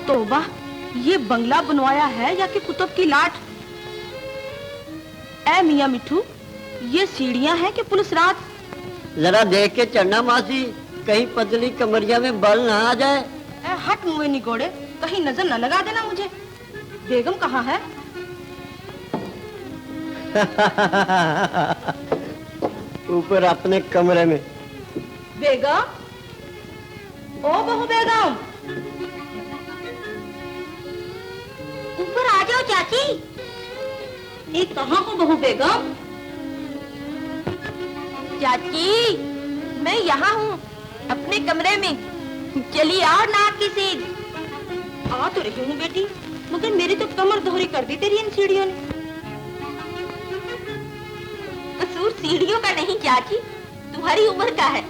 तौबा, ये बंगला बनवाया है या कि कुतुब की लाट? ऐ मियां मिठू, ये सीढ़ियां हैं कि पुलिस रात? जरा देख के चढ़ना मासी, कहीं पतली कमरिया में बल ना आ जाए। ऐ हट मुँहे निगोड़े, कहीं नजर न लगा देना मुझे। बेगम कहाँ है? ऊपर अपने कमरे में। बेगम, ओ बहू बेगम, ऊपर आ जाओ चाची। ये कहाँ हो बहू बेगम? चाची, मैं यहाँ हूँ अपने कमरे में। चली आओ नाक की सीध। आ तो रही हूँ बेटी, मगर मेरी तो कमर दोहरी कर दी तेरी इन सीढ़ियों ने। कसूर सीढ़ियों का नहीं चाची, तुम्हारी उम्र का है।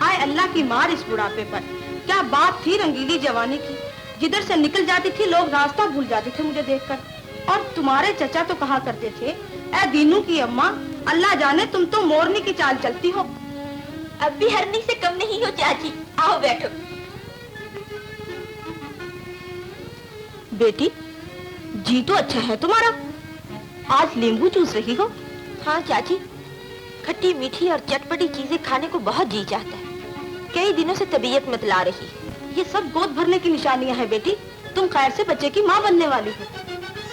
आए अल्लाह की मार इस बुढ़ापे पर। क्या बात थी रंगीली जवानी की, जिधर से निकल जाती थी लोग रास्ता भूल जाते थे मुझे देखकर। और तुम्हारे चचा तो कहा करते थे, ऐ दीनू की अम्मा, अल्लाह जाने तुम तो मोरनी की चाल चलती हो। अब भी हरनी से कम नहीं हो चाची। आओ बैठो। बेटी, जी तो अच्छा है तुम्हारा, आज नींबू चूस रही हो। हाँ चाची, खट्टी मीठी और चटपटी चीजें खाने को बहुत जी चाहता है। कई दिनों से तबीयत मतला रही। ये सब गोद भरने की निशानियां हैं बेटी। तुम खैर से बच्चे की माँ बनने वाली हो।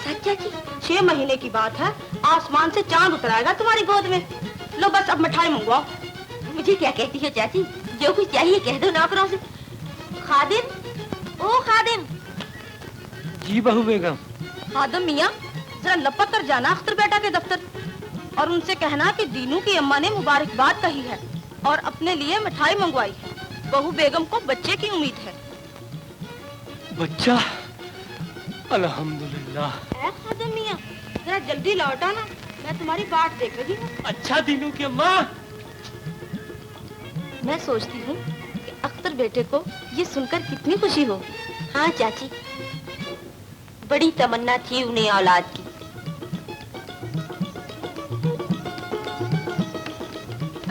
सच चाची? 6 महीने की बात है, आसमान से चांद उतराएगा तुम्हारी गोद में। लो बस अब मिठाई मंगवाओ। मुझे क्या कहती हो चाची? जो कुछ चाहिए कह दो नौकरों से। खादिम, ओ खादिम। जी बहू बेगम। खादिम मियाँ, जरा लपक कर जाना अख्तर बेटा के दफ्तर और उनसे कहना कि दीनू की अम्मा ने मुबारकबाद कही है और अपने लिए मिठाई मंगवाई है। बहू बेगम को बच्चे की उम्मीद है। बच्चा? अल्हम्दुलिल्लाह। ऐ खादिम मियाँ, जरा जल्दी लौट आना, मैं तुम्हारी बाट देख रही हूँ। अच्छा दीनू की अम्मा। मैं सोचती हूँ कि अख्तर बेटे को ये सुनकर कितनी खुशी हो। हाँ चाची, बड़ी तमन्ना थी उन्हें औलाद की।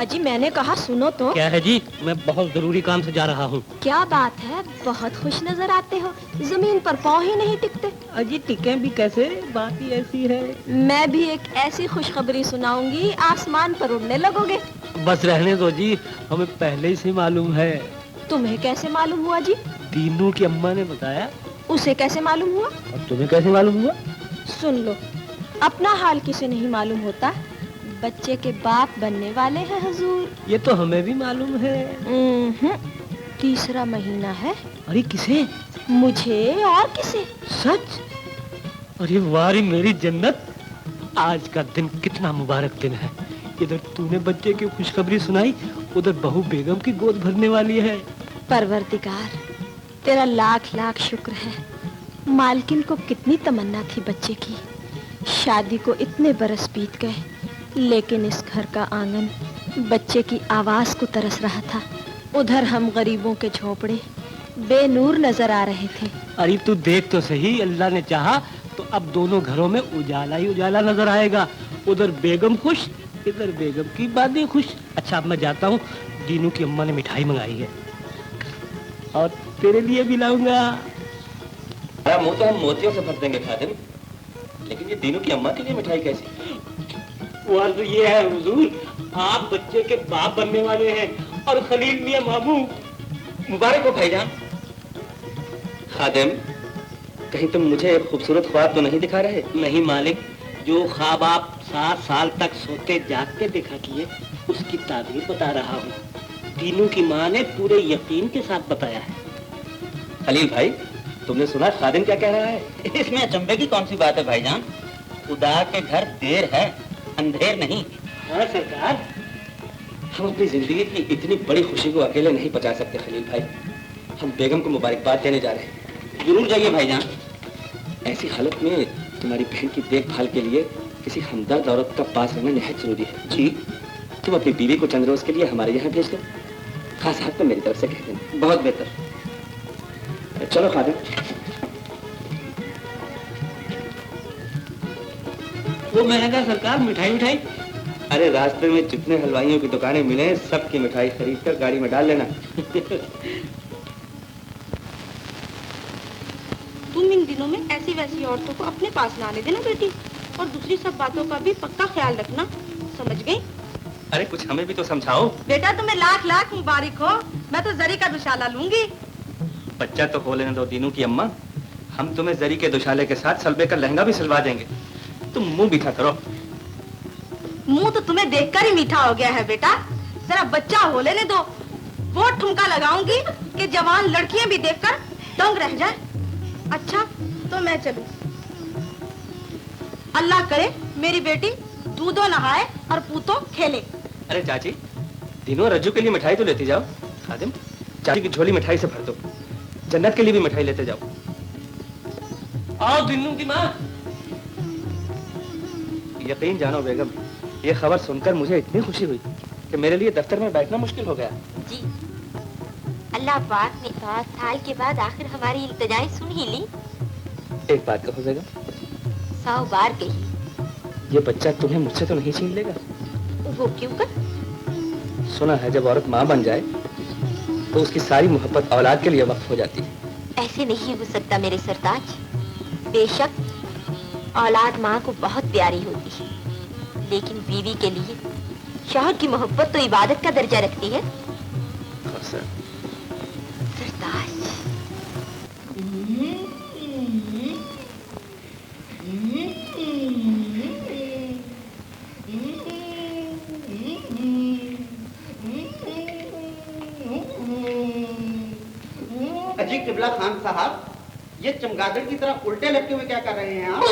अजी मैंने कहा सुनो तो। क्या है जी? मैं बहुत जरूरी काम से जा रहा हूँ। क्या बात है, बहुत खुश नजर आते हो, जमीन पर पाँव ही नहीं टिकते। अजी टिके भी कैसे, बात ही ऐसी है। मैं भी एक ऐसी खुशखबरी सुनाऊंगी, आसमान पर उड़ने लगोगे। बस रहने दो जी, हमें पहले ही से मालूम है। तुम्हें कैसे मालूम हुआ जी? दीनू की अम्मा ने बताया। उसे कैसे मालूम हुआ? और तुम्हें कैसे मालूम हुआ? सुन लो, अपना हाल किसे नहीं मालूम होता। बच्चे के बाप बनने वाले हैं हुजूर। ये तो हमें भी मालूम है। 3रा महीना है। अरे किसे? मुझे और किसे? सच? अरे वारी मेरी जन्नत, आज का दिन कितना मुबारक दिन है। इधर तूने बच्चे की खुशखबरी सुनाई, उधर बहू बेगम की गोद भरने वाली है। परवरदिगार, तेरा लाख लाख शुक्र है। मालकिन को कितनी तमन्ना थी बच्चे की। शादी को इतने बरस बीत गए, लेकिन इस घर का आंगन बच्चे की आवाज को तरस रहा था। उधर हम गरीबों के झोपड़े बेनूर नजर आ रहे थे। अरे तू देख तो सही, अल्लाह ने चाहा तो अब दोनों घरों में उजाला ही उजाला नजर आएगा। उधर बेगम खुश, इधर बेगम की बातें खुश। अच्छा अब मैं जाता हूँ, दीनू की अम्मा ने मिठाई मंगाई है और तेरे लिए भी लाऊंगा। मुंह तो हम मोतियों से भर देंगे खादिम, लेकिन ये दीनू की अम्मा के लिए मिठाई कैसी? वो अर्ज ये है हुजूर, आप बच्चे के बाप बनने वाले हैं और खलील मियां मामू। मुबारक हो भाईजान। खादिम, कहीं तुम मुझे एक खूबसूरत ख्वाब तो नहीं दिखा रहे? नहीं मालिक, जो ख्वाब आप 7 साल तक सोते जागते देखा किए, उसकी ताबीर बता रहा हूँ। दीनू की माँ ने पूरे यकीन के साथ बताया है। खलील भाई, तुमने सुना खादिम क्या कह रहा है? इसमें अचंभे की कौन सी बात है भाईजान? खुदा के घर देर है, अंधेर नहीं। हाँ सरकार। हम अपनी जिंदगी की इतनी बड़ी खुशी को अकेले नहीं बचा सकते खलील भाई। हम बेगम को मुबारकबाद देने जा रहे हैं। जरूर जाइए भाईजान। ऐसी हालत में तुम्हारी बहन की देखभाल के लिए किसी हमदर्द औरत का पास रहना निहायत जरूरी है। जी। तुम अपनी बीवी को चंद रोज के लिए हमारे यहाँ भेज दो। खास हाथ तो मेरी तरफ से कह देना। बहुत बेहतर। चलो खादिम। वो मैंने कहा सरकार मिठाई। अरे रास्ते में जितने हलवाइयों की दुकानें मिले सबकी मिठाई खरीद कर गाड़ी में डाल लेना। इन दिनों में ऐसी वैसी औरतों को अपने पास ना आने देना बेटी, और दूसरी सब बातों का भी पक्का ख्याल रखना, समझ गई? अरे कुछ हमें भी तो समझाओ। बेटा तुम्हें लाख लाख मुबारक हो, मैं तो जरी का दुशाला लूंगी। बच्चा तो हो लेने दो दीनू की अम्मा, हम तुम्हें जरी के दुशाले के साथ सलबे का लहंगा भी सिलवा देंगे। तुम मुंह मीठा करो। मुंह तो तुम्हें देखकर ही मीठा हो गया है बेटा, जरा बच्चा हो लेने दो, वो ठुमका लगाऊंगी कि जवान लड़कियां भी देखकर दंग रह जाए। अच्छा तो मैं चलूं। अल्लाह करे मेरी बेटी दूधो नहाए और पूतो खेले। अरे चाची, दीनू रज्जू के लिए मिठाई तो लेती जाओ। खादिम, चाची की झोली मिठाई से भर दो, जन्नत के लिए भी मिठाई लेते जाओ। आओ दीनू की माँ। यकीन जानो बेगम, ये खबर सुनकर मुझे इतनी खुशी हुई कि मेरे लिए दफ्तर में बैठना मुश्किल हो गया। जी, अल्लाह पाक ने 5 साल के बाद आखिर हमारी इल्तिजाएं सुन ही ली। एक बात कहो बेगम, 100 बार कही। ये बच्चा तुम्हें मुझसे तो नहीं छीन लेगा? वो क्यों कर? सुना है जब औरत माँ बन जाए तो उसकी सारी मोहब्बत औलाद के लिए वक्फ हो जाती है। ऐसे नहीं हो सकता मेरे सरताज। बेशक औलाद माँ को बहुत प्यारी होती है, लेकिन बीवी के लिए शौहर की मोहब्बत तो इबादत का दर्जा रखती है। सरताज, अजी किबला खान साहब, ये चमगादड़ की तरह उल्टे लटके हुए क्या कर रहे हैं आप?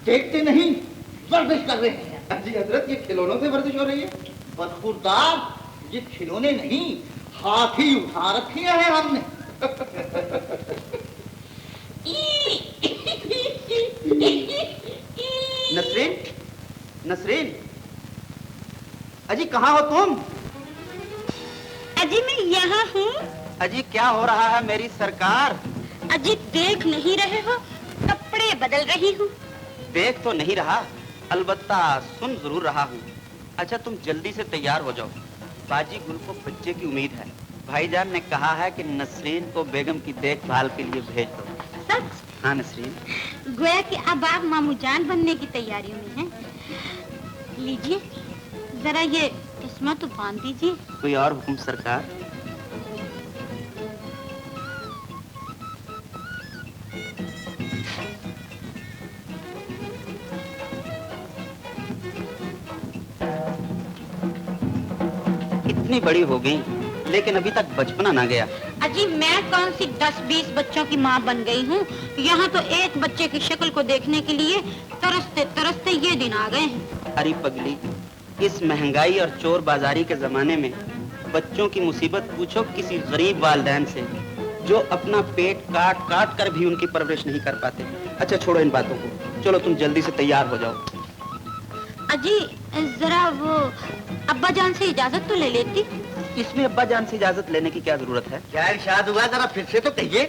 देखते नहीं, वर्जिश कर रहे हैं। अजी हजरत, ये खिलौनों से वर्जिश हो रही है। बदखुरदार, ये खिलौने नहीं, हाथी उठा रखे हैं हमने। नसरीन, नसरीन, अजी कहाँ हो तुम? अजी मैं यहाँ हूँ। अजी क्या हो रहा है मेरी सरकार? अजी देख नहीं रहे हो, कपड़े बदल रही हूँ। देख तो नहीं रहा, अलबत्ता सुन जरूर रहा हूँ। अच्छा तुम जल्दी से तैयार हो जाओ, बाजी गुल को बच्चे की उम्मीद है। भाईजान ने कहा है कि नसरीन को बेगम की देखभाल के लिए भेज दो। सच? हाँ नसरीन। गोया कि अब आप मामू जान बनने की तैयारियों में हैं। लीजिए जरा ये चश्मा तो बांध दीजिए। कोई और हुक्म सरकार? इतनी बड़ी हो गई लेकिन अभी तक बचपना ना गया। अजी मैं कौन सी 10-20 बच्चों की माँ बन गई हूँ। यहाँ तो एक बच्चे की शक्ल को देखने के लिए तरसते तरसते ये दिन आ गए हैं। अरे पगली, इस महंगाई और चोर बाजारी के जमाने में बच्चों की मुसीबत पूछो किसी गरीब वालिदैन से, जो अपना पेट काट काट कर भी उनकी परवरिश नहीं कर पाते। अच्छा छोड़ो इन बातों को, चलो तुम जल्दी से तैयार हो जाओ। अजी जरा वो अब्बा जान से इजाजत तो ले लेती। इसमें अब्बा जान से इजाजत लेने की क्या जरूरत है? क्या इरशाद हुआ, जरा फिर से तो कहिए।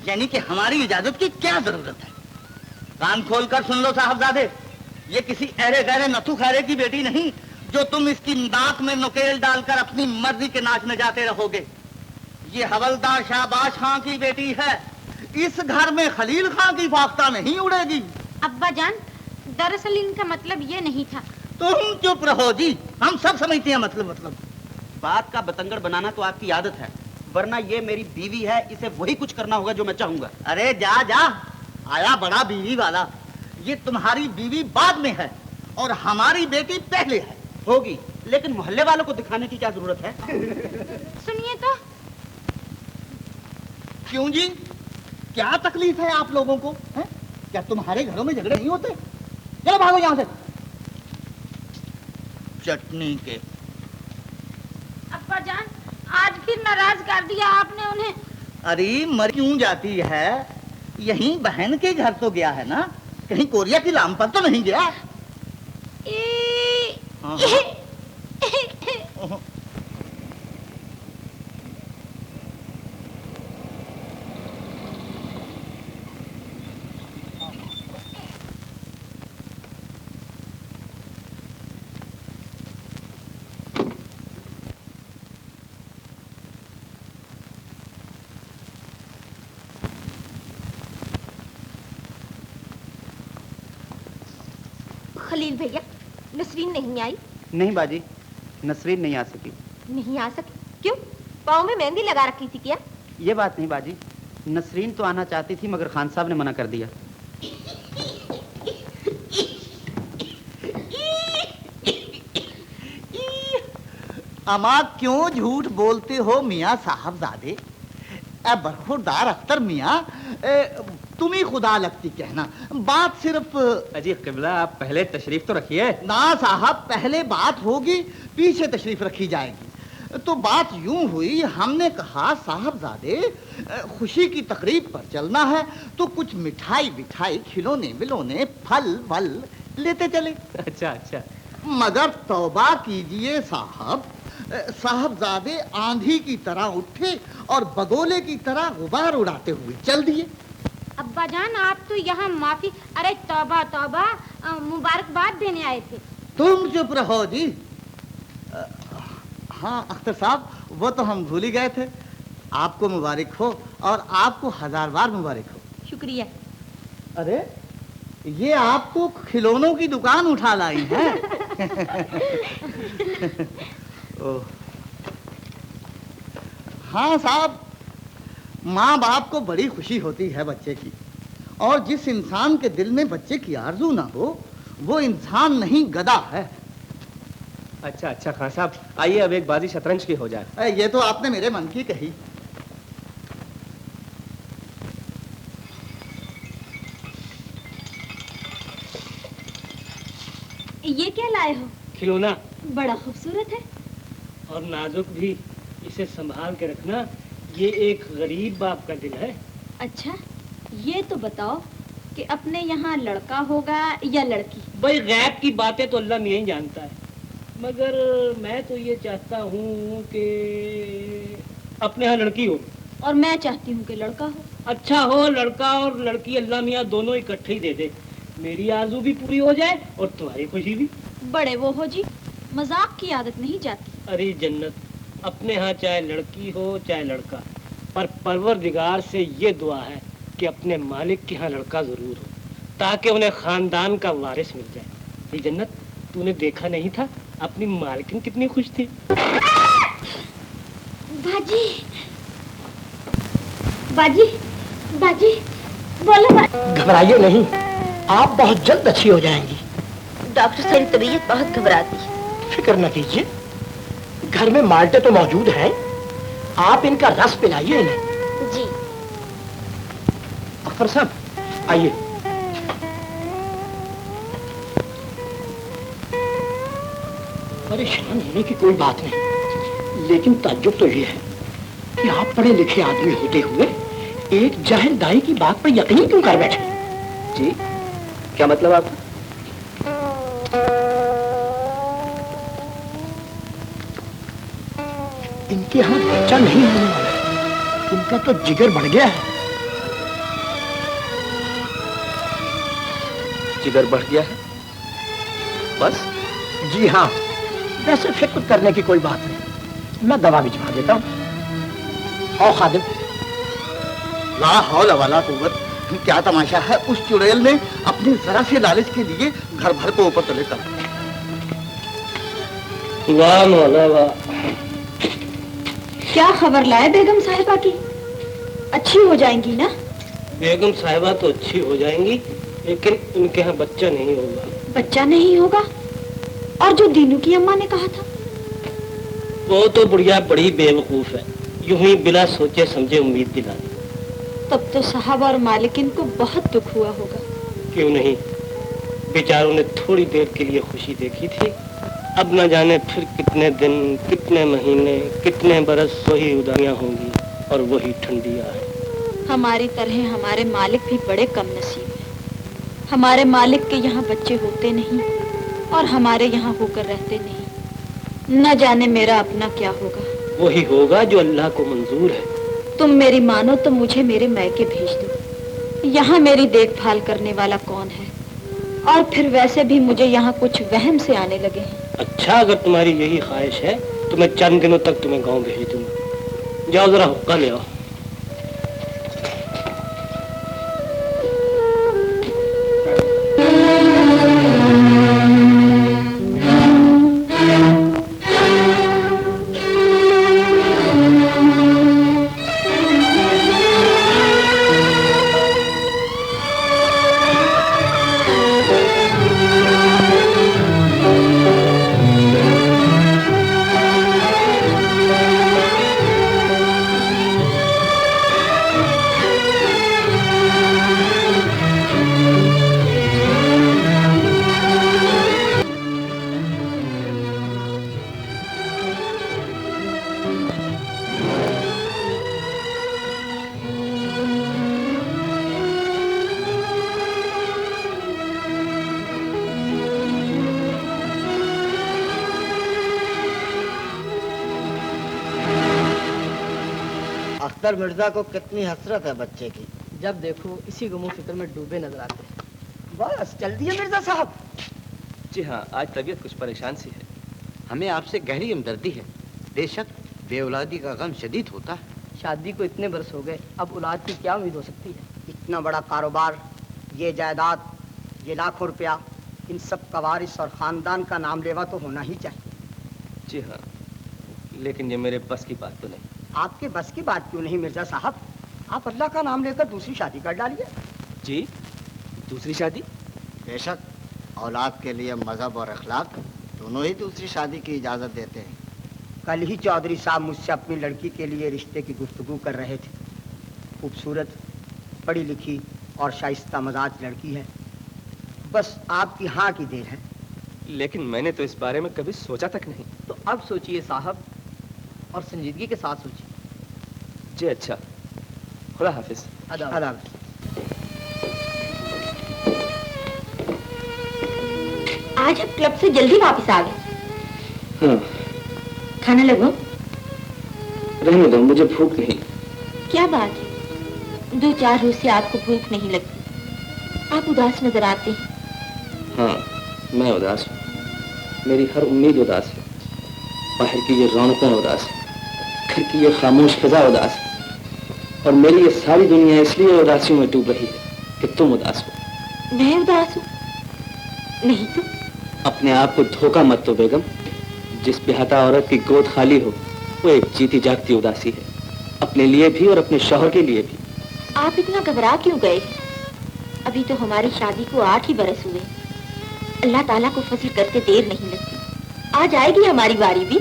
यानी कि हमारी इजाजत की क्या जरूरत है? कान खोलकर सुन लो साहबजादे, ये किसी अहरे गहरे नथु खैरे की बेटी नहीं जो तुम इसकी नाक में नुकेल डालकर अपनी मर्जी के नाच में जाते रहोगे। ये हवलदार शाहबाज खां की बेटी है। इस घर में खलील खां की फाख्ता नहीं उड़ेगी। अब्बा जान, दरअसल इनका मतलब ये नहीं था। तुम चुप रहो जी, हम सब समझते हैं मतलब। बात का बतंगड़ बनाना तो आपकी आदत है, वरना ये मेरी बीवी है, इसे वही कुछ करना होगा जो मैं चाहूंगा। अरे जा जा, आया बड़ा बीवी वाला। ये तुम्हारी बीवी बाद में है और हमारी बेटी पहले है। होगी, लेकिन मोहल्ले वालों को दिखाने की क्या जरूरत है? सुनिए तो। क्यों जी, क्या तकलीफ है आप लोगों को है? क्या तुम्हारे घरों में झगड़े नहीं होते? चलो भागो यहाँ से। चटनी के अब्बा जान, आज फिर नाराज कर दिया आपने उन्हें। अरे मर क्यों जाती है? यहीं बहन के घर तो गया है ना, कहीं कोरिया की लाम पर तो नहीं गया। हाँ, हाँ। खलील भैया, नसरीन नहीं आई? नहीं बाजी, नसरीन नहीं आ सकी। नहीं आ सकी? क्यों? पाँव में मेहंदी लगा रखी थी क्या? ये बात नहीं बाजी, नसरीन तो आना चाहती थी मगर खान साहब ने मना कर दिया। अमा क्यों झूठ बोलते हो मियाँ साहबजादे? बरखुरदार अख्तर मियाँ, तुम ही खुदा लगती कहना। बात सिर्फ अजी किबला, आप पहले तशरीफ तो रखिए। ना साहब, पहले बात होगी, पीछे तशरीफ रखी जाएगी। तो बात यूं हुई, हमने कहा साहबजादे खुशी की तकरीब पर चलना है तो कुछ मिठाई बिठाई, खिलौने विलौने, फल वल लेते चले। अच्छा अच्छा। मगर तौबा कीजिए साहब, साहबजादे आंधी की तरह उठे और बगोले की तरह गुबार उड़ाते हुए चल दिए। अब्बा जान, आप तो यहाँ माफी, अरे तौबा तौबा, मुबारकबाद देने आए थे। तुम चुप रहो जी। हाँ अख्तर साहब, वो तो हम भूल ही गए थे। आपको मुबारक हो और आपको 1000 बार मुबारक हो। शुक्रिया। अरे ये आप तो खिलौनों की दुकान उठा लाई हैं। ओह। हाँ साहब, माँ बाप को बड़ी खुशी होती है बच्चे की, और जिस इंसान के दिल में बच्चे की आरजू ना हो वो इंसान नहीं, गधा है। अच्छा अच्छा खान साहब, आइए अब एक बाजी शतरंज की हो जाए। ये तो आपने मेरे मन की कही। ये क्या लाए हो? खिलौना, बड़ा खूबसूरत है। और नाजुक भी, इसे संभाल के रखना। ये एक गरीब बाप का दिल है। अच्छा, ये तो बताओ कि अपने यहाँ लड़का होगा या लड़की? भाई गैब की बातें तो अल्लाह मियां ही जानता है, मगर मैं तो ये चाहता हूँ कि अपने यहाँ लड़की हो। और मैं चाहती हूँ कि लड़का हो। अच्छा हो, लड़का और लड़की अल्लाह मियां दोनों इकट्ठे ही दे दे। मेरी आरज़ू भी पूरी हो जाए और तुम्हारी खुशी भी। बड़े वो हो जी, मजाक की आदत नहीं जाती। अरे जन्नत, अपने यहाँ चाहे लड़की हो चाहे लड़का, पर परवरदिगार से ये दुआ है कि अपने मालिक के यहाँ लड़का जरूर हो, ताकि उन्हें खानदान का वारिस मिल जाए। ये जन्नत, तूने देखा नहीं था अपनी मालकिन कितनी खुश थी। बाजी, बाजी, बाजी, बोलो बाजी। घबराइए नहीं, आप बहुत जल्द अच्छी हो जाएंगी। डॉक्टर साहब, तबीयत बहुत घबराती है। फिक्र न कीजिए, घर में माल्टे तो मौजूद हैं, आप इनका रस पिलाइए इन्हें। जी। अख्तर साहब आइए। परेशान होने की कोई बात नहीं, लेकिन ताज्जुब तो ये है कि आप पढ़े लिखे आदमी होते हुए एक जाहिल दाई की बात पर यकीन क्यों कर बैठे? जी, क्या मतलब आपका? इनके यहाँ बच्चा नहीं होने वाला है, इनका तो जिगर बढ़ गया है। जिगर बढ़ गया है? बस? जी हाँ, वैसे फिक्र करने की कोई बात नहीं, मैं दवा भिजवा देता हूँ। और खादिम। ला हौला वला कुव्वत, क्या तमाशा है। उस चुड़ैल ने अपनी जरा से लालच के लिए घर भर को ऊपर तले कर। वाह मौला वाह। क्या खबर लाए बेगम साहिबा की? अच्छी हो जाएंगी ना? बेगम साहिबा तो अच्छी हो जाएंगी, लेकिन उनके यहाँ बच्चा नहीं होगा। बच्चा नहीं होगा? और जो दीनू की अम्मा ने कहा था? वो तो बुढ़िया बड़ी बेवकूफ है, यूं ही बिना सोचे समझे उम्मीद दिला दी। तब तो साहब और मालिकिन को बहुत दुख हुआ होगा। क्यों नहीं, बेचारों ने थोड़ी देर के लिए खुशी देखी थी, अब न जाने फिर कितने दिन, कितने महीने, कितने बरस वही उदासियां होंगी और वही ठंडियां हैं। हमारी तरह हमारे मालिक भी बड़े कम नसीब हैं। हमारे मालिक के यहाँ बच्चे होते नहीं और हमारे यहाँ होकर रहते नहीं। न जाने मेरा अपना क्या होगा। वही होगा जो अल्लाह को मंजूर है। तुम मेरी मानो तो मुझे मेरे मैके भेज दो। यहाँ मेरी देखभाल करने वाला कौन है? और फिर वैसे भी मुझे यहाँ कुछ वहम से आने लगे हैं। अच्छा, अगर तुम्हारी यही ख्वाहिश है तो मैं चंद दिनों तक तुम्हें गांव भेज दूंगा। जाओ जरा हुक्का ले आओ। मुकद्दर मिर्जा को कितनी हसरत है बच्चे की। जब देखो इसी गमो फिक्र में डूबे नजर आते हैं। बस चल दिए मिर्जा साहब। जी हाँ, आज तबीयत कुछ परेशान सी है। हमें आपसे गहरी हमदर्दी है। बेशक बेऔलादी का गम शदीद होता है। शादी को इतने बरस हो गए, अब औलाद की क्या उम्मीद हो सकती है? इतना बड़ा कारोबार, ये जायदाद, ये लाखों रुपया, इन सब का वारिस और खानदान का नाम लेवा तो होना ही चाहिए। जी हाँ, लेकिन ये मेरे बस की बात तो नहीं। आपके बस की बात क्यों नहीं मिर्जा साहब? आप अल्लाह का नाम लेकर दूसरी शादी कर डालिए। जी, दूसरी शादी? बेशक औलाद के लिए मजहब और अखलाक दोनों ही दूसरी शादी की इजाजत देते हैं। कल ही चौधरी साहब मुझसे अपनी लड़की के लिए रिश्ते की गुफ्तगू कर रहे थे। खूबसूरत, पढ़ी लिखी और शाइस्ता मजाज लड़की है। बस आपकी हाँ की देर है। लेकिन मैंने तो इस बारे में कभी सोचा तक नहीं। तो अब सोचिए साहब, और संजीदगी के साथ सोचिए। जी अच्छा, खुदा हाफिज। अदाब। आज आप क्लब से जल्दी वापस आ गए। हाँ, खाना लगवाऊं? रहने दो, मुझे भूख नहीं। क्या बात है, 2-4 रोज से आपको भूख नहीं लगती। आप उदास नजर आते हैं। हाँ, मैं उदास हूँ। मेरी हर उम्मीद उदास है। बाहर की ये रौनकें उदास है, घर की ये खामोश फिजा उदास है, और मेरी ये सारी दुनिया इसलिए उदासियों में डूब रही है कि तुम उदास हो। मैं उदास हूँ? नहीं तो। अपने आप को धोखा मत दो बेगम। जिस बेहता औरत की गोद खाली हो वो एक जीती जागती उदासी है, अपने लिए भी और अपने शौहर के लिए भी। आप इतना घबरा क्यों गए? अभी तो हमारी शादी को 8 ही बरस हुए। अल्लाह ताला को फजल करते देर नहीं लगती। आ जाएगी हमारी बारी भी।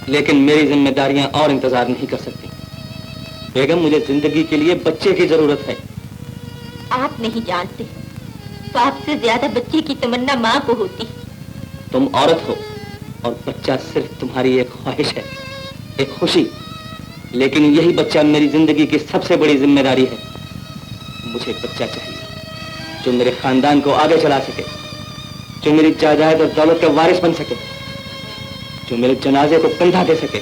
लेकिन मेरी जिम्मेदारियां और इंतजार नहीं कर सकती बेगम। मुझे जिंदगी के लिए बच्चे की जरूरत है। आप नहीं जानते, बाप से ज्यादा बच्चे की तमन्ना माँ को होती। तुम औरत हो और बच्चा सिर्फ तुम्हारी एक ख्वाहिश है, एक खुशी। लेकिन यही बच्चा मेरी जिंदगी की सबसे बड़ी जिम्मेदारी है। मुझे एक बच्चा चाहिए जो मेरे खानदान को आगे चला सके, जो मेरी जायदाद और दौलत का वारिस बन सके, जो मेरे जनाजे को कंधा दे सके,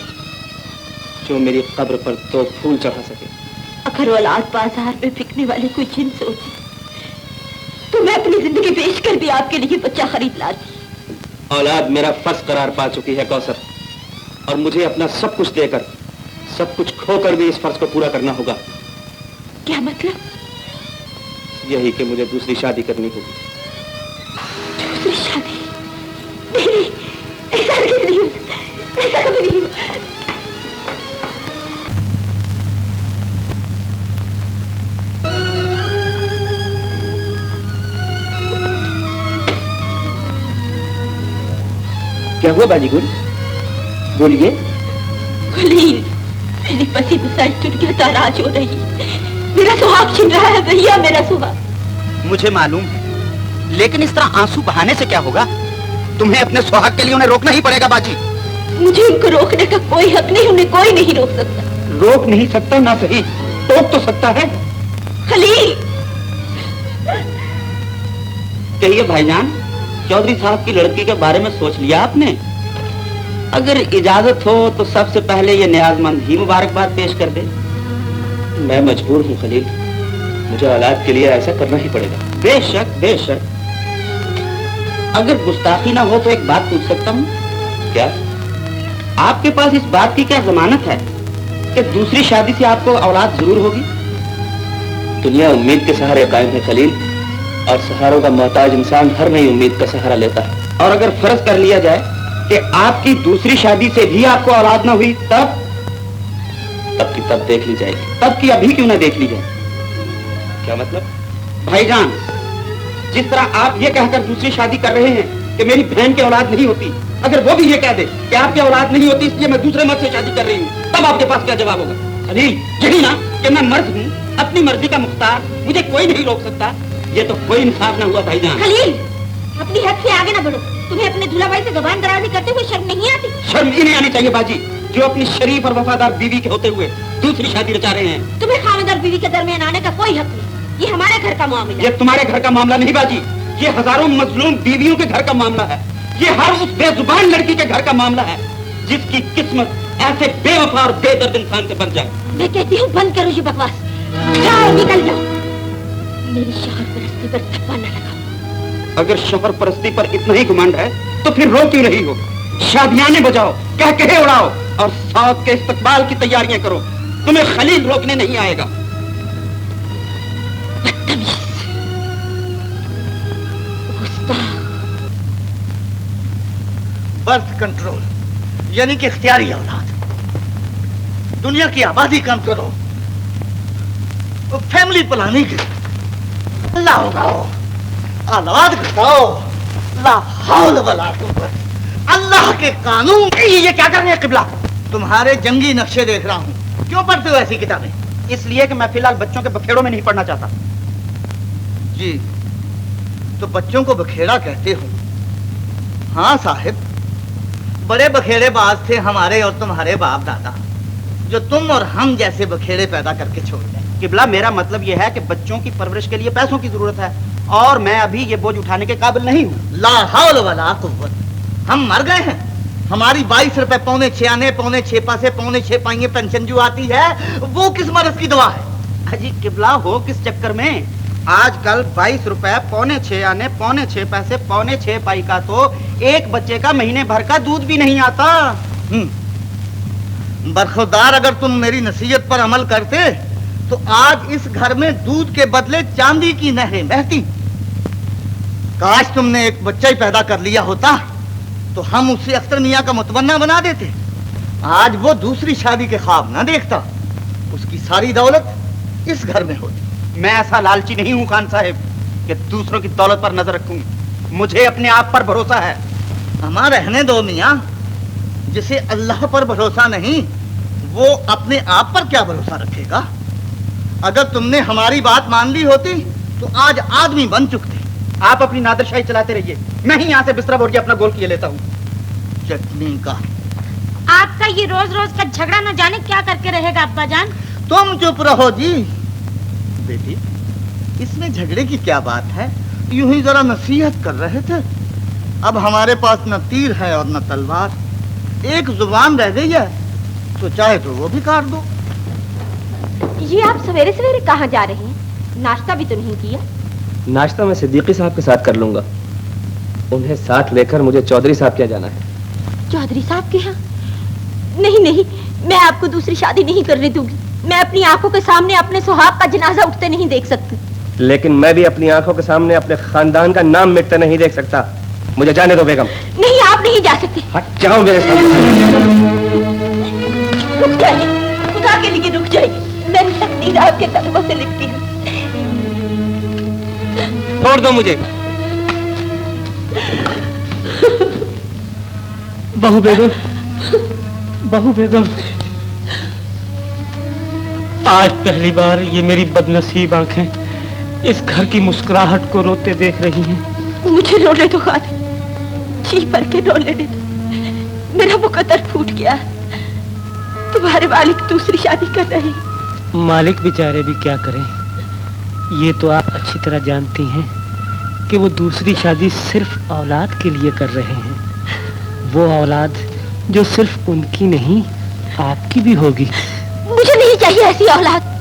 जो मेरी कब्र पर 2 फूल चढ़ा सके। अगर औलाद बाजार में बिकने वाली कोई जिन्स होती तो मैं अपनी जिंदगी बेच कर भी आपके लिए बच्चा खरीद लाती। औलाद मेरा फर्ज करार पा चुकी है कौसर, और मुझे अपना सब कुछ देकर, सब कुछ खोकर भी इस फर्ज को पूरा करना होगा। क्या मतलब? यही कि मुझे दूसरी शादी करनी होगी। दूसरी शादी? नहीं, ऐसा नहीं हो सकता, ऐसा कभी नहीं हो। क्या हुआ बाजी गुल? बोलिए। खलील, मेरी पसी गुस्सा टूट के ताराज हो रही। मेरा सुहाग छिन रहा है भैया, मेरा सुहाग। मुझे मालूम है, लेकिन इस तरह आंसू बहाने से क्या होगा? तुम्हें अपने सुहाग के लिए उन्हें रोकना ही पड़ेगा बाजी। मुझे उनको रोकने का कोई हक नहीं, उन्हें कोई नहीं रोक सकता। रोक नहीं सकता ना सही, टोक तो सकता है। खलील, कहिए भाईजान, चौधरी साहब की लड़की के बारे में सोच लिया आपने? अगर इजाजत हो तो सबसे पहले ये नियाजमंद ही मुबारकबाद पेश कर दे। मैं मजबूर हूँ खलील, मुझे औलाद के लिए ऐसा करना ही पड़ेगा। बेशक बेशक। अगर गुस्ताखी ना हो तो एक बात पूछ सकता हूँ? क्या? आपके पास इस बात की क्या जमानत है कि दूसरी शादी से आपको औलाद जरूर होगी? दुनिया उम्मीद के सहारे कायम है खलील, और सहारों का मोहताज इंसान हर नई उम्मीद का सहारा लेता है। और अगर फर्ज कर लिया जाए कि आपकी दूसरी शादी से भी आपको औलाद ना हुई, तब की तब देख ली जाएगी। तब की अभी क्यों ना देख ली जाए? क्या मतलब? भाईजान, जिस तरह आप ये कहकर दूसरी शादी कर रहे हैं कि मेरी बहन की औलाद नहीं होती, अगर वो भी ये कह दे कि आपकी औलाद नहीं होती इसलिए मैं दूसरे मर्द से शादी कर रही हूँ, तब आपके पास क्या जवाब होगा? खलील, यही ना कि मैं मर्द हूँ, अपनी मर्जी का मुख्तार, मुझे कोई नहीं रोक सकता। ये तो कोई इंसाफ ना हुआ भाईजान। खलील, अपनी हद से आगे ना बढ़ो। तुम्हें अपने दूल्हा भाई से जुबान दराजी करते हुए शर्म नहीं आती? शर्म ही नहीं आनी चाहिए बाजी, जो अपनी शरीफ और वफादार बीवी के होते हुए दूसरी शादी रचा रहे हैं। तुम्हें खानदार बीवी के दरमियान आने का कोई हक नहीं। ये हमारे घर का मामला है। ये तुम्हारे घर का मामला नहीं बाजी, ये हजारों मजलूम बीवियों के घर का मामला है। ये हर उस बेजुबान लड़की के घर का मामला है जिसकी किस्मत ऐसे बेवफा और बेदर्द इंसान से बन जाए। मैं कहती हूँ बंद करो ये बकवास, जाओ निकल जाओ, मेरी शौहर परस्ती पर थप्पा न लगाओ। अगर शौहर परस्ती पर इतना ही घमंड है तो फिर रो क्यों रही हो? शादियाने बजाओ, कह कहे उड़ाओ और साथ के इस्तकबाल की तैयारियां करो। तुम्हें खलील रोकने नहीं आएगा। बर्थ कंट्रोल यानी कि इख्तियारी औलाद, दुनिया की आबादी कम करो, फैमिली प्लानिंग, अल्लाह उगाओ, औलाद घटाओ, ला हौल वला कुव्वत, अल्लाह के कानून। ये क्या कर रहे हैं किबला? तुम्हारे जंगी नक्शे देख रहा हूँ। क्यों पढ़ते हो ऐसी किताबें? इसलिए कि मैं फिलहाल बच्चों के बखेड़ों में नहीं पढ़ना चाहता। जी, तो बच्चों को बखेड़ा कहते हो? हाँ साहिब, बड़े बखेड़ेबाज थे हमारे और तुम्हारे बाप दादा, जो तुम और हम जैसे बखेड़े पैदा करके छोड़ गए। किबला, मेरा मतलब यह है कि बच्चों की परवरिश के लिए पैसों की जरूरत है और मैं अभी ये बोझ उठाने के काबिल नहीं हूँ। ला हौल वला कुव्वत, हम मर गए हैं। हमारी 22 रुपए पौने 6 आने, पौने 6 पैसे, पौने 6 पाइये पेंशन जो आती है, वो किस मर्ज की दवा है? अजी किबला, हो किस चक्कर में? आजकल 22 रुपए पौने 6 आने, पौने 6 पैसे, पौने 6 पाई का तो एक बच्चे का महीने भर का दूध भी नहीं आता। बरखुरदार, अगर तुम मेरी नसीहत पर अमल करते तो आज इस घर में दूध के बदले चांदी की नहरें बहती। काश तुमने एक बच्चा ही पैदा कर लिया होता तो हम उसे अख्तर मियां का मुतमन्ना बना देते। आज वो दूसरी शादी के ख्वाब न देखता, उसकी सारी दौलत इस घर में होती। मैं ऐसा लालची नहीं हूँ खान साहब कि दूसरों की दौलत पर नजर रखूं। मुझे अपने आप पर भरोसा है। हमारा रहने दो मियां, जिसे अल्लाह पर भरोसा नहीं वो अपने आप पर क्या भरोसा रखेगा? अगर तुमने हमारी बात मान ली होती तो आज आदमी बन चुकते। आप अपनी नादरशाही चलाते रहिए, मैं ही यहाँ से बिस्तरा बोर के अपना गोल किए लेता हूँ। चटनी का आपका ये रोज रोज का झगड़ा न जाने क्या करके रहेगा अब्बा जान। तुम चुप रहो जी। बेटी, इसमें झगड़े की क्या बात है? यूं ही जरा नसीहत कर रहे थे। अब हमारे पास न तीर है और न तलवार, एक जुबान रह गई है, तो चाहे तो वो भी काट दो। ये आप सवेरे सवेरे कहाँ जा रहे हैं? नाश्ता भी तो नहीं किया। नाश्ता मैं सिद्दीकी साहब के साथ कर लूंगा, उन्हें साथ लेकर मुझे चौधरी साहब के यहाँ जाना है। चौधरी साहब के यहाँ? नहीं नहीं, मैं आपको दूसरी शादी नहीं करने दूंगी। मैं अपनी आंखों के सामने अपने सुहाग का जनाजा उठते नहीं देख सकती। लेकिन मैं भी अपनी आंखों के सामने अपने खानदान का नाम मिटते नहीं देख सकता। मुझे जाने दो बेगम। नहीं, आप नहीं जा सकते। हट जाओ मेरे सामने। रुक जाइए, खुदा के लिए रुक जाइए। मैं तकदीर आपके कदमों से लिपटी हूँ। छोड़ दो मुझे। बहू बेगम, बहू बेगम, आज पहली बार ये मेरी बदनसीब आंखें इस घर की मुस्कुराहट को रोते देख रही हैं। मुझे रोने दो खादी, जी भर के रो लेने दो। मेरा मुकद्दर फूट गया। तुम्हारे मालिक दूसरी शादी कर रहे हैं। मालिक बेचारे भी क्या करें? ये तो आप अच्छी तरह जानती हैं कि वो दूसरी शादी सिर्फ औलाद के लिए कर रहे हैं। वो औलाद जो सिर्फ उनकी नहीं आपकी भी होगी। मुझे नहीं चाहिए ऐसी औलाद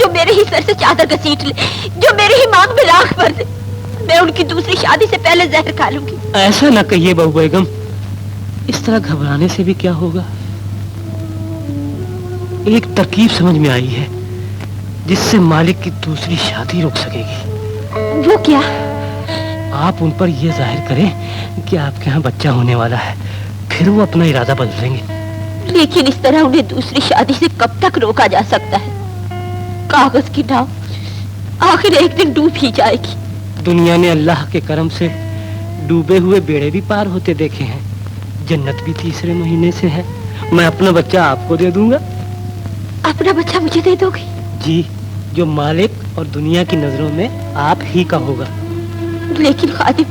जो मेरे ही सर से चादर घसीट ले, जो मेरे ही मांग में राख भर दे। मैं उनकी दूसरी शादी से पहले जहर खा लूंगी। ऐसा ना कहिए बहू बेगम, इस तरह घबराने से भी क्या होगा। एक तरकीब समझ में आई है जिससे मालिक की दूसरी शादी रुक सकेगी। वो क्या? आप उन पर यह जाहिर करें कि आपके यहाँ बच्चा होने वाला है, फिर वो अपना इरादा बदलेंगे। लेकिन इस तरह उन्हें दूसरी शादी से कब तक रोका जा सकता है? कागज की नाव आखिर एक दिन डूब ही जाएगी। दुनिया ने अल्लाह के करम से डूबे हुए बेड़े भी पार होते देखे हैं। जन्नत भी तीसरे महीने से है। मैं अपना बच्चा आपको दे दूंगा। अपना बच्चा मुझे दे दोगे? जी, जो मालिक और दुनिया की नजरों में आप ही का होगा। लेकिन खादिम,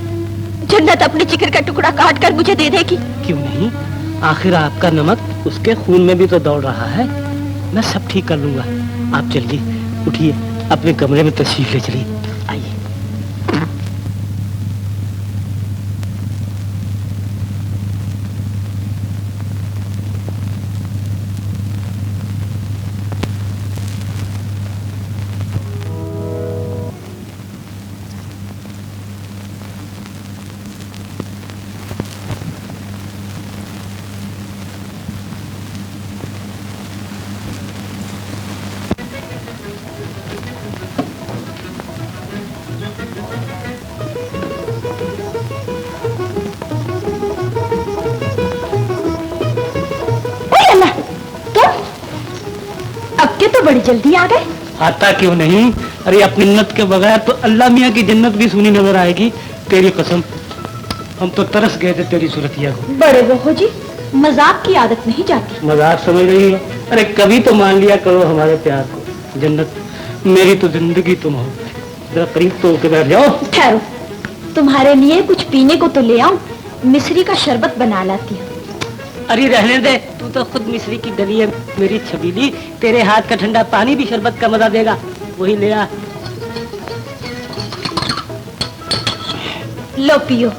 जन्नत अपने जिगर का टुकड़ा काट कर मुझे दे देगी। क्यों नहीं? आखिर आपका नमक उसके खून में भी तो दौड़ रहा है। मैं सब ठीक कर लूंगा। आप चलिए, उठिए, अपने कमरे में तशरीफ ले चलिए। आइए। बड़ी जल्दी आ गए। आता क्यों नहीं? अरे अपनी जन्नत के बगैर तो अल्लाह मियाँ की जन्नत भी सुनी नजर आएगी। तेरी कसम, हम तो तरस गए थे तेरी सूरतिया को। बड़े बहू जी, मजाक की आदत नहीं जाती। मजाक समझ रही है? अरे कभी तो मान लिया करो हमारे प्यार को। जन्नत, मेरी तो जिंदगी तुम हो। जरा करीब तो होके बैठ जाओ। ठहरो, तुम्हारे लिए कुछ पीने को तो ले आऊं। मिश्री का शरबत बना लाती हूँ। अरे रहने दे, तू तो खुद मिश्री की डली है मेरी छबीली। तेरे हाथ का ठंडा पानी भी शरबत का मजा देगा, वही ले आ। लो पियो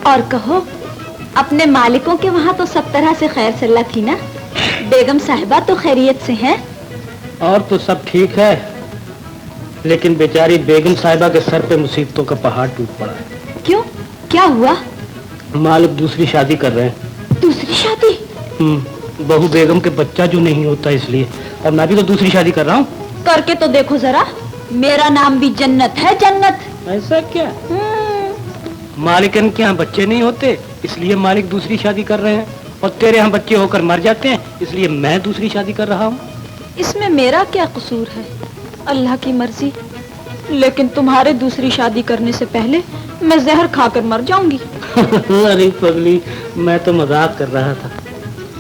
और कहो, अपने मालिकों के वहाँ तो सब तरह से खैर सल्ला थी ना? बेगम साहिबा तो खैरियत से हैं? और तो सब ठीक है, लेकिन बेचारी बेगम साहिबा के सर पे मुसीबतों का पहाड़ टूट पड़ा है। क्यों, क्या हुआ? मालिक दूसरी शादी कर रहे हैं। दूसरी शादी? बहू बेगम के बच्चा जो नहीं होता इसलिए। और मैं भी तो दूसरी शादी कर रहा हूँ। करके तो देखो जरा, मेरा नाम भी जन्नत है, जन्नत। ऐसा क्या? मालिकन के यहाँ बच्चे नहीं होते इसलिए मालिक दूसरी शादी कर रहे हैं, और तेरे यहाँ बच्चे होकर मर जाते हैं इसलिए मैं दूसरी शादी कर रहा हूँ। इसमें मेरा क्या कसूर है? अल्लाह की मर्जी। लेकिन तुम्हारे दूसरी शादी करने से पहले मैं जहर खाकर मर जाऊंगी। अरे पगली, मैं तो मजाक कर रहा था।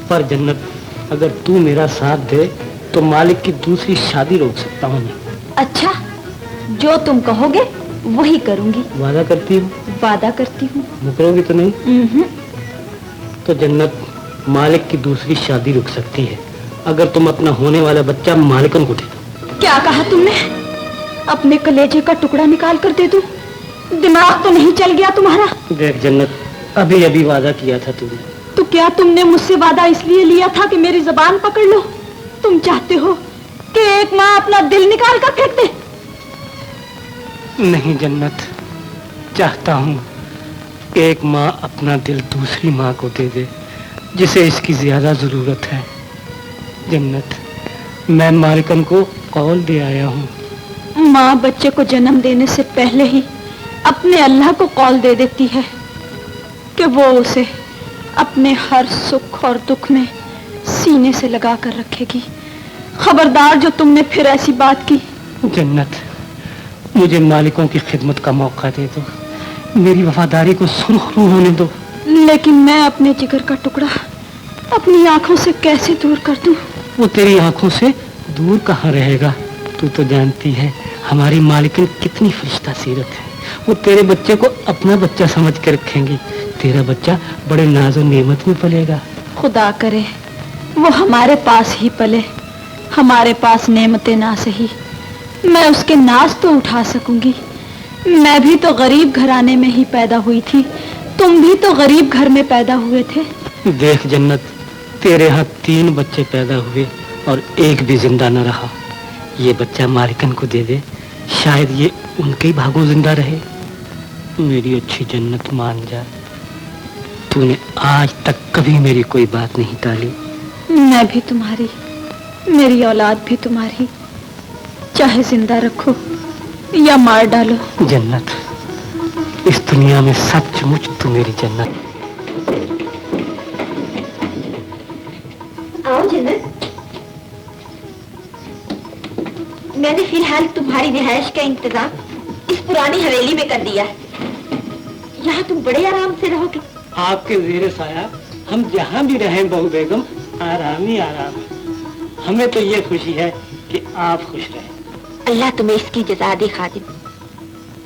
पर जन्नत, अगर तू मेरा साथ दे तो मालिक की दूसरी शादी रोक सकता हूँ मैं। अच्छा, जो तुम कहोगे वही करूंगी। वादा करती हूँ? वादा करती हूँ। मुकरोगी तो नहीं? तो जन्नत, मालिक की दूसरी शादी रुक सकती है अगर तुम अपना होने वाला बच्चा मालिकन को दे दो। क्या कहा तुमने? अपने कलेजे का टुकड़ा निकाल कर दे दूं? दिमाग तो नहीं चल गया तुम्हारा? देख जन्नत, अभी अभी वादा किया था तुमने। तो क्या तुमने मुझसे वादा इसलिए लिया था कि मेरी जुबान पकड़ लो? तुम चाहते हो कि एक माँ अपना दिल निकाल कर फेंक दे? नहीं जन्नत, चाहता हूँ एक माँ अपना दिल दूसरी माँ को दे दे जिसे इसकी ज्यादा जरूरत है। जन्नत, मैं मालिकन को कौल दे आया हूँ। माँ बच्चे को जन्म देने से पहले ही अपने अल्लाह को कौल दे देती है कि वो उसे अपने हर सुख और दुख में सीने से लगा कर रखेगी। खबरदार जो तुमने फिर ऐसी बात की। जन्नत, मुझे मालिकों की खिदमत का मौका दे दो, मेरी वफादारी को सुरखरू होने दो। लेकिन मैं अपने जिगर का टुकड़ा अपनी आंखों से कैसे दूर कर दूं? वो तेरी आंखों से दूर कहाँ रहेगा? तू तो जानती है हमारी मालिकिन कितनी फरिश्ता सीरत है। वो तेरे बच्चे को अपना बच्चा समझ के रखेंगी। तेरा बच्चा बड़े नाज़ो नेमत में पलेगा। खुदा करे वो हमारे पास ही पले, हमारे पास नेमतें ना सही, मैं उसके नाज तो उठा सकूंगी। मैं भी तो गरीब घराने में ही पैदा हुई थी, तुम भी तो गरीब घर में पैदा हुए थे। देख जन्नत, तेरे यहाँ 3 बच्चे पैदा हुए और एक भी जिंदा न रहा। ये बच्चा मालिकन को दे दे, शायद ये उनके ही भागों जिंदा रहे। मेरी अच्छी जन्नत, मान जा, तूने आज तक कभी मेरी कोई बात नहीं टाली। मैं भी तुम्हारी, मेरी औलाद भी तुम्हारी, चाहे जिंदा रखो या मार डालो। जन्नत, इस दुनिया में सचमुच तू मेरी जन्नत। आओ जन्नत, मैंने फिलहाल तुम्हारी रिहाइश का इंतजाम इस पुरानी हवेली में कर दिया है। यहाँ तुम बड़े आराम से रहोगे। आपके ज़ेरे साया हम जहाँ भी रहें बहू बेगम, आराम ही आराम है। हमें तो ये खुशी है कि आप खुश रहें। अल्लाह तुम्हें इसकी जज़ा दे खादिम।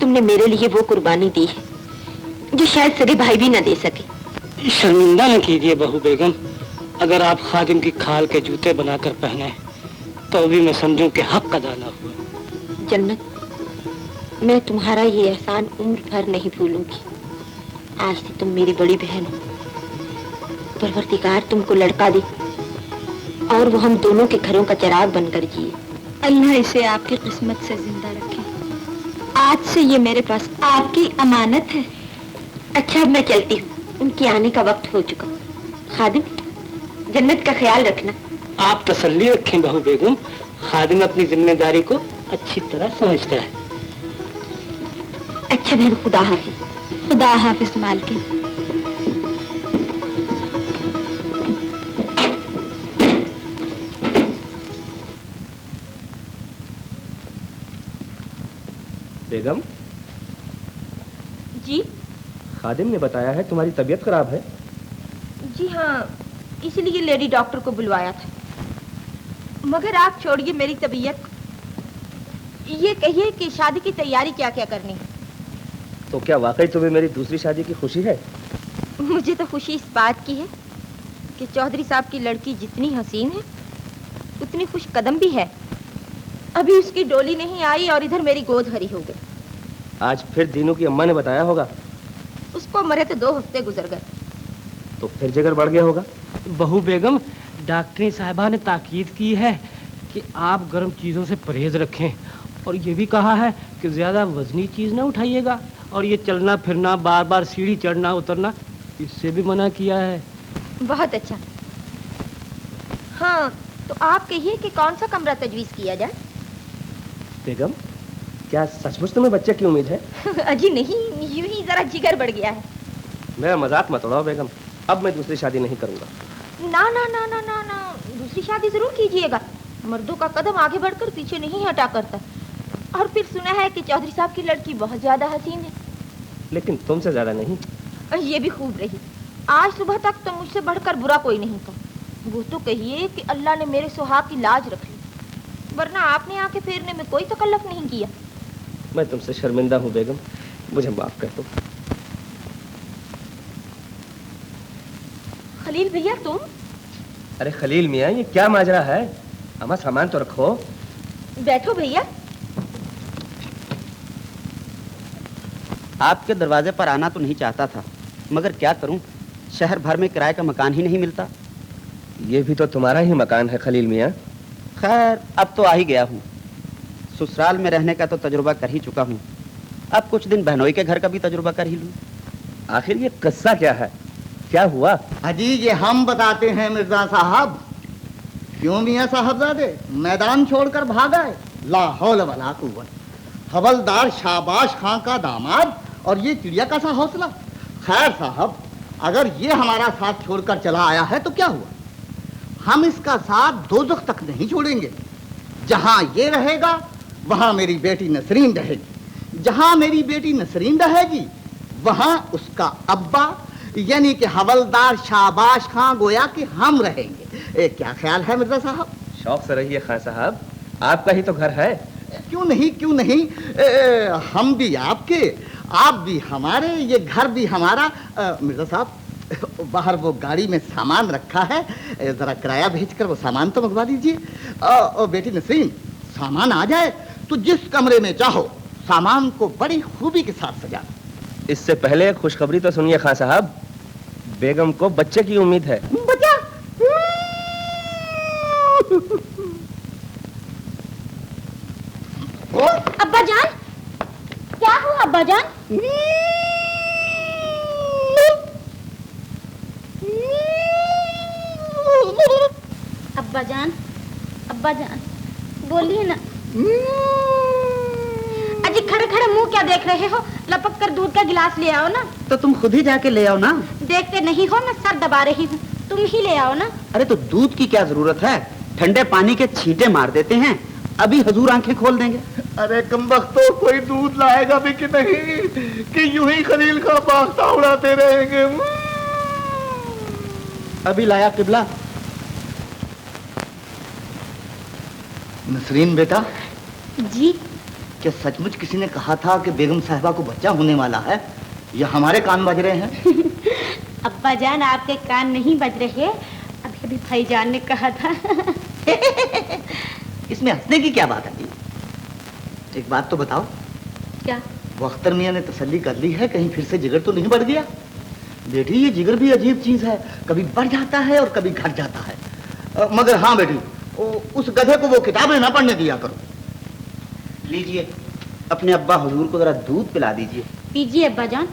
तुमने मेरे लिए वो कुर्बानी दी है जो शायद सगे भाई भी न दे सके। शर्मिंदा न कीजिए बहू बेगम, अगर आप खादिम की खाल के जूते बनाकर पहने तो भी मैं समझूं कि हक अदा ना हुआ। जन्नत, मैं तुम्हारा ये एहसान उम्र भर नहीं भूलूंगी। आज से तुम मेरी बड़ी बहन हो। परवरदिगार तुमको लड़का दे और वो हम दोनों के घरों का चिराग बनकर जिए। अल्लाह इसे आपकी किस्मत से जिंदा रखे। आज से ये मेरे पास आपकी अमानत है। अच्छा, अब मैं चलती हूँ, उनके आने का वक्त हो चुका। खादिम, जन्नत का ख्याल रखना। आप तसल्ली रखें बहू बेगम, खादिम अपनी जिम्मेदारी को अच्छी तरह समझता है। अच्छा बहन, खुदा हाफिज। खुदा हाफिज मालकिन। बेगम, जी खादिम ने बताया है तुम्हारी तबीयत खराब है। जी हाँ, इसलिए लेडी डॉक्टर को बुलवाया था। मगर आप छोड़िए मेरी तबीयत, ये कहिए कि शादी की तैयारी क्या क्या करनी है। तो क्या वाकई तुम्हें मेरी दूसरी शादी की खुशी है? मुझे तो खुशी इस बात की है कि चौधरी साहब की लड़की जितनी हसीन है उतनी खुश कदम भी है। अभी उसकी डोली नहीं आई और इधर मेरी गोद हरी हो गई। आज फिर दीनू की अम्मा ने बताया होगा। उसको मरे तो 2 हफ्ते गुजर गए। तो फिर जिगर बढ़ गया होगा। बहू बेगम, डॉक्टरी साहिबा ने ताकीद की है कि आप गर्म चीज़ों से परहेज रखें और ये भी कहा है कि ज़्यादा वजनी चीज़ ना उठाइएगा और ये चलना फिरना, बार बार सीढ़ी चढ़ना उतरना, इससे भी मना किया है। बहुत अच्छा। हाँ, तो आप कहिए कि कौन सा कमरा तजवीज़ किया जाए। बेगम, क्या सचमुच तुम्हें बच्चे की उम्मीद है? अजी नहीं, यूं ही जरा जिगर बढ़ गया है। मेरा मजाक मत उड़ाओ बेगम, अब मैं दूसरी शादी नहीं करूंगा। ना ना ना ना ना ना, दूसरी शादी जरूर कीजिएगा। मर्दों का कदम आगे बढ़कर पीछे नहीं हटा करता। और फिर सुना है कि चौधरी साहब की लड़की बहुत ज्यादा हसीन है। लेकिन तुमसे ज्यादा नहीं। ये भी खूब रही। आज सुबह तक तो मुझसे बढ़कर बुरा कोई नहीं था। वो तो कहिए कि अल्लाह ने मेरे सुहाग की लाज रख ली, वरना आपने आके फेरने में कोई तकल्लफ नहीं किया। मैं तुमसे शर्मिंदा हूँ बेगम, मुझे माफ कर दो। खलील भैया तुम? अरे खलील मियाँ, ये क्या माजरा है? अम्मा सामान तो रखो। बैठो भैया। आपके दरवाजे पर आना तो नहीं चाहता था, मगर क्या करूं, शहर भर में किराए का मकान ही नहीं मिलता। ये भी तो तुम्हारा ही मकान है खलील मियाँ। खैर, अब तो आ ही गया हूँ। ससुराल में रहने का तो तजुर्बा कर ही चुका हूँ, अब कुछ दिन बहनोई के घर का भी तजुर्बा कर ही लूँ। आखिर ये किस्सा क्या है, क्या हुआ? अजी ये हम बताते हैं मिर्जा साहब। क्यों मियाँ साहबजादे मैदान छोड़कर भाग आए? ला हौल वला कुव्वत। हवलदार शाबाश खां का दामाद और ये चिड़िया का सा हौसला। खैर साहब, अगर ये हमारा साथ छोड़कर चला आया है तो क्या हुआ, हम इसका साथ दोज़ख तक नहीं छोड़ेंगे। जहां ये रहेगा वहां मेरी बेटी नसरीन रहेगी, जहां मेरी बेटी नसरीन रहेगी वहां उसका अब्बा यानी कि हवलदार शाबाश खां गोया कि हम रहेंगे। क्या ख्याल है मिर्जा साहब? शौक से रहिए खां साहब, आपका ही तो घर है। क्यों नहीं, क्यों नहीं। हम भी आपके, आप भी हमारे, ये घर भी हमारा। मिर्जा साहब, बाहर वो गाड़ी में सामान रखा है, जरा किराया भेजकर वो सामान तो मंगवा दीजिए। बेटी नसरीन, सामान आ जाए तो जिस कमरे में चाहो सामान को बड़ी खूबी के साथ सजा। इससे पहले एक खुशखबरी तो सुनिए खां साहब, बेगम को बच्चे की उम्मीद है। बच्चा? अब्बा जान, क्या हुआ अब्बा जान? अब्बा जान, अब्बा जान, बोलिए ना। अजी खड़े खड़े मुंह क्या देख रहे हो? लपक कर दूध का गिलास ले आओ ना। तो तुम खुद ही जाके ले आओ ना। देखते नहीं हो मैं सर दबा रही हूँ, तुम ही ले आओ ना। अरे तो दूध की क्या जरूरत है, ठंडे पानी के छींटे मार देते हैं, अभी हजूर आंखें खोल देंगे। अरे कमबख्तो, कोई दूध लाएगा भी कि नहीं कि यूं ही खलील का बास्ता उड़ाते रहेंगे। अभी लाया किबला। नसरीन बेटा, जी क्या सचमुच किसी ने कहा था कि बेगम साहिबा को बच्चा होने वाला है, या हमारे कान बज रहे हैं? अब्बा जान, आपके कान नहीं बज रहे, अभी अभी भाईजान ने कहा था। इसमें हंसने की क्या बात है जी? एक बात तो बताओ, क्या? वो अख्तर मियां ने तसल्ली कर ली है, कहीं फिर से जिगर तो नहीं बढ़ गया? बेटी, ये जिगर भी अजीब चीज है, कभी बढ़ जाता है और कभी घट जाता है। मगर हाँ बेटी, उस गधे को वो किताबें ना पढ़ने दिया करो। लीजिए, अपने अब्बा हुजूर को जरा दूध पिला दीजिए। पीजिए अब्बा जान।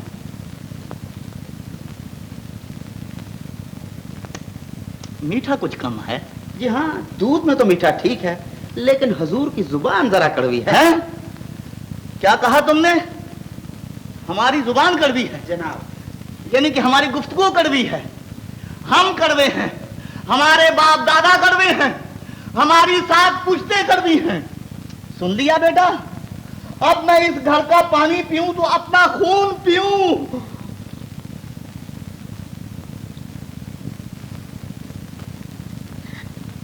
मीठा कुछ कम है। जी हाँ, दूध में तो मीठा ठीक है, लेकिन हुजूर की जुबान जरा कड़वी है। हैं? क्या कहा तुमने? हमारी जुबान कड़वी है जनाब? यानी कि हमारी गुफ्तगू कड़वी है? हम कड़वे हैं, हमारे बाप दादा कड़वे हैं, हमारी सात पुश्तें कड़वी हैं। सुन लिया बेटा, अब मैं इस घर का पानी पीऊं तो अपना खून पीऊं।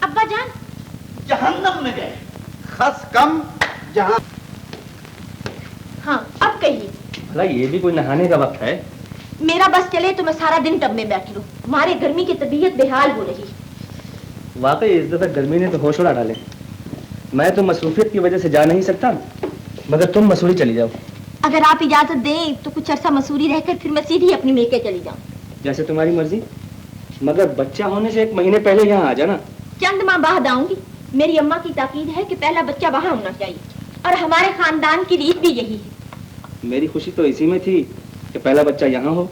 अब्बा जान, जहन्नम में गए, खस कम जहां। हाँ, अब कहिए। भला ये भी कोई नहाने का वक्त है? मेरा बस चले तो मैं सारा दिन टब में बैठी रहूं। हमारे गर्मी की तबीयत बेहाल हो रही। वाकई इस दफा गर्मी ने तो होश उड़ा डाले। मैं तो मसरूफियत की वजह से जा नहीं सकता, मगर तुम मसूरी चली जाओ। अगर आप इजाजत दें तो कुछ अरसा मसूरी रहकर फिर मैं सीधी अपनी मेके चली जाऊं। जैसे तुम्हारी मर्जी, मगर बच्चा होने से 1 महीने पहले यहाँ आ जाना। चंद माह बाद आऊंगी। मेरी अम्मा की ताकीद है कि पहला बच्चा वहां होना चाहिए, और हमारे खानदान की रीत भी यही है। मेरी खुशी तो इसी में थी कि पहला बच्चा यहाँ हो,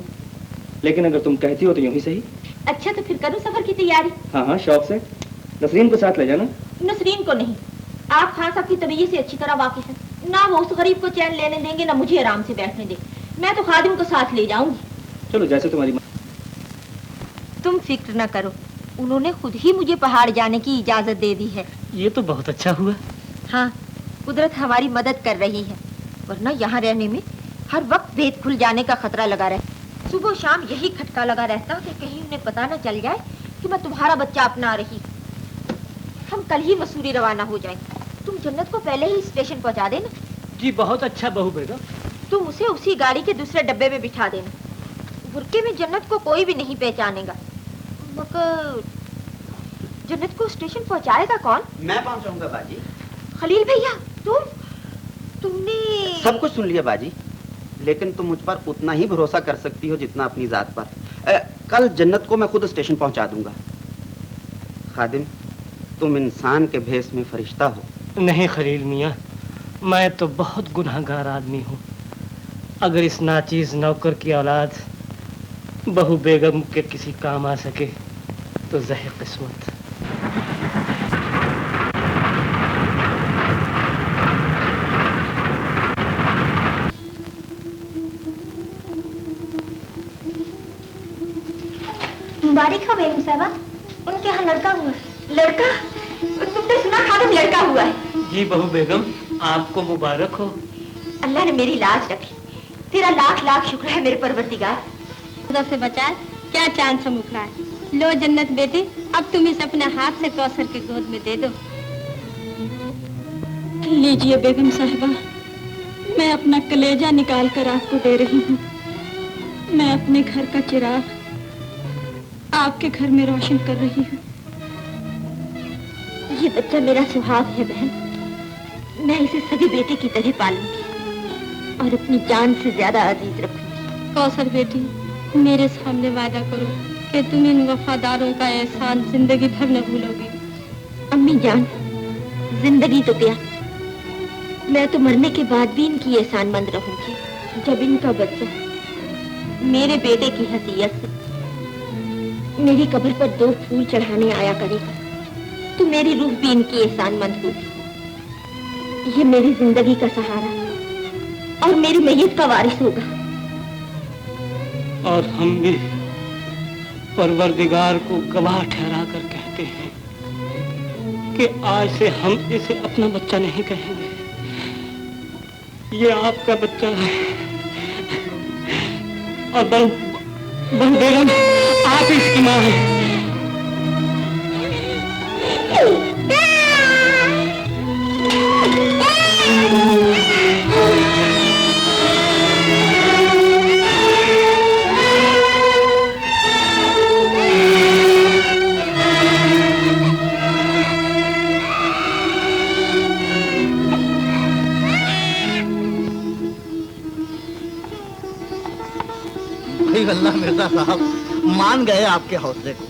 लेकिन अगर तुम कहती हो तो यूं ही सही। अच्छा, तो फिर करूं सफर की तैयारी? हाँ हाँ, शौक से। नसरीन को साथ ले जाना। नसरीन को नहीं, आप खान साहब की तबीयत से अच्छी तरह वाकिफ हैं। ना वो उस गरीब को चैन लेने देंगे, ना मुझे आराम से बैठने देंगे। मैं तो खादिम को साथ ले जाऊंगी। चलो, जैसे तुम्हारी। तुम फिक्र न करो, उन्होंने खुद ही मुझे पहाड़ जाने की इजाजत दे दी है। ये तो बहुत अच्छा हुआ। हाँ, कुदरत हमारी मदद कर रही है, वरना यहाँ रहने में हर वक्त भेद खुल जाने का खतरा लगा रहता। सुबह शाम यही खटका लगा रहता कि कहीं उन्हें पता न चल जाए कि मैं तुम्हारा बच्चा अपना रही। हम कल ही मसूरी रवाना हो जाएंगे। तुम जन्नत को पहले ही स्टेशन पहुंचा देना। जी, बहुत अच्छा बहू बेगम। तुम उसे उसी गाड़ी के दूसरे डब्बे में बिठा देना। बुरके में जन्नत को कोई भी नहीं पहचानेगा। मगर जन्नत को स्टेशन पहुंचाएगा कौन? मैं पहुंचाऊंगा बाजी। खलील भैया, तुमने सब कुछ सुन लिया बाजी, लेकिन तुम मुझ पर उतना ही भरोसा कर सकती हो जितना अपनी जात पर। कल जन्नत को मैं खुद स्टेशन पहुंचा दूंगा। खादिम, तुम इंसान के भेष में फरिश्ता हो। नहीं खलील मियाँ, मैं तो बहुत गुनहगार आदमी हूँ। अगर इस नाचीज नौकर की औलाद बहू बेगम के किसी काम आ सके तो ज़हे किस्मत। मुबारक हो बेगम साहबा, उनके यहाँ लड़का हुआ। लड़का? तुमने सुना खादिम लड़का हुआ है? जी बहू बेगम, आपको मुबारक हो। अल्लाह ने मेरी लाज रखी। तेरा लाख लाख शुक्र है मेरे परवरदिगार। खुदा से बचाए, क्या चांद से मुखरा है। लो जन्नत बेटी, अब तुम इसे अपने हाथ से कौसर के गोद में दे दो। लीजिए बेगम साहिबा, मैं अपना कलेजा निकाल कर आपको दे रही हूँ। मैं अपने घर का चिराग आपके घर में रोशन कर रही हूँ। ये बच्चा मेरा सुहाग है बहन। मैं इसे सगे बेटे की तरह पालूंगी और अपनी जान से ज्यादा अजीज रखूंगी। कौसर बेटी, मेरे सामने वादा करो कि तुम इन वफादारों का एहसान जिंदगी भर न भूलोगी। अम्मी जान, जिंदगी तो क्या, मैं तो मरने के बाद भी इनकी एहसानमंद रहूंगी। जब इनका बच्चा मेरे बेटे की हैसियत से मेरी कब्र पर 2 फूल चढ़ाने आया करेगा तो मेरी रूह भी इनकी एहसानमंद होगी। ये मेरी जिंदगी का सहारा और मेरी मैयत का वारिस होगा। और हम भी परवरदिगार को गवाह ठहरा कर कहते हैं कि आज से हम इसे अपना बच्चा नहीं कहेंगे। ये आपका बच्चा है। और बहू बेगम, आप इसकी माँ हैं। अल्लाह मिर्जा साहब मान गए आपके हौसले को।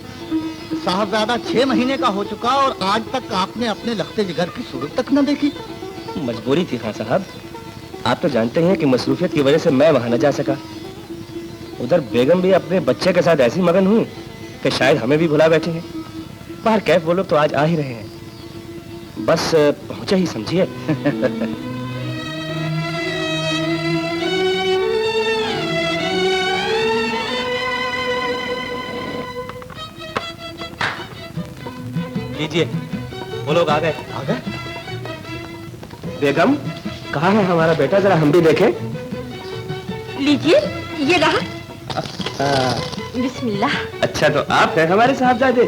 साहबजादा 6 महीने का हो चुका और आज तक आपने अपने लखते जिगर की सूरत तक न देखी। मजबूरी थी खान साहब। आप तो जानते हैं कि मसरूफियत की वजह से मैं वहां न जा सका। उधर बेगम भी अपने बच्चे के साथ ऐसी मगन हुई कि शायद हमें भी भुला बैठे हैं। बाहर कैफ वो लोग तो आज आ ही रहे हैं। बस पहुंचे ही समझिए। लीजिए, वो लोग आ गए। आ गए? बेगम, कहाँ है हमारा बेटा, जरा हम भी देखें। लीजिए, ये रहा। बिस्मिल्लाह। अच्छा तो आप हैं हमारे साहबजादे,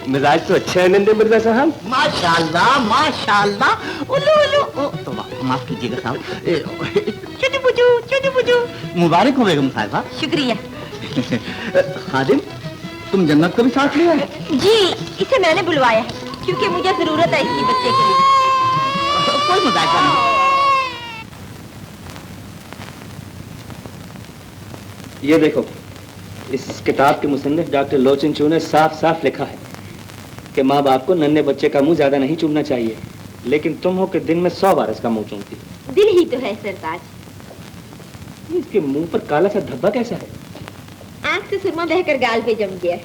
मिजाज तो अच्छा है नंदे मिर्जा साहब। माशाल्लाह माशाल्लाह। उल्लू उल्लू। तो माफ कीजिएगा साहब। चुटू बुजू। मुबारक हो बेगम साहिबा। शुक्रिया। खादिम, तुम जन्नत को भी साथ लिया है? जी, इसे मैंने बुलवाया है क्योंकि मुझे जरूरत है इसकी बच्चे के लिए। कोई मुजाहिदा नहीं। ये देखो, इस किताब के मुसन्निफ डॉक्टर लोचन चू ने साफ साफ लिखा है कि माँ बाप को नन्हे बच्चे का मुंह ज्यादा नहीं चूमना चाहिए, लेकिन तुम हो कि दिन में 100 बार इसका मुंह चूमती। दिल ही तो है सरताज। इसके मुंह पर काला सा धब्बा कैसा है? आंख से सुरमा बहकर गाल पे जम गया।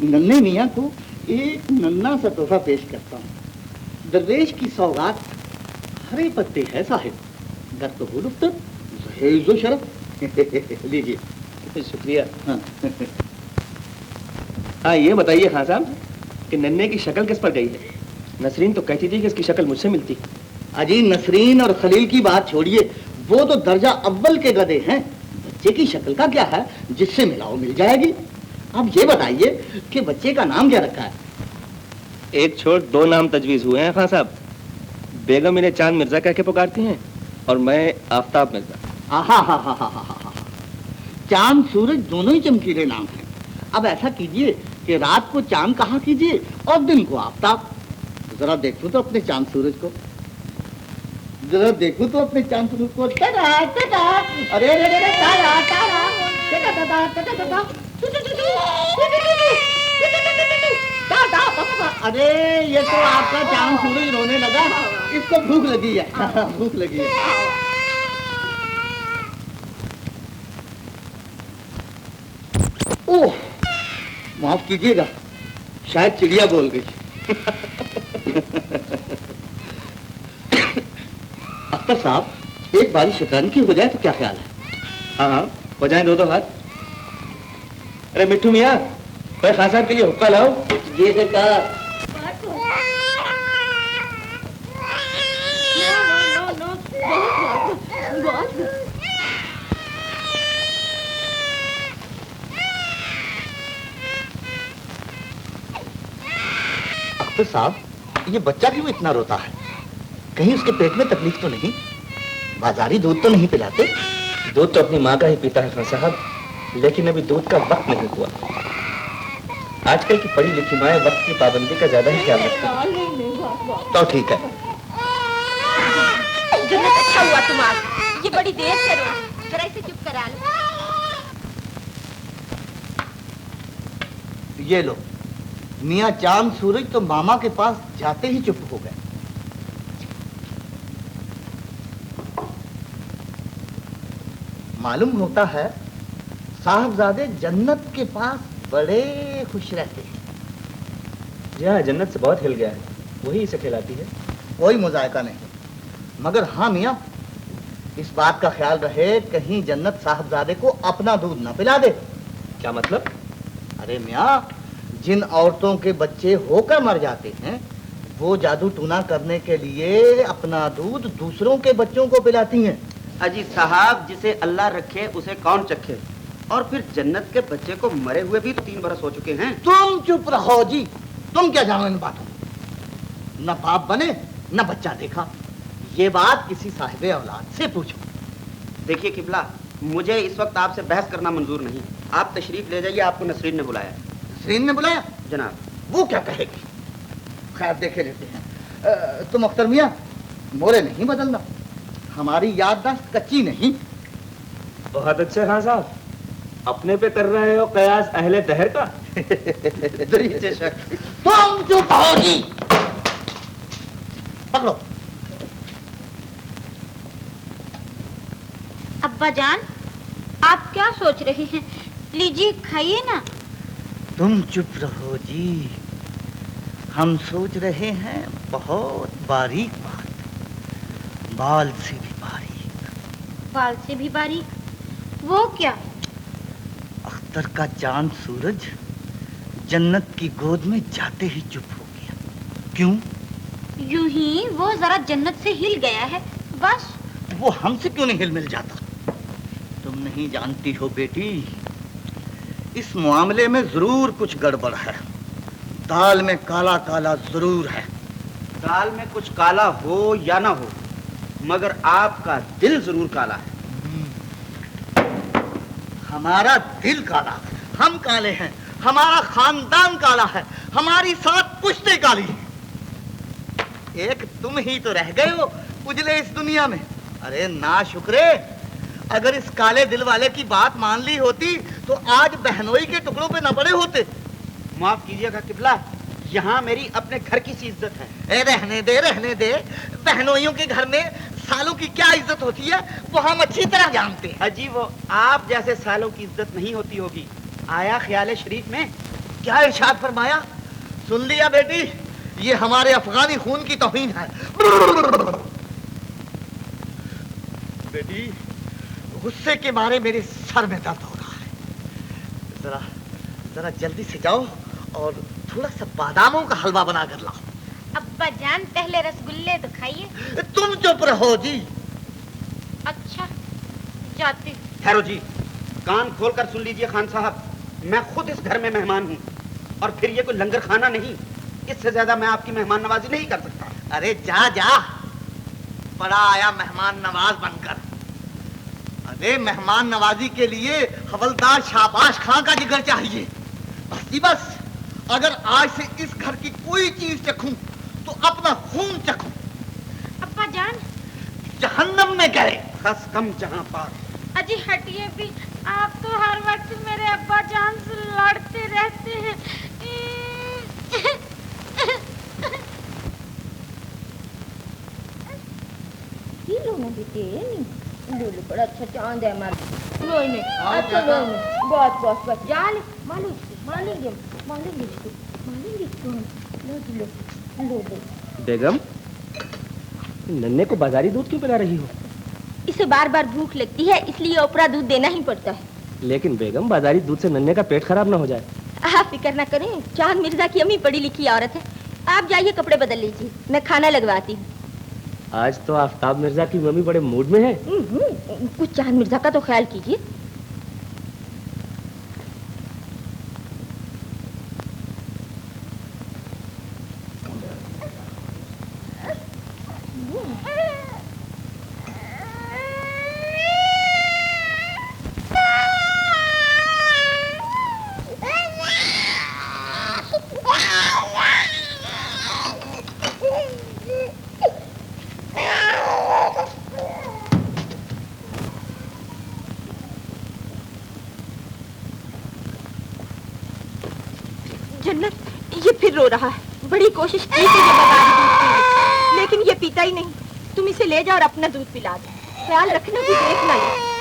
नन्हे मियाँ को एक नन्ना सा तोहफा पेश करता हूँ। दरवेश की सौगात हरे पत्ते है साहिब, गर तो हो लुफ्तर, जहेज़ो शरफ। लीजिए। शुक्रिया। हाँ ये बताइए खान साहब कि नन्हे की शक्ल किस पर गई है? नसरीन तो कहती थी कि इसकी शक्ल मुझसे मिलती। अजी नसरीन और खलील की बात छोड़िए, वो तो दर्जा अव्वल के गधे हैं। बच्चे की शक्ल का क्या है, जिससे मिलाओ मिल जाएगी। अब ये बताइए कि बच्चे का नाम क्या रखा है? एक छोड़ 2 नाम तजवीज हुए हैं खान साहब। बेगम इन्हें चांद मिर्जा कह के पुकारती हैं और मैं आफ्ताब मिर्जा। आहा, चांद सूरज दोनों ही चमकीले नाम हैं। अब ऐसा कीजिए कि रात को चांद कहा कीजिए और दिन को आफ्ताब। जरा देखूं तो अपने चांद सूरज को, जरा देखूं तो अपने चांद सूरज को। टाटा टाटा, अरे अरे अरे टाटा टाटा, टाटा टाटा टाटा टाटा। अरे ये तो आपका चांद सूरज रोने लगा, इसको भूख लगी है। भूख लगी है। ओह, माफ कीजिएगा, शायद चिड़िया बोल गई। अख्तर साहब, एक बारी शैतान की हो जाए तो क्या ख्याल है? हाँ हो जाए 2 हाथ। अरे मिट्टू मियाँ, भाई खान साहब के लिए हुक्का लाओ। ये सरकार। अख्तर साहब, ये बच्चा क्यों इतना रोता है? कहीं उसके पेट में तकलीफ तो नहीं? बाजारी दूध तो नहीं पिलाते? दूध तो अपनी माँ का ही पीता है खान साहब, लेकिन अभी दूध का वक्त नहीं हुआ। आजकल की पढ़ी लिखी माएं वक्त की पाबंदी का ज्यादा ही ख्याल रखती हैं। तो ठीक है। जन्नत, अच्छा हुआ तुम आज। ये बड़ी देर से रो, जरा इसे चुप करा लो। ये लो, मियाँ चांद सूरज तो मामा के पास जाते ही चुप हो गए। मालूम होता है साहबजादे जन्नत के पास बड़े खुश रहते हैं। जी हाँ, जन्नत से बहुत हिल गया है, वही इसे खिलाती है। कोई मुजायका नहीं, मगर हाँ मियाँ, इस बात का ख्याल रहे कहीं जन्नत साहबजादे को अपना दूध न पिला दे। क्या मतलब? अरे मियाँ, जिन औरतों के बच्चे होकर मर जाते हैं, वो जादू टूना करने के लिए अपना दूध दूसरों के बच्चों को पिलाती हैं। अजी साहब, जिसे अल्लाह रखे उसे कौन चखे। और फिर जन्नत के बच्चे को मरे हुए भी 3 बरस हो चुके हैं। तुम चुप रहो जी, तुम क्या जानो इन बातों? न बाप बने न बच्चा देखा, ये बात किसी साहिबे औलाद से पूछो। देखिए किबला, मुझे इस वक्त आपसे बहस करना मंजूर नहीं। आप तशरीफ ले जाइए, आपको नसरीन ने बुलाया। नसरीन ने बुलाया? जनाब। वो क्या कहेगी? खैर देखे लेते हैं। तुम अख्तर मियाँ मोरे नहीं बदलना, हमारी याददाश्त कच्ची नहीं। बहुत अच्छे खान साहब, अपने पे कर रहे हो कयास अहले दहर का। तुम चुप होगी। पकड़ो। अब्बा जान, आप क्या सोच रहे हैं? लीजिए खाइए ना। तुम चुप रहो जी, हम सोच रहे हैं बहुत बारीक बात, बाल से भी बारीक। बाल से भी बारीक? वो क्या? अख्तर का चांद सूरज जन्नत की गोद में जाते ही चुप हो गया। क्यों? यूं ही वो जरा जन्नत से हिल गया है बस। वो हमसे क्यों नहीं हिल मिल जाता? तुम नहीं जानती हो बेटी, इस मामले में जरूर कुछ गड़बड़ है। दाल में काला काला जरूर है। दाल में कुछ काला हो या ना हो, मगर आपका दिल जरूर काला है। हमारा दिल काला, हम काले हैं, हमारा खानदान काला है, हमारी 7 पुश्तें काली हैं। एक तुम ही तो रह गए हो उजले इस दुनिया में। अरे ना शुक्रे, अगर इस काले दिल वाले की बात मान ली होती तो आज बहनोई के टुकड़ों पे न पड़े होते। माफ कीजिएगा किबला, यहाँ मेरी अपने घर की सी इज्जत है। रहने दे रहने दे, बहनोइयों के घर में सालों की क्या इज्जत होती है वो हम अच्छी तरह जानते हैं। अजी वो आप जैसे सालों की इज्जत नहीं होती होगी। आया ख्याल शरीफ में? क्या इरशाद फरमाया? सुन लिया बेटी, ये हमारे अफगानी खून की तौहीन है। बेटी गुस्से के मारे मेरे सर में दर्द हो रहा है। जरा जरा जल्दी से जाओ और थोड़ा सा बादामों का हलवा बना कर लाओ। अब्बा जान पहले रसगुल्ले तो खाइए। तुम चुप रहो जी। अच्छा जाती। ठहरो जी, कान खोलकर सुन लीजिए खान साहब, मैं खुद इस घर में मेहमान हूँ और फिर ये कोई लंगर खाना नहीं। इससे ज्यादा मैं आपकी मेहमान नवाजी नहीं कर सकता। अरे जा जा, बड़ा आया मेहमान नवाज बनकर। अरे मेहमान नवाजी के लिए हवलदार शाबाश खां का जिगर चाहिए। बस जी बस, अगर आज से इस घर की कोई चीज चखूं तो अपना खून चखूं। अब्बा जान जहन्नम में गए। खस कम जहां पार। अजी हटिए भी, आप तो हर वक्त मेरे अब्बा जान से लड़ते रहते हैं। बेटे बड़ा अच्छा चांद है हमारा। नहीं अच्छा बस बस बस जा ले, मालेंगे बेगम, नन्हे को बाजारी दूध क्यों पिला रही हो? इसे बार बार भूख लगती है, इसलिए ओपरा दूध देना ही पड़ता है। लेकिन बेगम, बाजारी दूध से नन्हे का पेट खराब ना हो जाए। आप फिक्र ना करें, चांद मिर्जा की अम्मी पढ़ी लिखी औरत है। आप जाइए कपड़े बदल लीजिए, मैं खाना लगवाती हूँ। आज तो आफ्ताब मिर्जा की मम्मी बड़े मूड में है। कुछ चांद मिर्जा का तो ख्याल कीजिए। जन्नत, ये फिर रो रहा है। बड़ी कोशिश की कि ये बाजारी दूध पीए, लेकिन ये पीता ही नहीं। तुम इसे ले जाओ और अपना दूध पिला दो। ख्याल रखना कि देख ना ले।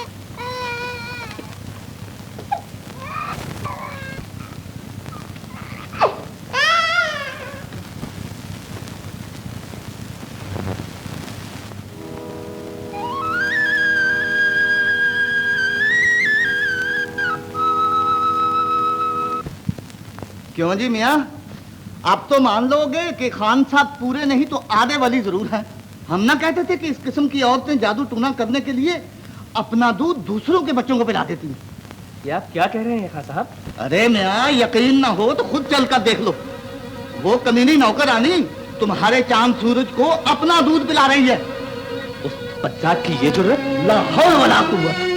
क्यों जी मियाँ, आप तो मान लोगे कि खान साहब पूरे नहीं तो आधे वाली जरूर हैं। हम ना कहते थे कि इस किस्म की औरतें जादू टूना करने के लिए अपना दूध दूसरों के बच्चों को पिला देती हैं। ये आप क्या कह रहे हैं खान साहब? अरे मियाँ, यकीन ना हो तो खुद चल कर देख लो। वो कमीनी नौकरानी तुम्हारे चांद सूरज को अपना दूध पिला रही है। उस बच्चा की ये जुर्रत! ला हौल वला कुव्वत।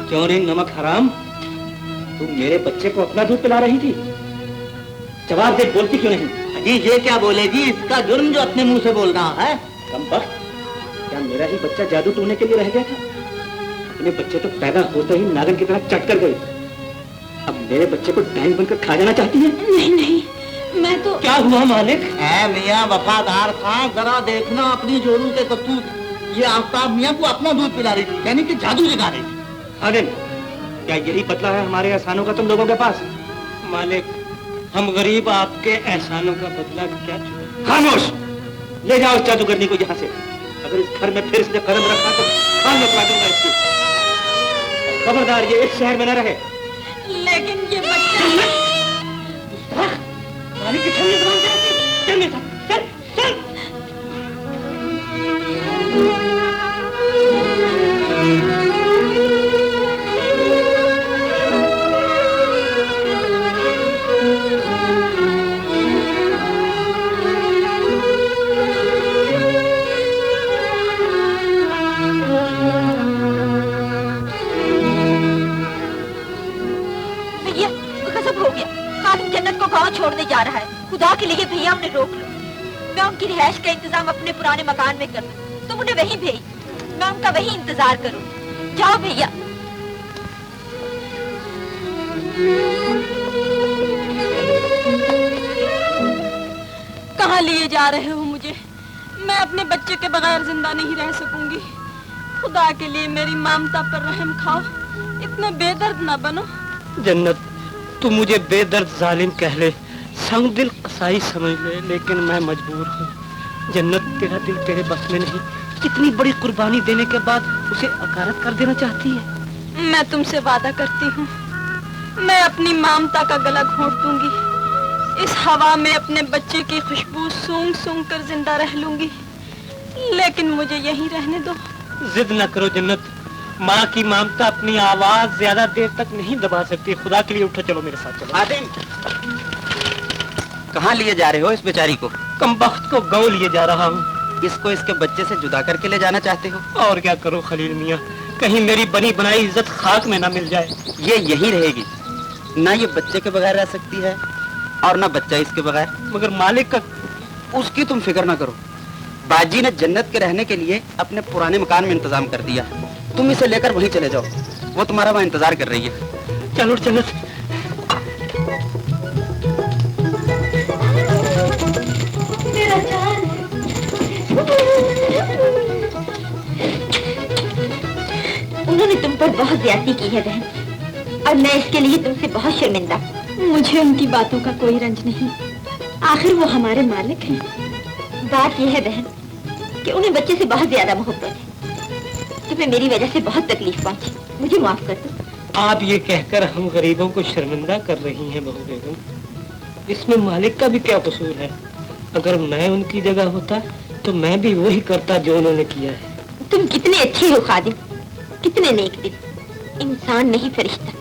क्यों रे नमक हराम, तू मेरे बच्चे को अपना दूध पिला रही थी? जवाब दे, बोलती क्यों नहीं? जी ये क्या बोलेगी, इसका जुर्म जो अपने मुंह से बोल रहा है। कमबख्त, क्या मेरा ही बच्चा जादू टूने के लिए रह गया था? अपने बच्चे तो पैदा होते ही नागिन की तरह चट कर गई। अब मेरे बच्चे को डाइन बनकर खा जाना चाहती है? नहीं नहीं, मैं तो... क्या हुआ मालिक? है मियाँ वफादार खां, जरा देखना अपनी जोरू के करतूत। ये आफ्ताब मियाँ को अपना दूध पिला रही थी, यानी कि जादू जगा रही थी। अरे क्या यही बदला है हमारे एहसानों का तुम लोगों के पास? मालिक, हम गरीब आपके एहसानों का बदला क्या चुकाएं? खामोश! ले जाओ इस जादूगरनी को यहाँ से। अगर इस घर में फिर इसने कदम रखा तो कान में काट दूंगा इसकी। खबरदार, ये इस शहर में न रहे। लेकिन ये बच्चा मालिक के सामने जबान चलाती। चल मेरे साथ, चल चल। छोड़ने जा रहा है। खुदा के लिए भैया उन्हें रोक लो। मैं उनकी रिहाइश का इंतजाम अपने पुराने मकान में कर दूं। तुम उन्हें वहीं भेज, मैं उनका वहीं इंतजार करूं। जाओ भैया। कहाँ लिए जा रहे हो मुझे? मैं अपने बच्चे के बगैर जिंदा नहीं रह सकूंगी। खुदा के लिए मेरी ममता पर रहम खाओ। इतने बेदर्द ना बनो। जन्नत, तू मुझे बेदर्द जालिम कह ले, संग दिल कसाई समझ ले, लेकिन मैं मजबूर हूँ। जन्नत, तेरा दिल तेरे बस में नहीं। इतनी बड़ी कुर्बानी देने के बाद उसे अकारत कर देना चाहती है? मैं तुमसे वादा करती हूँ, मैं अपनी ममता का गला घोंट दूंगी। इस हवा में अपने बच्चे की खुशबू सूंघ सूंघ कर जिंदा रह लूंगी, लेकिन मुझे यहीं रहने दो। जिद न करो जन्नत, माँ की ममता अपनी आवाज ज्यादा देर तक नहीं दबा सकती। खुदा के लिए उठो, चलो मेरे साथ चलो। आदिम, कहाँ लिए जा रहे हो इस बेचारी को? कमबख्त को गाँव लिए जा रहा हूँ। इसको इसके बच्चे से जुदा करके ले जाना चाहते हो? और क्या करो खलील मियाँ, कहीं मेरी बनी बनाई इज्जत खाक में ना मिल जाए। ये यही रहेगी, ना ये बच्चे के बगैर रह सकती है और ना बच्चा इसके बगैर। मगर मालिक का... उसकी तुम फिक्र ना करो, बाजी ने जन्नत के रहने के लिए अपने पुराने मकान में इंतजाम कर दिया। तुम इसे लेकर वहीं चले जाओ, वो तुम्हारा वहाँ इंतजार कर रही है। चलो जन्नत। मेरा जान। उन्होंने तुम पर बहुत ज्यादती की है बहन, और मैं इसके लिए तुमसे बहुत शर्मिंदा। मुझे उनकी बातों का कोई रंज नहीं, आखिर वो हमारे मालिक हैं। बात यह है बहन कि उन्हें बच्चे से बहुत ज्यादा मोहब्बत है। तुम्हें मेरी वजह से बहुत तकलीफ पहुंची, मुझे माफ कर दो। आप ये कहकर हम गरीबों को शर्मिंदा कर रही हैं बहू बेगम, इसमें मालिक का भी क्या कसूर है? अगर मैं उनकी जगह होता तो मैं भी वही करता जो उन्होंने किया है। तुम कितने अच्छे हो खादिम, कितने नेक दिल, इंसान नहीं फरिश्ता।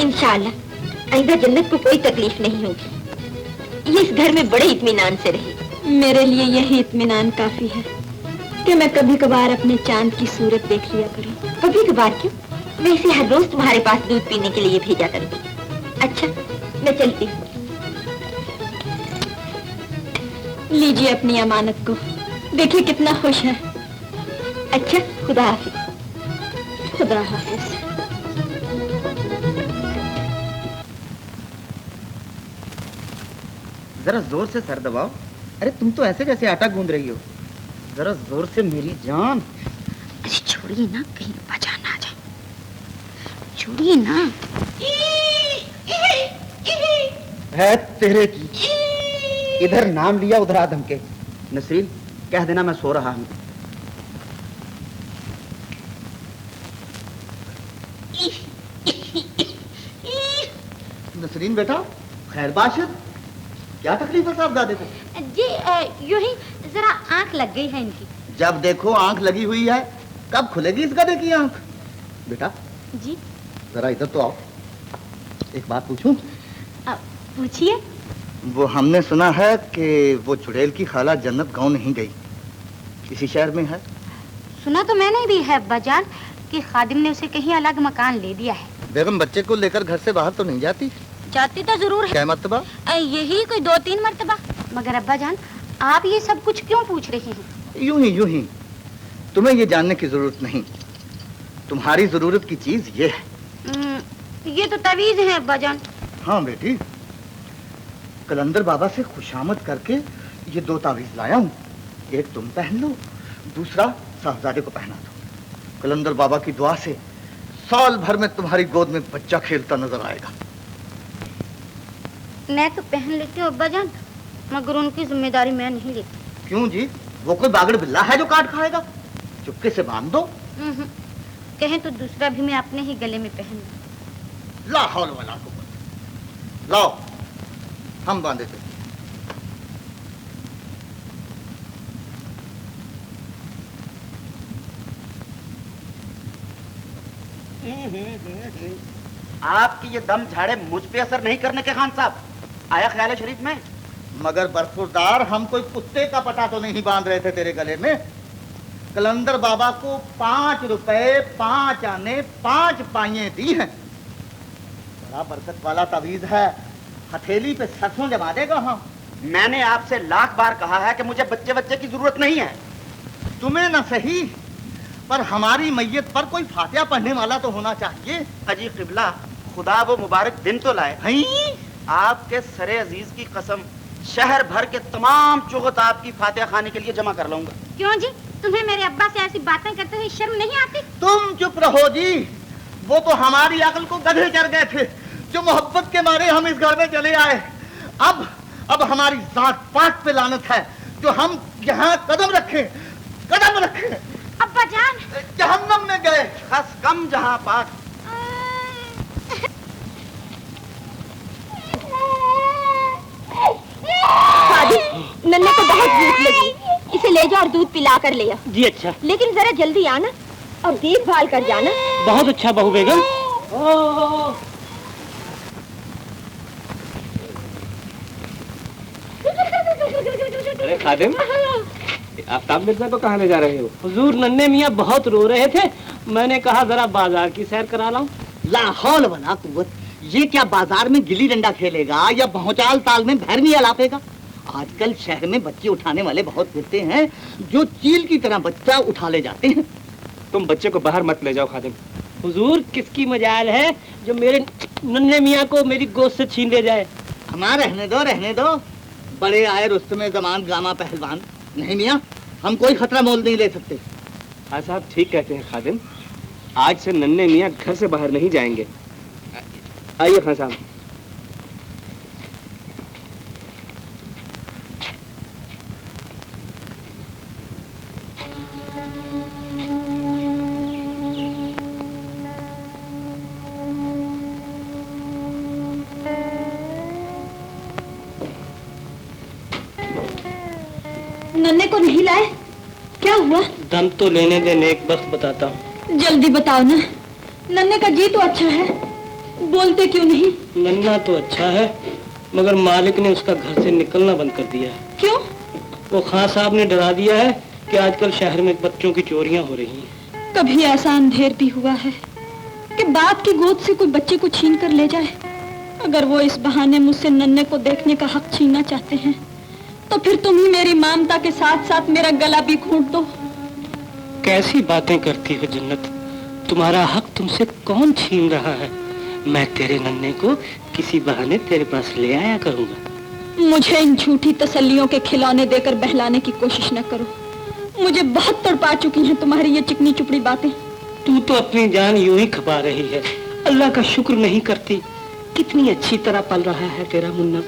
इंशाअल्लाह आइंदा जन्नत को कोई तकलीफ नहीं होगी। ये इस घर में बड़े इत्मीनान से रहे। मेरे लिए यही इत्मीनान काफी है कि मैं कभी कभार अपने चांद की सूरत देख लिया करूं। कभी कभार क्यों, मैं इसे हर रोज तुम्हारे पास दूध पीने के लिए भेजा करूंगी। अच्छा, मैं चलती हूँ। लीजिए अपनी अमानत को, देखिए कितना खुश है। अच्छा, खुदा हाफिज। खुदा हाफिज। जरा जोर से सर दबाओ। अरे तुम तो ऐसे जैसे आटा गूंद रही हो। जरा जोर से मेरी जान। अरे छोड़िए ना, कहीं बचा ना जाए। छोड़िए ना। है तेरे की, इधर नाम लिया उधर आदम के। नसरीन, कह देना मैं सो रहा हूँ। नसरीन बेटा, खैर बाशिद, क्या तकलीफ है साहबजादे को? जी यूं ही जरा आंख लग गई है इनकी। जब देखो आंख लगी हुई है, कब खुलेगी इस गधे की आंख? बेटा जी जरा इधर तो आओ, एक बात पूछूं? पूछिए। वो हमने सुना है कि वो चुड़ैल की खाला जन्नत गांव नहीं गई, इसी शहर में है। सुना तो मैंने भी है अब्बाजान कि खादिम ने उसे कहीं अलग मकान ले दिया है। बेगम बच्चे को लेकर घर से बाहर तो नहीं जाती? जाती तो जरूर है। क्या मर्तबा? यही कोई 2-3 मर्तबा। मगर अब्बाजान, आप ये सब कुछ क्यों पूछ रहे हैं? यूं ही। तुम्हें ये जानने की जरूरत नहीं। तुम्हारी जरूरत की चीज ये है। ये तो तवीज है अब्बाजान। हाँ बेटी, कलंदर बाबा से खुशामद करके ये 2 तावीज लाया हूँ। एक तुम पहन लो, दूसरा साहबजादे को पहना दो। कलंदर बाबा की दुआ से साल भर में तुम्हारी गोद में बच्चा खेलता नजर आएगा। मैं तो पहन लेती हूँ अब्बा जान, मगर उनकी जिम्मेदारी मैं नहीं लेती। क्यों जी, वो कोई बागड़ बिल्ला है जो काट खाएगा? चुपके से बांध दो। कहें तो दूसरा भी मैं अपने ही गले में पहन लूं। ला हौल वला कुव्वत। लाओ, हम बांधे थे। आपकी ये दम झाड़े मुझ पे असर नहीं करने के खान साहब, आया ख्याल शरीफ में। मगर बरखुरदार, हम कोई कुत्ते का पटा तो नहीं बांध रहे थे तेरे गले में। कलंदर बाबा को 5 रुपए 5 आने 5 पाइएं दी हैं। बड़ा बरकत वाला तवीज है, हथेली पे सरसों जमा देगा। हम मैंने आपसे लाख बार कहा है कि मुझे बच्चे बच्चे की जरूरत नहीं है। तुम्हें न सही, पर हमारी मैयत पर कोई फातिहा पढ़ने वाला तो होना चाहिए। अजी किबला, खुदा वो मुबारक दिन तो लाए। आपके सरे अजीज की कसम, शहर भर के तमाम चुगत आपकी फातिहा खाने के लिए जमा कर लूंगा। क्यों जी, तुम्हें मेरे अब्बा से ऐसी बातें करते हुए शर्म नहीं आती? तुम चुप रहो जी, वो तो हमारी अकल को गधे चढ़ गए थे जो मोहब्बत के मारे हम इस घर में चले आए। अब हमारी जात पात पे लानत है जो हम यहाँ कदम रखें। अब्बा जान, जहन्नम में गए। खस कम जहाँ पाक। नन्हे को बहुत भूख लगी, इसे ले जाओ और दूध पिला कर ले आओ। जी अच्छा। लेकिन जरा जल्दी आना और देखभाल कर जाना। बहुत अच्छा बहू बेगम। अरे खादिम, आफ्ताब मिर्जा को कहाँ ले जा रहे हो? हुजूर, नन्हे मियाँ बहुत रो रहे थे, मैंने कहा जरा बाजार की सैर करा लाऊं। ला हौल वला कुव्वत, ये क्या बाजार में गिल्ली डंडा खेलेगा या भौचाल ताल में भैरवी अलापेगा? आजकल शहर में बच्चे उठाने वाले बहुत फिरते हैं जो चील की तरह बच्चा उठा ले जाते हैं। तुम बच्चे को बाहर मत ले जाओ खादिम। हुजूर, किसकी मजाल है जो मेरे नन्हे मियाँ को मेरी गोद से छीन ले जाए। हमारा रहने दो। बड़े आए रुस्तमे ज़मान गामा पहलवान। नहीं मियाँ, हम कोई खतरा मोल नहीं ले सकते। हाँ साहब, ठीक कहते हैं खादिम, आज से नन्हे मियाँ घर से बाहर नहीं जाएंगे। आइए खान साहब। नन्हे को नहीं लाए? क्या हुआ? दम तो लेने दे, नेक वक्त बताता हूँ। जल्दी बताओ ना। नन्हे का जी तो अच्छा है, बोलते क्यों नहीं? नन्हा तो अच्छा है, मगर मालिक ने उसका घर से निकलना बंद कर दिया है। क्यों? वो खान साहब ने डरा दिया है कि आजकल शहर में बच्चों की चोरियां हो रही हैं। कभी ऐसा अंधेर भी हुआ है कि बाप की गोद से कोई बच्चे को छीन कर ले जाए? अगर वो इस बहाने मुझसे नन्हे को देखने का हक छीनना चाहते हैं तो फिर तुम ही मेरी ममता के साथ साथ मेरा गला भी घोंट दो। कैसी बातें करती हो जन्नत, तुम्हारा हक तुमसे कौन छीन रहा है? मैं तेरे नन्हे को किसी बहाने तेरे पास ले आया करूंगा। मुझे इन झूठी तसल्लियों के खिलौने देकर बहलाने की कोशिश न करो। मुझे बहुत तड़पा चुकी हैं तुम्हारी ये चिकनी चुपड़ी बातें। तू तो अपनी जान यूं ही खपा रही है, अल्लाह का शुक्र नहीं करती। कितनी अच्छी तरह पल रहा है तेरा मुन्ना।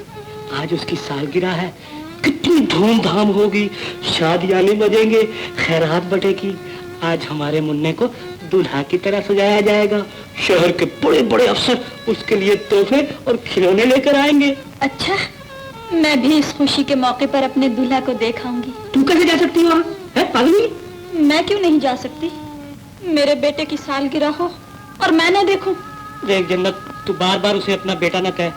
आज उसकी सालगिरह है, कितनी धूमधाम होगी, शादियां बजेंगे, खैरात बटेगी। आज हमारे मुन्ने को दूल्हा की तरह सजाया जाएगा। शहर के बड़े बड़े अफसर उसके लिए तोहफे और खिलौने लेकर आएंगे। अच्छा, मैं भी इस खुशी के मौके पर अपने दूल्हा को देखाऊंगी। तू कैसे जा सकती हो? पागल? मैं क्यों नहीं जा सकती? मेरे बेटे की सालगिरह हो और मैं न देखूं। देख जन्नत, तू बार बार उसे अपना बेटा न कह।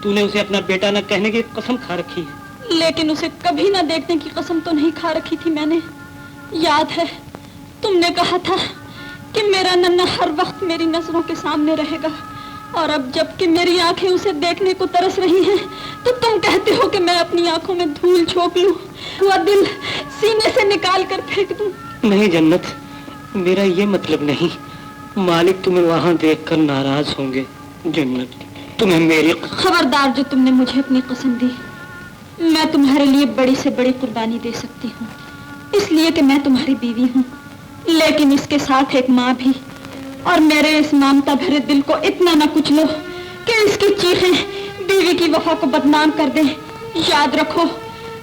तूने उसे अपना बेटा न कहने की कसम खा रखी है। लेकिन उसे कभी न देखने की कसम तो नहीं खा रखी थी मैंने। याद है तुमने कहा था कि मेरा नन्हा हर वक्त मेरी नजरों के सामने रहेगा, और अब जबकि मेरी आंखें उसे देखने को तरस रही हैं तो तुम कहते हो कि मैं अपनी आंखों में धूल झोंक लूं, हुआ दिल सीने से निकाल कर फेंक दूं। नहीं जन्नत, मेरा ये मतलब नहीं। मालिक तुम्हें वहां देखकर नाराज होंगे। जन्नत, तुम्हें मेरी खबरदार, जो तुमने मुझे अपनी कसम दी, मैं तुम्हारे लिए बड़ी से बड़ी कुर्बानी दे सकती हूँ, इसलिए कि मैं तुम्हारी बीवी हूँ, लेकिन इसके साथ एक माँ भी। और मेरे इस ममता भरे दिल को इतना न कुचलो कि इसकी चीखें बीवी की वफा को बदनाम कर दें। याद रखो,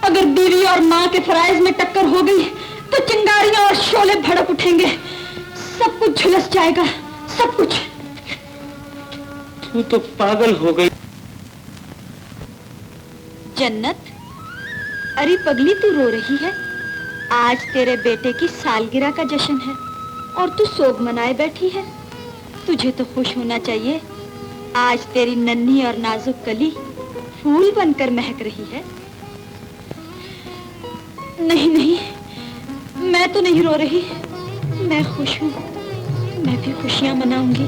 अगर बीवी और माँ के फराइज में टक्कर हो गई तो चिंगारियां और शोले भड़क उठेंगे, सब कुछ झुलस जाएगा, सब कुछ। तू तो पागल हो गई। जन्नत, अरे पगली तू रो रही है? आज तेरे बेटे की सालगिरह का जश्न है और तू सोग मनाए बैठी है। तुझे तो खुश होना चाहिए, आज तेरी नन्ही और नाजुक कली फूल बनकर महक रही है। नहीं नहीं, मैं तो नहीं रो रही, मैं खुश हूँ। मैं भी खुशियाँ मनाऊंगी,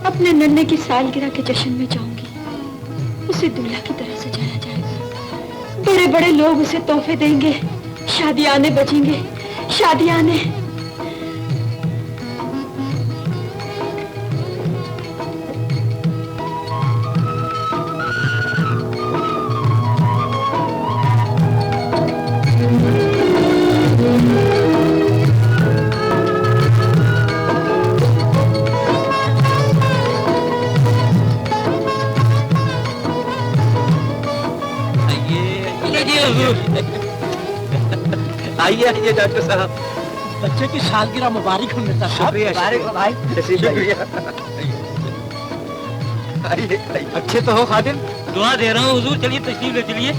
अपने नन्हे की सालगिरह के जश्न में जाऊंगी। उसे दूल्हा की तरह सजाया जाएगा, बड़े बड़े लोग उसे तोहफे देंगे, शादियाने बजेंगे, शादियाने। आइए आइए डॉक्टर साहब। बच्चे की सालगिरह मुबारक हो मिर्जा साहब। मुबारक हो भाई। शुक्रिया। आइए, अच्छे तो हो खादिम? दुआ दे रहा हूँ हुजूर, चलिए तशरीफ ले चलिए।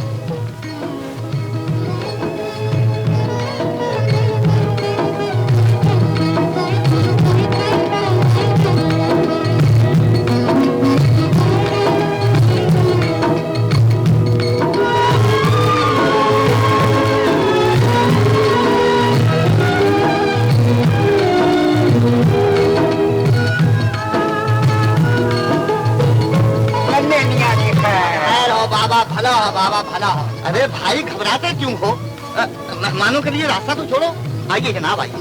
बाबा भला हो। अरे भाई घबराते क्यों हो? मेहमानों के लिए रास्ता तो छोड़ो। आइए जनाब आइए।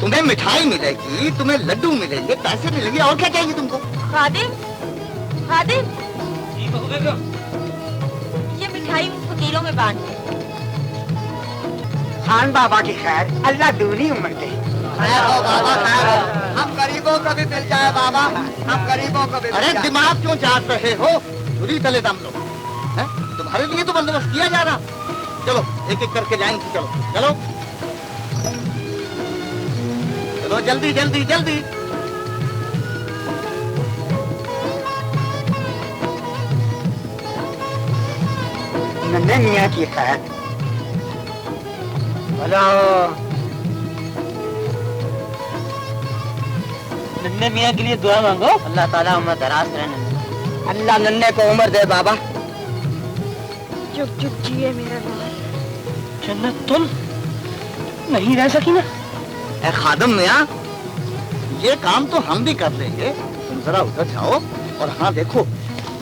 तुम्हें मिठाई मिलेगी, तुम्हें लड्डू मिलेंगे, पैसे मिलेंगे, और क्या चाहिए तुमको? खादिम, खादिम, ये मिठाई फकीरों में बांट दे। खान बाबा की खैर, अल्लाह दूनी उम्र दे। खैर हो बाबा, खैर हो। हम गरीबों को भी मिल जाए बाबा, हम गरीबों को भी। अरे दिमाग क्यों चाट रहे हो? पूरी तले दम लो। तुम्हारे लिए तो बंदोबस्त किया जा रहा। चलो एक एक करके जाएंगे। चलो चलो चलो, जल्दी जल्दी जल्दी। नन्हे मियाँ की खैर। हेलो नन्हे मियाँ के लिए दुआ मांगो। अल्लाह ताला उम्र दराज करे। अल्लाह नन्हे को उम्र दे बाबा। चुप चुप जिए मेरा लाल। जन्नत तुम नहीं रह सकी ना? ए खादम मियाँ, ये काम तो हम भी कर लेंगे। तुम जरा उधर जाओ और हाँ देखो,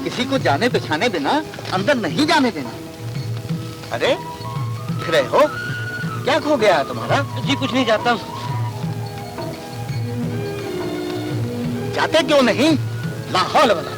किसी को जाने पहचाने बिना अंदर नहीं जाने देना। अरे दिख रहे हो, क्या खो गया है तुम्हारा? जी कुछ नहीं, जाता हूँ। जाते क्यों नहीं? ला हौल वला।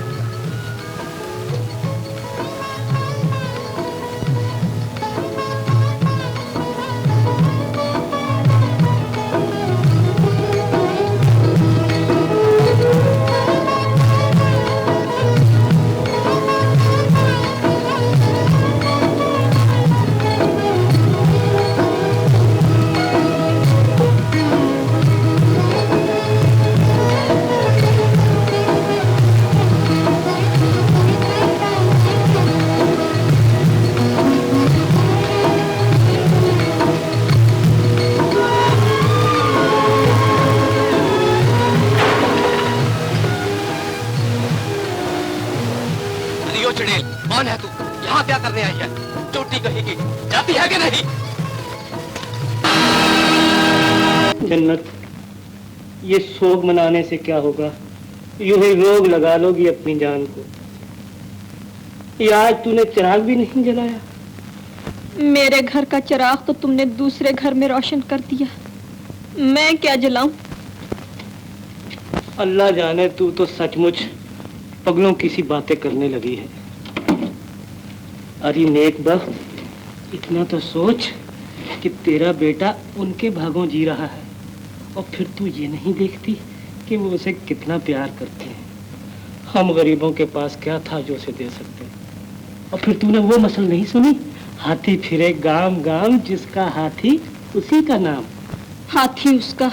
कौन है तू? यहाँ क्या करने आई है? चोटी कहीं की जाती है कि नहीं? जन्नत, ये सोग मनाने से क्या होगा? यूं ही रोग लगा लोगी अपनी जान को। ये आज तूने चिराग भी नहीं जलाया। मेरे घर का चिराग तो तुमने दूसरे घर में रोशन कर दिया, मैं क्या जलाऊं? अल्लाह जाने, तू तो सचमुच पगलों की सी बातें करने लगी है। अरे नेक बख्त, इतना तो सोच कि तेरा बेटा उनके भागों जी रहा है, और फिर तू ये नहीं देखती कि वो उसे कितना प्यार करते हैं। हम गरीबों के पास क्या था जो उसे दे सकते। और फिर तूने वो मसल नहीं सुनी, हाथी फिरे गांव गांव, जिसका हाथी उसी का नाम। हाथी उसका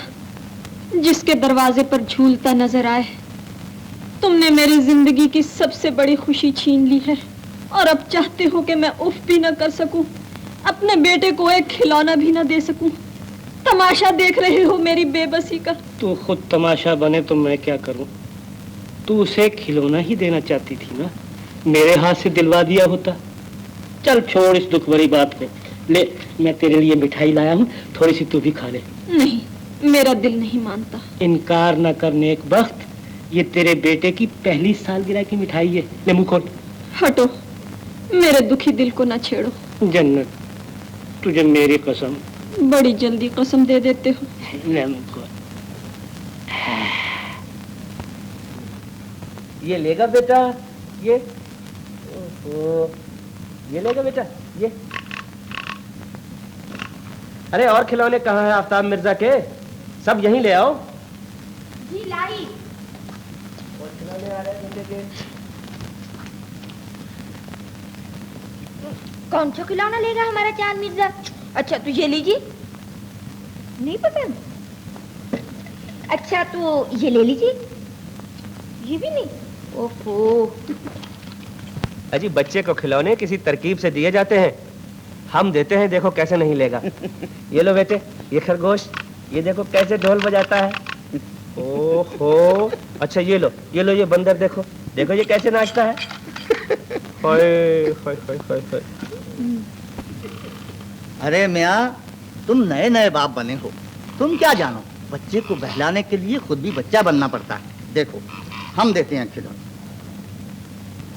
जिसके दरवाजे पर झूलता नजर आए। तुमने मेरी जिंदगी की सबसे बड़ी खुशी छीन ली है और अब चाहते हो कि मैं उफ भी न कर सकूं, अपने बेटे को एक खिलौना भी न दे सकूं। तमाशा देख रहे हो मेरी बेबसी का। तू खुद तमाशा बने तो मैं क्या करूं? तू उसे खिलौना ही देना चाहती थी ना, मेरे हाथ से दिलवा दिया होता। चल छोड़ इस दुख भरी बात को, ले मैं तेरे लिए मिठाई लाया हूँ, थोड़ी सी तू भी खा ले। नहीं, मेरा दिल नहीं मानता। इनकार न करने एक वक्त, ये तेरे बेटे की पहली सालगिरह की मिठाई है, ले मुंह खोल। हटो, मेरे दुखी दिल को न छेड़ो। जन्नत, तुझे मेरी कसम। बड़ी जल्दी कसम दे देते हो। ले मुंह खोल। ये लेगा बेटा, ये ओहो, ये लेगा बेटा, ये। अरे और खिलौने कहाँ हैं आफ्ताब मिर्जा के? सब यहीं ले आओ। जी लाई। और खिलौने आ रहे हैं बेटे के। कौन सा खिलौना लेगा हमारा चांद मिर्जा? अच्छा तो ये लीजिए। नहीं पसंद? अच्छा तो ये ले लीजिए। ये भी नहीं? ओहो। अजी बच्चे को खिलौने किसी तरकीब से दिए जाते हैं, हम देते हैं, देखो कैसे नहीं लेगा। ये लो बेटे, ये खरगोश, ये देखो कैसे ढोल बजाता है। ओहो, अच्छा ये लो, ये बंदर देखो, देखो ये कैसे नाचता है। होय होय होय होय होय। अरे मियाँ, तुम नए नए बाप बने हो, तुम क्या जानो, बच्चे को बहलाने के लिए खुद भी बच्चा बनना पड़ता है। देखो हम देते हैं खिलौने।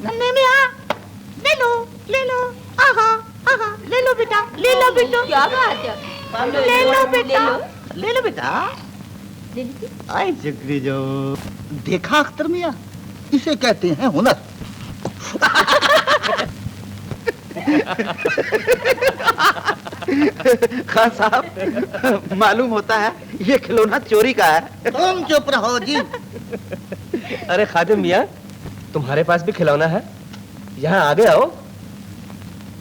नन्हे मियाँ, ले लो, आहा आहा, ले लो बेटा, ले लो बेटा। क्या बात है? ले लो बेटा, ले लो बेटा। ले लीजिए। आई जिगरी जो, देखा अख्तर मियाँ, इसे कहते हैं हुनर। खान साहब, मालूम होता है ये खिलौना चोरी का है। तुम चुप रहो जी। अरे खादिम मियाँ, तुम्हारे पास भी खिलौना है? यहाँ आगे आओ,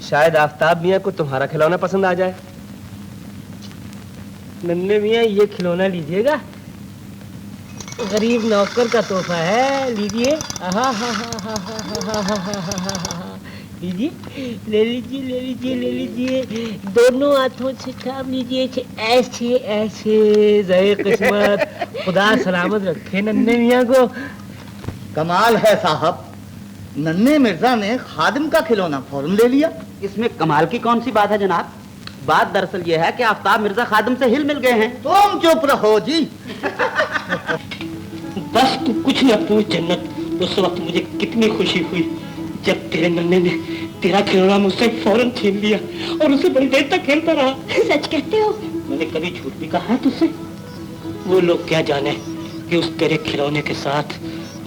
शायद आफ्ताब मियाँ को तुम्हारा खिलौना पसंद आ जाए। नन्हे मियाँ ये खिलौना लीजिएगा, गरीब नौकर का तोहफा है, लीजिए। लीजिए, ले लीजिए, ले लीजिए, ले लीजिए, दोनों हाथों से थाम लीजिए, ऐसे ऐसे। ज़हे किस्मत, खुदा सलामत रखे नन्हे मियाँ को। कमाल है साहब, नन्हे मिर्जा ने खादिम का खिलौना फौरन ले लिया। इसमें कमाल की कौन सी बात है जनाब? बात दरअसल ये है कि आफ्ताब मिर्जा खादिम से हिल मिल गए हैं। तुम चुप रहो जी। बस तू कुछ न पूछ जन्नत, उस वक्त मुझे कितनी खुशी हुई जब तेरे नन्हे ने तेरा खिलौना मुझसे फौरन छीन लिया और उसे बड़ी देर तक खेलता रहा। सच कहते हो? मैंने कभी झूठ भी कहा है तुझसे? वो लोग क्या जाने कि उस तेरे खिलौने के साथ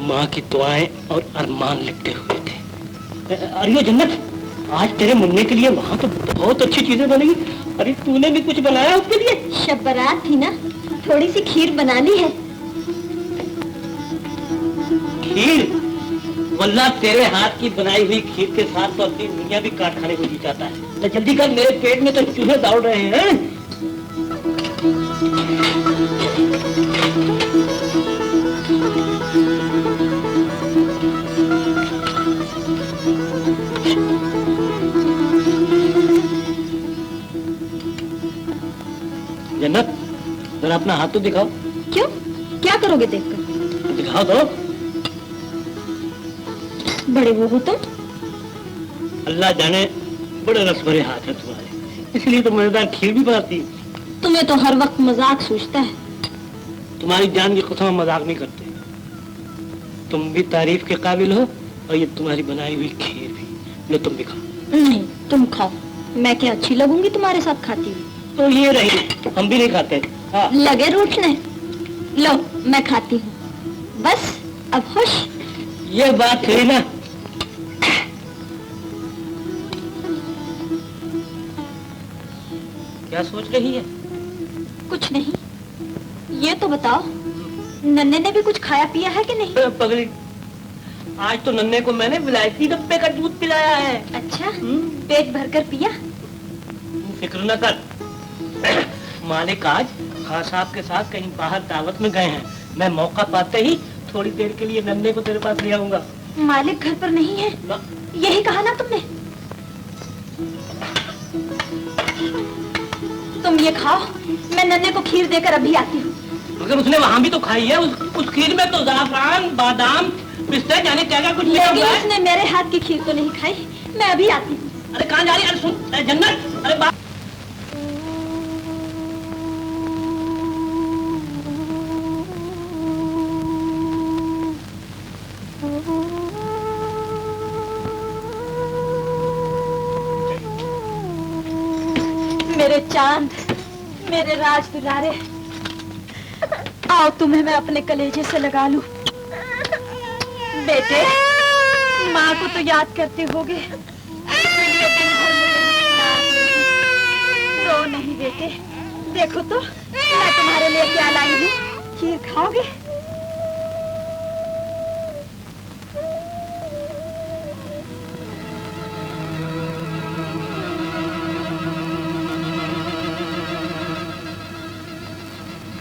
माँ की दुआएं और अरमान लिपटे हुए थे। अरे जन्नत, आज तेरे मुन्ने के लिए वहाँ तो बहुत अच्छी चीजें बनेगी। अरे तूने भी कुछ बनाया उसके लिए? शब बारात थी ना, थोड़ी सी खीर बनानी है। खीर? वल्लाह तेरे हाथ की बनाई हुई खीर के साथ तो अपनी दुनिया भी काट खाने को जी जाता है। तो जल्दी कर, मेरे पेट में तो चूहे दौड़ रहे हैं। जन्नत, जरा अपना हाथ तो दिखाओ। क्यों, क्या करोगे देखकर? दिखाओ तो। बड़े वो हो तुम? अल्लाह जाने बड़े रस भरे हाथ है तुम्हारे, इसलिए तो मजेदार खीर भी बनाती है। तुम्हें तो हर वक्त मजाक सूझता है। तुम्हारी जान की कसम हम मजाक नहीं करते। तुम भी तारीफ के काबिल हो और ये तुम्हारी बनाई हुई खीर भी। लो तुम भी खाओ। नहीं, तुम खाओ, मैं क्या अच्छी लगूंगी तुम्हारे साथ खाती हुई? तो ये रही, हम भी नहीं खाते। हाँ। लगे रूठने। लो मैं खाती हूँ, बस अब खुश। ये बात है ना। क्या सोच रही है? कुछ नहीं, ये तो बताओ नन्ने ने भी कुछ खाया पिया है कि नहीं? पगली, आज तो नन्हे को मैंने विलायती डब्बे का दूध पिलाया है। अच्छा, पेट भरकर पिया? फिक्र न कर, मालिक आज खान साहब के साथ कहीं बाहर दावत में गए हैं। मैं मौका पाते ही थोड़ी देर के लिए नन्हे को तेरे पास ले आऊंगा। मालिक घर पर नहीं है, यही कहा ना तुमने? तुम ये खाओ, मैं नन्हे को खीर देकर अभी आती हूँ। मगर उसने वहाँ भी तो खाई है, उस खीर में तो जाफरान, बादाम, पिस्ता जाने क्या कुछ नहीं लेकिन उसने मेरे हाथ की खीर तो नहीं खाई। मैं अभी आती हूँ। अरे कहाँ जा रही? अरे सुन, अरे जन्नत, अरे बाप। मेरे चांद, मेरे राज दुलारे, आओ तुम्हें मैं अपने कलेजे से लगा लूं। बेटे, माँ को तो याद करते होगे, इसीलिए दिन भर मुझे याद रही। रो नहीं बेटे, देखो तो मैं तुम्हारे लिए क्या लाई हूँ। खीर खाओगे?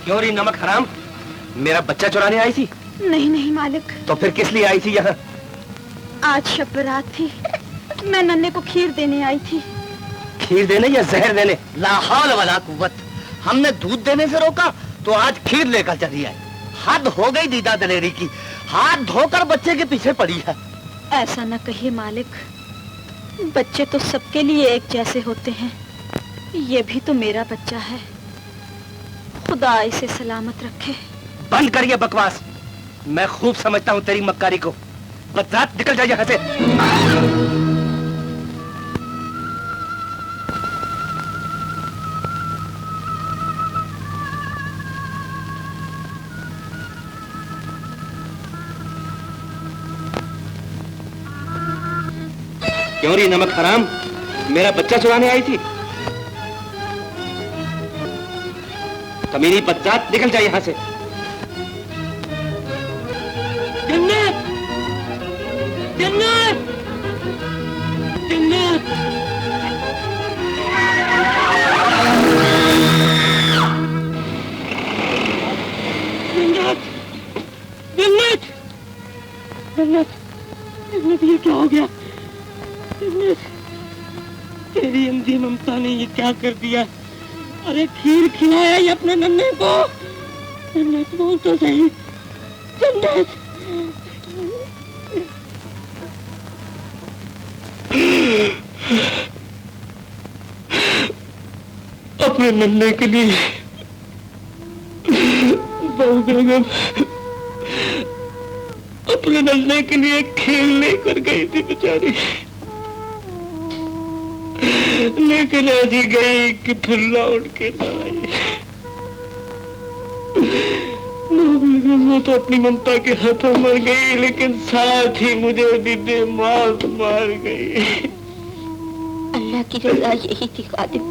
क्यों रही नमक हराम, मेरा बच्चा चुराने आई थी? नहीं नहीं मालिक। तो फिर किस लिए आई थी यहाँ? आज शब बारात थी, मैं नन्हे को खीर देने आई थी। खीर देने या जहर देने? ला हौल वला कुव्वत। हमने दूध देने से रोका तो आज खीर लेकर चली आई। हद हो गई दीदा दलेरी की, हाथ धोकर बच्चे के पीछे पड़ी है। ऐसा न कहिए मालिक, बच्चे तो सबके लिए एक जैसे होते हैं। ये भी तो मेरा बच्चा है, खुदा इसे सलामत रखे। बंद कर ये बकवास, मैं खूब समझता हूँ तेरी मक्कारी को। बदरात निकल जा यहाँ से। क्यों रही नमक हराम, मेरा बच्चा चुराने आई थी? कमीनी बदरात निकल जा यहाँ से। जन्नत, जन्नत, जन्नत। जन्नत, जन्नत, जन्नत, जन्नत, ये क्या हो गया? जन्नत, तेरी अंधी ममता ने ये क्या कर दिया? अरे खीर खिलाया ये अपने नन्हे को। जन्नत बोल तो सही, जन्नत। अपने नन्हे के लिए बहू बेगम अपने नन्हे के लिए खीर लेकर गई थी बेचारी, लेकिन ऐसी गई कि फिर लौट के ना आई। वो तो अपनी ममता के हाथों मर गई, लेकिन साथ ही मुझे भी बेमौत मार गई। अल्लाह की रजा यही थी खादिम,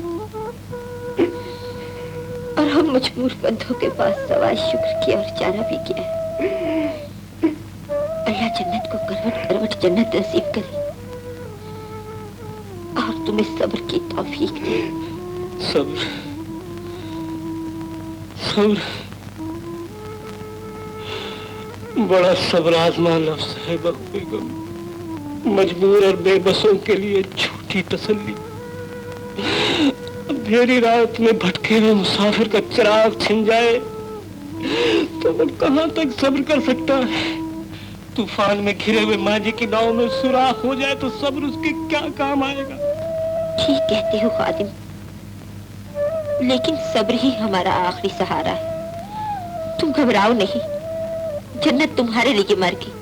और हम मजबूर बंधों के पास सवाए शुक्र किया और चारा भी किया। अल्लाह जन्नत को करवट करवट जन्नत नसीब करे और तुम्हें सब्र की तौफीक दे। सब्र, सब्र, बड़ा सब्र आजमा लफ्ज़ है बेगम। मजबूर और बेबसों के लिए झूठी तसल्ली। अंधेरी रात में भटके हुए मुसाफिर का चिराग छिन जाए तो वो कहाँ तक सब्र कर सकता है? तूफान में घिरे हुए माझी की नाव में सुराख हो जाए तो सब्र उसके क्या काम आएगा? ठीक कहते हो खादिम, लेकिन सब्र ही हमारा आखिरी सहारा है। तुम घबराओ नहीं, जन्नत तुम्हारे लिए मर गई,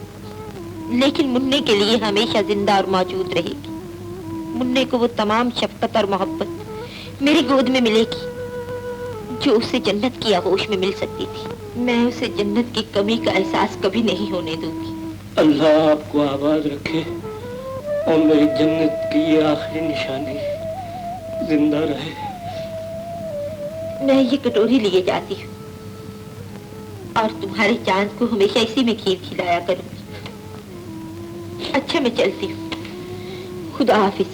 लेकिन मुन्ने के लिए हमेशा जिंदा और मौजूद रहेगी। मुन्ने को वो तमाम शफकत और मोहब्बत मेरी गोद में मिलेगी जो उसे जन्नत की आगोश में मिल सकती थी। मैं उसे जन्नत की कमी का एहसास कभी नहीं होने दूंगी। अल्लाह आपको आबाद रखे और मेरी जन्नत की ये आखिरी निशानी जिंदा रहे। मैं ये कटोरी लिए जाती हूँ, और तुम्हारे चांद को हमेशा इसी में खीर खिलाया करूंगी। अच्छा मैं चलती हूँ, खुदा हाफिज।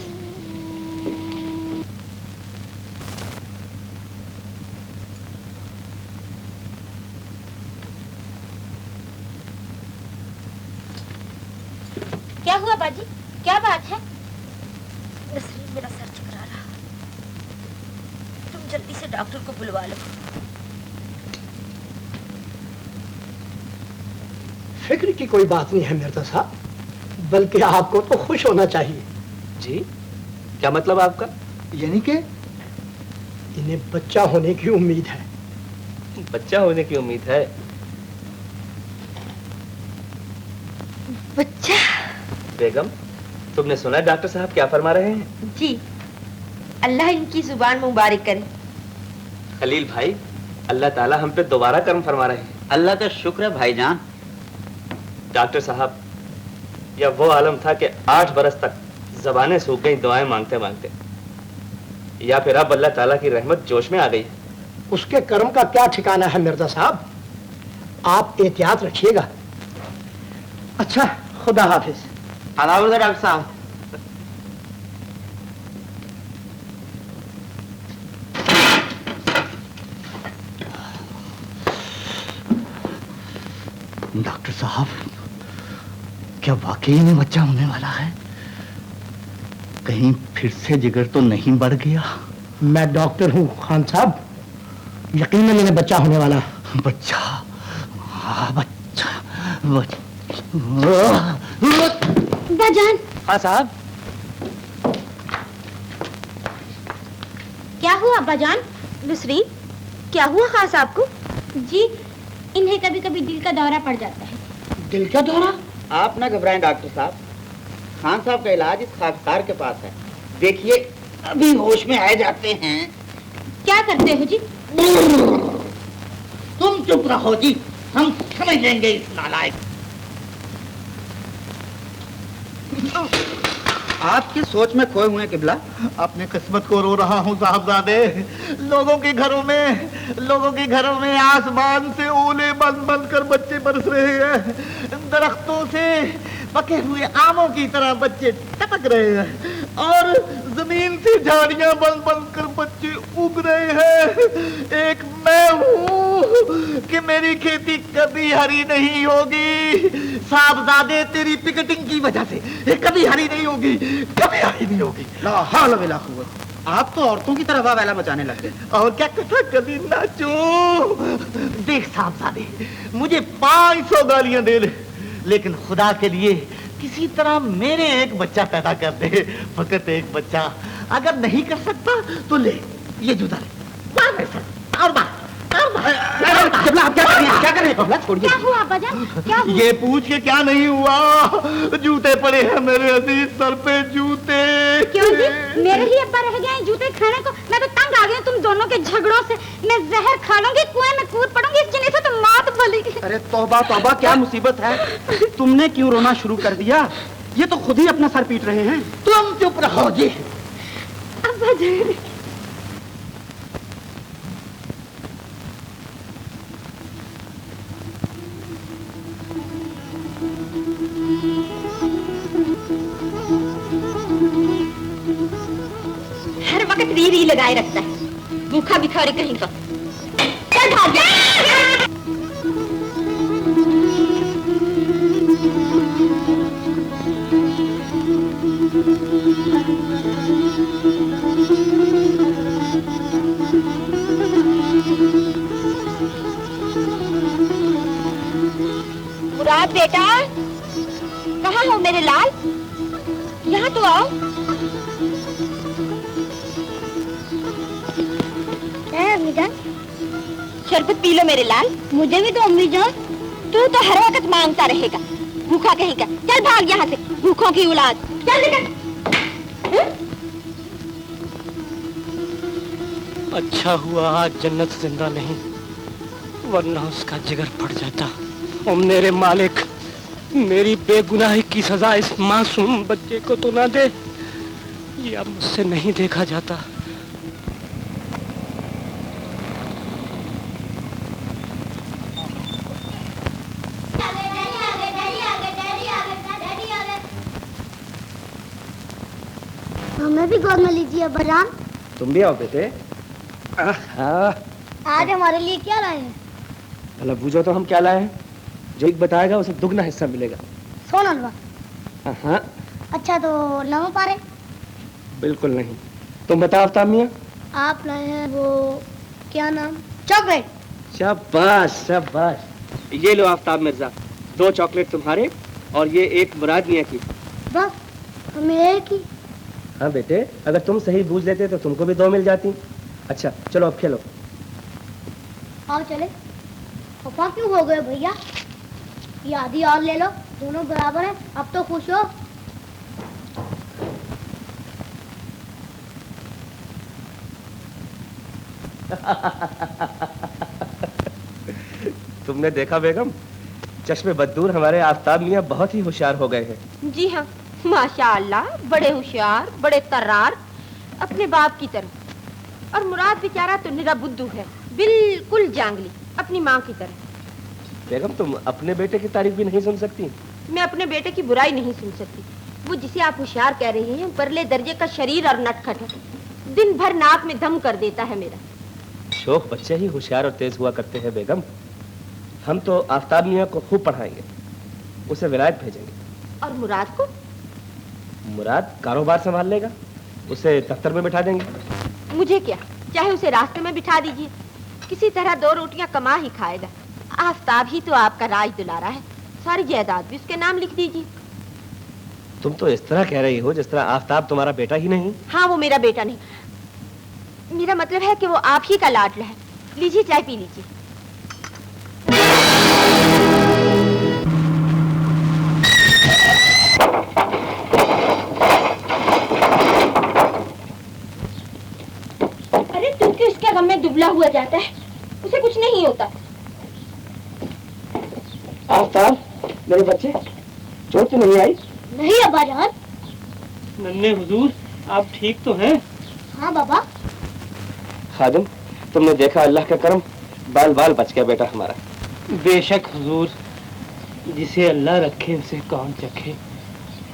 क्या हुआ बाजी, क्या बात है? नसरीन, मेरा सर चकरा रहा, तुम जल्दी से डॉक्टर को बुलवा लो। फिक्र की कोई बात नहीं है मिर्जा साहब, बल्कि आपको तो खुश होना चाहिए। जी, क्या मतलब आपका? यानी कि इन्हें बच्चा होने की उम्मीद है। बच्चा होने की उम्मीद है? बच्चा? बेगम, तुमने सुना डॉक्टर साहब क्या फरमा रहे हैं? जी, अल्लाह इनकी जुबान मुबारक करे। खलील भाई, अल्लाह ताला हम पे दोबारा कर्म फरमा रहे हैं। अल्लाह का शुक्र है भाईजान। डॉक्टर साहब, यह वो आलम था कि 8 बरस तक जबानें सूख गई दुआएं मांगते मांगते, या फिर अब अल्लाह ताला की रहमत जोश में आ गई है। उसके कर्म का क्या ठिकाना है मिर्जा साहब, आप एहतियात रखिएगा। अच्छा, खुदा हाफिज। डॉक्टर साहब। डॉक्टर साहब, क्या वाकई में बच्चा होने वाला है? कहीं फिर से जिगर तो नहीं बढ़ गया? मैं डॉक्टर हूँ खान साहब, यकीनन इन्हें बच्चा होने वाला है। बच्चा? बच्चा, बाजान। हाँ साहब। क्या हुआ बाजान? नसरीन, क्या हुआ खास साहब को? जी, इन्हें कभी कभी दिल का दौरा पड़ जाता है। दिल का दौरा? आप ना घबराएं डॉक्टर साहब, खान साहब का इलाज इस खाकसार के पास है। देखिए अभी होश में आ जाते हैं। क्या करते हो जी? तुम चुप रहो जी, हम समझ लेंगे इस नालायक। आपकी सोच में खोए हुए किबला। अपनी किस्मत को रो रहा हूँ साहबजादे। लोगों के घरों में आसमान से ओले बंद बंद कर बच्चे बरस रहे हैं। दरख्तों से पके हुए आमों की तरह बच्चे टपक रहे हैं और जमीन से झाड़ियां बंद बंद कर बच्चे उग रहे हैं। एक मैं हूँ कि मेरी खेती कभी हरी नहीं होगी। साहबजादे, तेरी पिकेटिंग की वजह से कभी हरी नहीं होगी, कभी हरी नहीं होगी। ला हौल वला कुव्वत। आप तो औरतों की तरह वावेला मचाने लग गए। और क्या कथा कभी नाचो। देख साहबजादे, मुझे 500 गालियां दे ले, लेकिन खुदा के लिए किसी तरह मेरे एक बच्चा पैदा कर दे, फकत एक बच्चा। अगर नहीं कर सकता तो ले ये जूता ले, और बार क्या कर रहे हैं? छोड़िए। क्या हुआ बाजान? क्या हुआ? ये पूछ के क्या नहीं हुआ, जूते पड़े हैं मेरे अजीज सर पे, जूते। क्यों जी, मेरे ही अब्बा रह गए हैं जूते खाने को। मैं तो तंग आ गई तुम दोनों के झगड़ों से। मैं जहर खा लूंगी, कुएं में कूद पड़ूंगी, इस जिन्हें से तो मौत भलेगी। अरे तौबा तौबा, क्या मुसीबत है? तुमने क्यों रोना शुरू कर दिया? ये तो खुद ही अपना सर पीट रहे हैं। तुम चुप रहो जी। अब्बा जी, हर वक्त री लगाए रखता है, भूखा भिखारी कहीं का। चल भाग जा। मुराद बेटा, कहाँ हो मेरे लाल? यहाँ तो आओ। अम्मी जान, शरबत पी लो मेरे लाल। मुझे भी दो अम्मी जान। तू तो हर वक्त मांगता रहेगा, भूखा कहीं का। चल भाग यहाँ से, भूखों की औलाद। चल निकल। अच्छा हुआ आज जन्नत जिंदा नहीं, वरना उसका जिगर फट जाता। और मेरे मालिक, मेरी बेगुनाही की सजा इस मासूम बच्चे को तो ना दे। ये अब मुझसे नहीं देखा जाता। भी गोद में लीजिए अब्बाजान। तुम भी आओ बेटे। आज हमारे लिए क्या लाए हैं? भला पूछो तो हम क्या लाए हैं? जो एक बताएगा उसे दुगना हिस्सा मिलेगा। सोन हलवा। हाँ। अच्छा तो लव पारे? बिल्कुल नहीं। तुम बताओ आफ्ताब मियाँ। आप लाए हैं वो क्या नाम? चॉकलेट। शाबाश शाबाश। ये लो आफ्ताब मिर्जा, 2 चॉकलेट तुम्हारे और ये 1 मुराद मियाँ की। बस हमें एक ही। हाँ बेटे, अगर तुम सही बूझ लेते तो तुमको भी 2 मिल जाती। अच्छा चलो अब खेलो। आओ चले। खफा क्यों हो गए भैया? ये आधी और ले लो, दोनों बराबर है। अब तो खुश हो। तुमने देखा बेगम, चश्मे बदूर हमारे आफ्ताब मियाँ बहुत ही होशियार हो गए हैं। जी हाँ, माशाअल्लाह, बड़े होशियार, बड़े तर्रार, अपने बाप की तरह। और मुराद बेचारा तो निरा बुद्धू है, बिल्कुल जांगली, अपनी माँ की तरह। बेगम तुम अपने बेटे की तारीफ भी नहीं सुन सकती? मैं अपने बेटे की बुराई नहीं सुन सकती। वो जिसे आप होशियार कह रहे हैं, परले दर्जे का शरीर और नटखट है। दिन भर नाक में दम कर देता है मेरा। शोख बच्चे ही होशियार और तेज हुआ करते हैं बेगम। हम तो आफ्ताब मियाँ को खूब पढ़ाएंगे, उसे विलायत भेजेंगे। और मुराद को? मुराद कारोबार संभाल लेगा, उसे दफ्तर में बिठा देंगे। मुझे क्या, चाहे उसे रास्ते में बिठा दीजिए, किसी तरह 2 रोटियां कमा ही खाएगा। आफ्ताब ही तो आपका राज दुलारा है, सारी जायदाद भी उसके नाम लिख दीजिए। तुम तो इस तरह कह रही हो जिस तरह आफ्ताब तुम्हारा बेटा ही नहीं। हाँ, वो मेरा बेटा नहीं, मेरा मतलब है कि वो आप ही का लाडला है। लीजिए चाय पी लीजिए। अरे तू क्यों इसके गम में दुबला हुआ जाता है? उसे कुछ नहीं होता। आफ्ताब, मेरे बच्चे, चोट तो नहीं आई? नहीं अब्बाजान। नन्हे हुजूर, आप ठीक तो हैं? हाँ बाबा। खादिम, तुमने देखा अल्लाह का करम, बाल बाल बच गया बेटा हमारा। बेशक हुजूर, जिसे अल्लाह रखे उसे कौन चखे।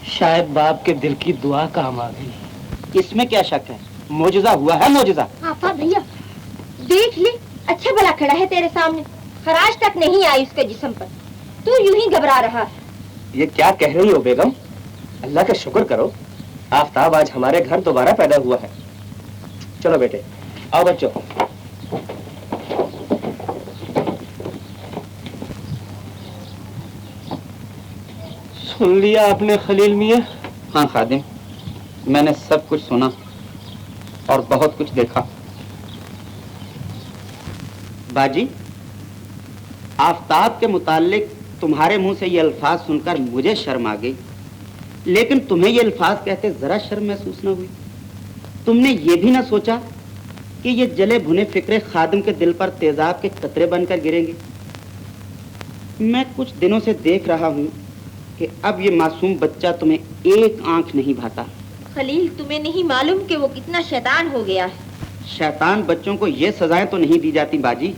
शायद बाप के दिल की दुआ काम आ गई। इसमें क्या शक है? मौजूदा हुआ है, मौजूदा। आपा भैया देख ले, अच्छा भला खड़ा है तेरे सामने, खराश तक नहीं आई उसके जिस्म पर, तू यूं ही घबरा रहा है। ये क्या कह रही हो बेगम? अल्लाह का शुक्र करो, आफ्ताब आज हमारे घर दोबारा पैदा हुआ है। चलो बेटे, आओ बच्चों। सुन लिया आपने खलील मियाँ? हाँ खादिम, मैंने सब कुछ सुना और बहुत कुछ देखा। बाजी, आफ्ताब के मुताल्लिक तुम्हारे मुंह से ये अल्फाज सुनकर मुझे शर्म आ गई, लेकिन तुम्हें ये अल्फाज कहते जरा शर्म महसूस न हुई? तुमने ये भी ना सोचा कि ये जले भुने फिक्रे खादिम के दिल पर तेजाब के कतरे बनकर गिरेंगे? मैं कुछ दिनों से देख रहा हूँ कि अब ये मासूम बच्चा तुम्हें एक आंख नहीं भाता। खलील, तुम्हें नहीं मालूम कि वो कितना शैतान हो गया है। शैतान बच्चों को ये सजाएं तो नहीं दी जाती बाजी।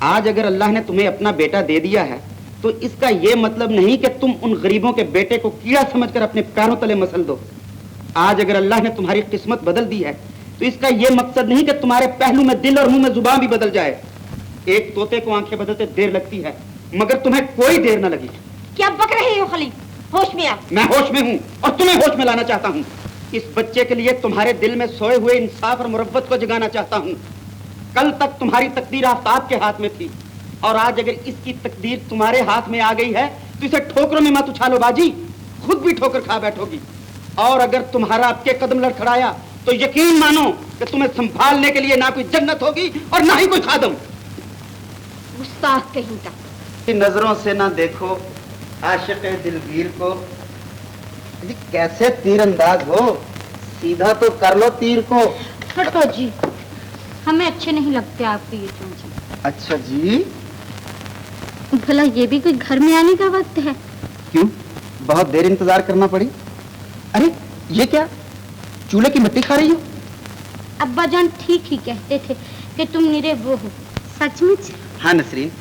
आज अगर अल्लाह ने तुम्हें अपना बेटा दे दिया है तो इसका ये मतलब नहीं कि तुम उन गरीबों के बेटे को कीड़ा समझकर अपने पैरों तले मसल दो। आज अगर अल्लाह ने तुम्हारी किस्मत बदल दी है तो इसका ये मकसद नहीं कि तुम्हारे पहलू में दिल और मुंह में जुबान भी बदल जाए। एक तोते को आंखें बदलते देर लगती है, मगर तुम्हें कोई देर न लगी। क्या बक रहे हो खलील? होश में आ। मैं होश में हूँ और तुम्हें होश में लाना चाहता हूँ। इस बच्चे के लिए तुम्हारे दिल में सोए हुए इंसाफ और मुरब्बत को जगाना चाहता हूँ। कल तक तुम्हारी तकदीर आफ्ताब के हाथ में थी और आज अगर इसकी तकदीर तुम्हारे हाथ में आ गई है तो इसे ठोकरों में मत उछालो बाजी, खुद भी ठोकर खा बैठोगी। और अगर तुम्हारा आपके कदम लड़खड़ाया तो यकीन मानो कि तुम्हें संभालने के लिए ना कोई जन्नत होगी और ना ही कोई खादम। गुस्ताख कहीं का। नजरों से ना देखो आशिक दिलगीर को। कैसे तीरंदाज हो, सीधा तो कर लो तीर को। हटो जी, हमें अच्छे नहीं लगते आपके ये चूंचे। अच्छा जी, भला ये भी कोई घर में आने का वक्त है? क्यों बहुत देर इंतजार करना पड़ी? अरे ये क्या, चूल्हे की मिट्टी खा रही हो? अब्बा जान ठीक ही कहते थे कि तुम निरे वो हो। सचमुच? हाँ नसरीन,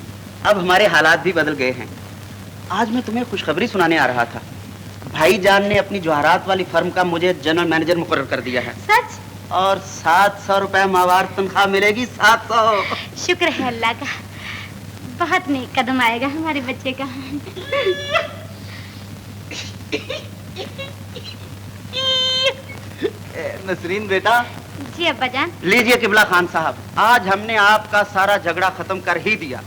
अब हमारे हालात भी बदल गए हैं। आज मैं तुम्हें खुशखबरी सुनाने आ रहा था। भाईजान ने अपनी जवाहरात वाली फर्म का मुझे जनरल मैनेजर मुकर्रर कर दिया है। सच? और 700 रुपए माहवार तनख्वाह मिलेगी। 700। शुक्र है अल्लाह का, बहुत नेक कदम आएगा हमारे बच्चे का। नसरीन बेटा। जी अब्बा जान। लीजिए किबला खान साहब, आज हमने आपका सारा झगड़ा खत्म कर ही दिया।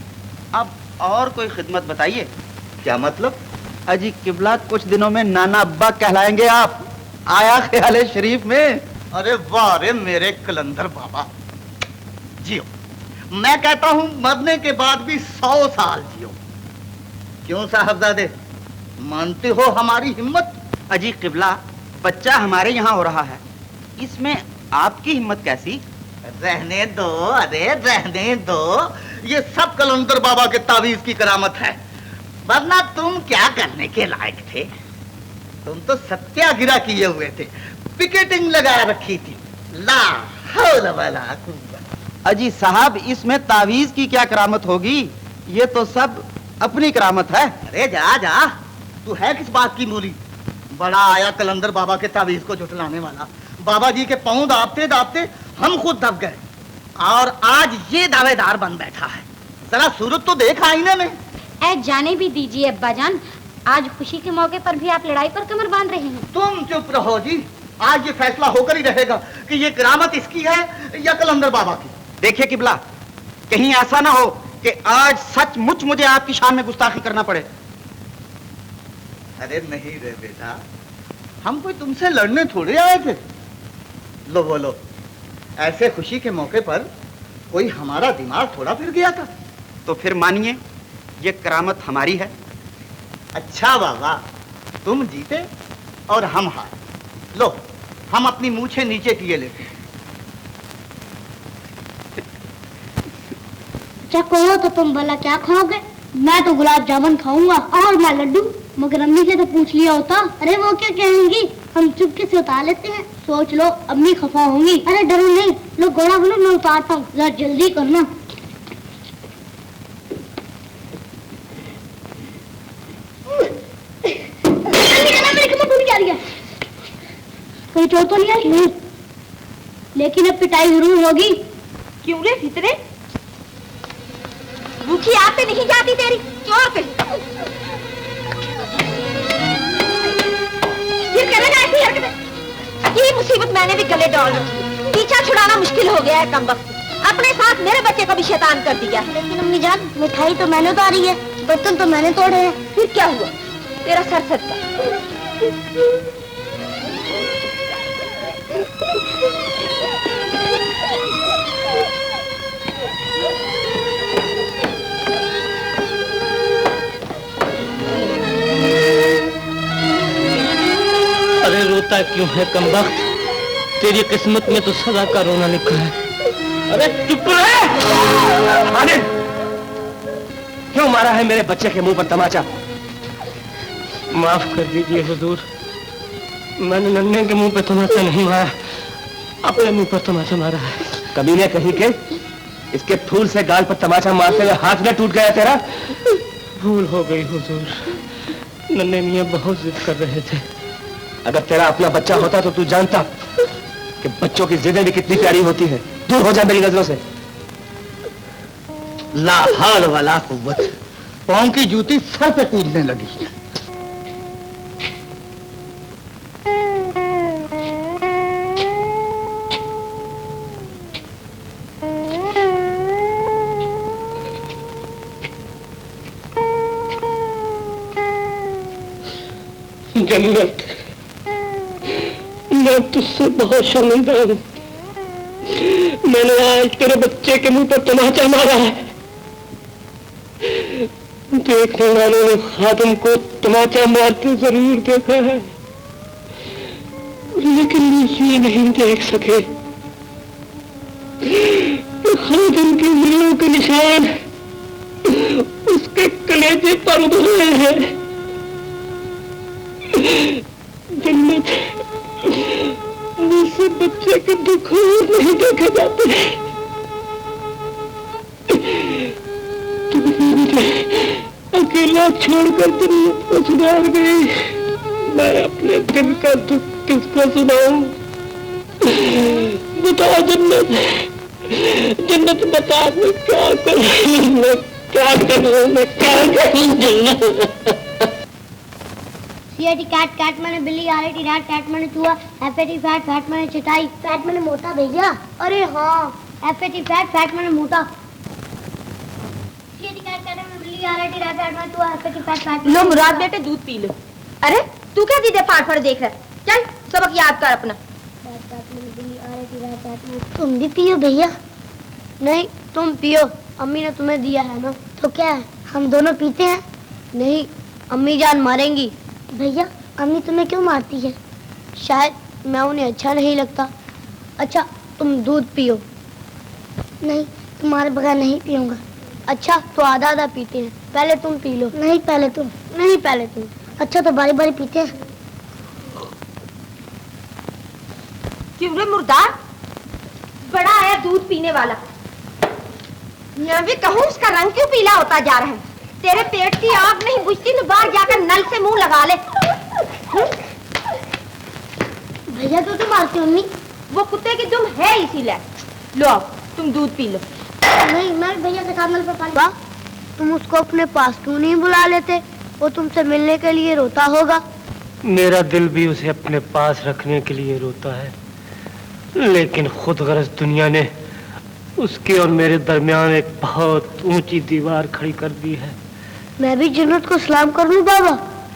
अब और कोई खिदमत बताइए। क्या मतलब? अजी किबला, कुछ दिनों में नाना अब्बा कहलाएंगे आप। आया ख्याल शरीफ में। अरे वाह रे मेरे कलंदर बाबा, जियो। मैं कहता हूँ मरने के बाद भी 100 साल जियो। क्यों साहबजादे, मानते हो हमारी हिम्मत? अजी किबला, बच्चा हमारे यहाँ हो रहा है, इसमें आपकी हिम्मत कैसी? रहने दो, अरे रहने दो। ये सब कलंदर बाबा के तावीज की करामत है, वरना तुम क्या करने के लायक थे? तुम तो सत्याग्रह किए हुए थे, पिकेटिंग लगा रखी थी। ला हौल वला कुव्वत। अजी साहब, इसमें तावीज की क्या करामत होगी? ये तो सब अपनी करामत है। अरे जा जा, तू है किस बात की मूली? बड़ा आया कलंदर बाबा के तावीज को झुठलाने वाला। बाबा जी के पांव दाबते दाबते हम खुद दब गए, और आज ये दावेदार बन बैठा है। जरा सूरत तो देख आईने में। ऐ जाने भी दीजिए अब्बा जान, आज खुशी के मौके पर भी आप लड़ाई पर कमर बांध रहे हैं। तुम चुप रहो जी, आज ये फैसला होकर ही रहेगा कि ये करामत इसकी है या कलंदर बाबा की। देखिए किबला, कहीं ऐसा ना हो कि आज सचमुच मुझे आपकी शान में गुस्ताखी करना पड़े। अरे नहीं रे बेटा, हम कोई तुमसे लड़ने थोड़े आए थे। लो बोलो, ऐसे खुशी के मौके पर कोई हमारा दिमाग थोड़ा फिर गया था। तो फिर मानिए, ये करामत हमारी है। अच्छा बाबा, तुम जीते और हम हारे। लो, हम अपनी मूछें नीचे किए लेते। क्या कहो तो तुम भला क्या खाओगे? मैं तो गुलाब जामुन खाऊंगा और मैं लड्डू। मगर अम्मी से तो पूछ लिया होता। अरे वो क्या कहेंगी? हम चुपके से उतार लेते हैं। सोच लो, अम्मी खफा होंगी। अरे डरो नहीं, लो घोड़ा बनो, मैं उतारता हूँ, जरा जल्दी करना। कोई चोट तो नहीं आई? नहीं, लेकिन अब पिटाई जरूर होगी। क्यों रे फितरे, भूखी आप पे नहीं जाती तेरी चोर पे। फिर करेगा ऐसी हरकतें? ये मुसीबत मैंने भी गले डाल रखी। पीछा छुड़ाना मुश्किल हो गया है कमबख्त। अपने साथ मेरे बच्चे को भी शैतान कर दिया है। लेकिन अम्मी जान, मिठाई तो मैंने उतारी है, बर्तन तो मैंने तोड़े हैं। फिर क्या हुआ? तेरा सर सटका। अरे रोता क्यों है कमबख्त? तेरी किस्मत में तो सदा का रोना लिखा है। अरे चुप रहे! मालिक, क्यों मारा है मेरे बच्चे के मुंह पर तमाचा? माफ कर दीजिए हुजूर, मैंने नन्हे के मुंह पे तमाचा नहीं मारा, अपने मुंह पर तमाचा मारा है। कमीने कहीं के, इसके फूल से गाल पर तमाचा मारते हुए हाथ में टूट गया तेरा। भूल हो गई हुजूर, नन्हे मियां बहुत जिद कर रहे थे। अगर तेरा अपना बच्चा होता तो तू जानता कि बच्चों की जिदें भी कितनी प्यारी होती है। दूर हो जा मेरी नजरों से। ला हौल वला कुव्वत। पांव की जूती सर पे कूदने लगी। जन्नत, मैं तुझसे बहुत शर्मिंदा हूँ। मैंने आज तेरे बच्चे के मुंह पर तमाचा मारा है। देखने वालों ने खादिम को तमाचा मारते जरूर देखा है, लेकिन ये नहीं देख सके खादिम की उंगलियों के निशान उसके कलेजे पर उभरे हैं। जन्नत, मुझसे बच्चे के दुख नहीं देखे जाते। तुमने मुझे अकेला छोड़कर जन्नत को सुधार गई। मैं अपने दिल का दुख किसको सुनाऊं? बताओ जन्नत, जन्नत बता मैं क्या करूं, मैं क्या करूं, मैं क्या करूं जन्नत? सीएटी कैट, कैट माने बिल्ली, आरएटी रैट, कैट माने चूहा, एफएटी फैट, फैट माने चटाई, फैट माने मोटा भैया। अरे हाँ, एफएटी फैट, फैट माने मोटा। सीएटी कैट, कैट माने बिल्ली, आरएटी रैट, फैट माने चूहा, एफएटी फैट, फैट। लो मुराद बेटे दूध पी लो। अरे तू क्या दीदे फाड़ फाड़ देख रहा है? चल सबक याद कर अपना। तुम भी पियो भैया। नहीं तुम पियो, अम्मी ने तुम्हें दिया है ना। तो क्या है, हम दोनों पीते हैं? नहीं, अम्मी जान मारेंगी। भैया अम्मी तुम्हें क्यों मारती है? शायद मैं उन्हें अच्छा नहीं लगता। अच्छा तुम दूध पियो। नहीं तुम्हारे बगैर नहीं पीऊंगा। अच्छा तो आधा आधा पीते हैं, पहले तुम पी लो। नहीं पहले तुम। नहीं पहले तुम। अच्छा तो बारी बारी पीते हैं। क्यों रे मुर्दार, बड़ा आया दूध पीने वाला। मैं भी कहूँ उसका रंग क्यों पीला होता जा रहा है? तेरे पेट की आग नहीं बुझती तो बाहर जाकर नल से मुंह लगा ले। भैया तो तुम मारती हो अम्मी? वो कुत्ते की दुम है इसीलिए। लो आओ, तुम दूध पी लो। नहीं मैं भैया के साथ नल पर पानी। तुम उसको अपने पास क्यों नहीं बुला लेते? वो तुमसे मिलने के लिए रोता होगा। मेरा दिल भी उसे अपने पास रखने के लिए रोता है, लेकिन खुद गरज दुनिया ने उसके और मेरे दरमियान एक बहुत ऊंची दीवार खड़ी कर दी है। मैं भी जन्नत को सलाम कर लूं बाबा?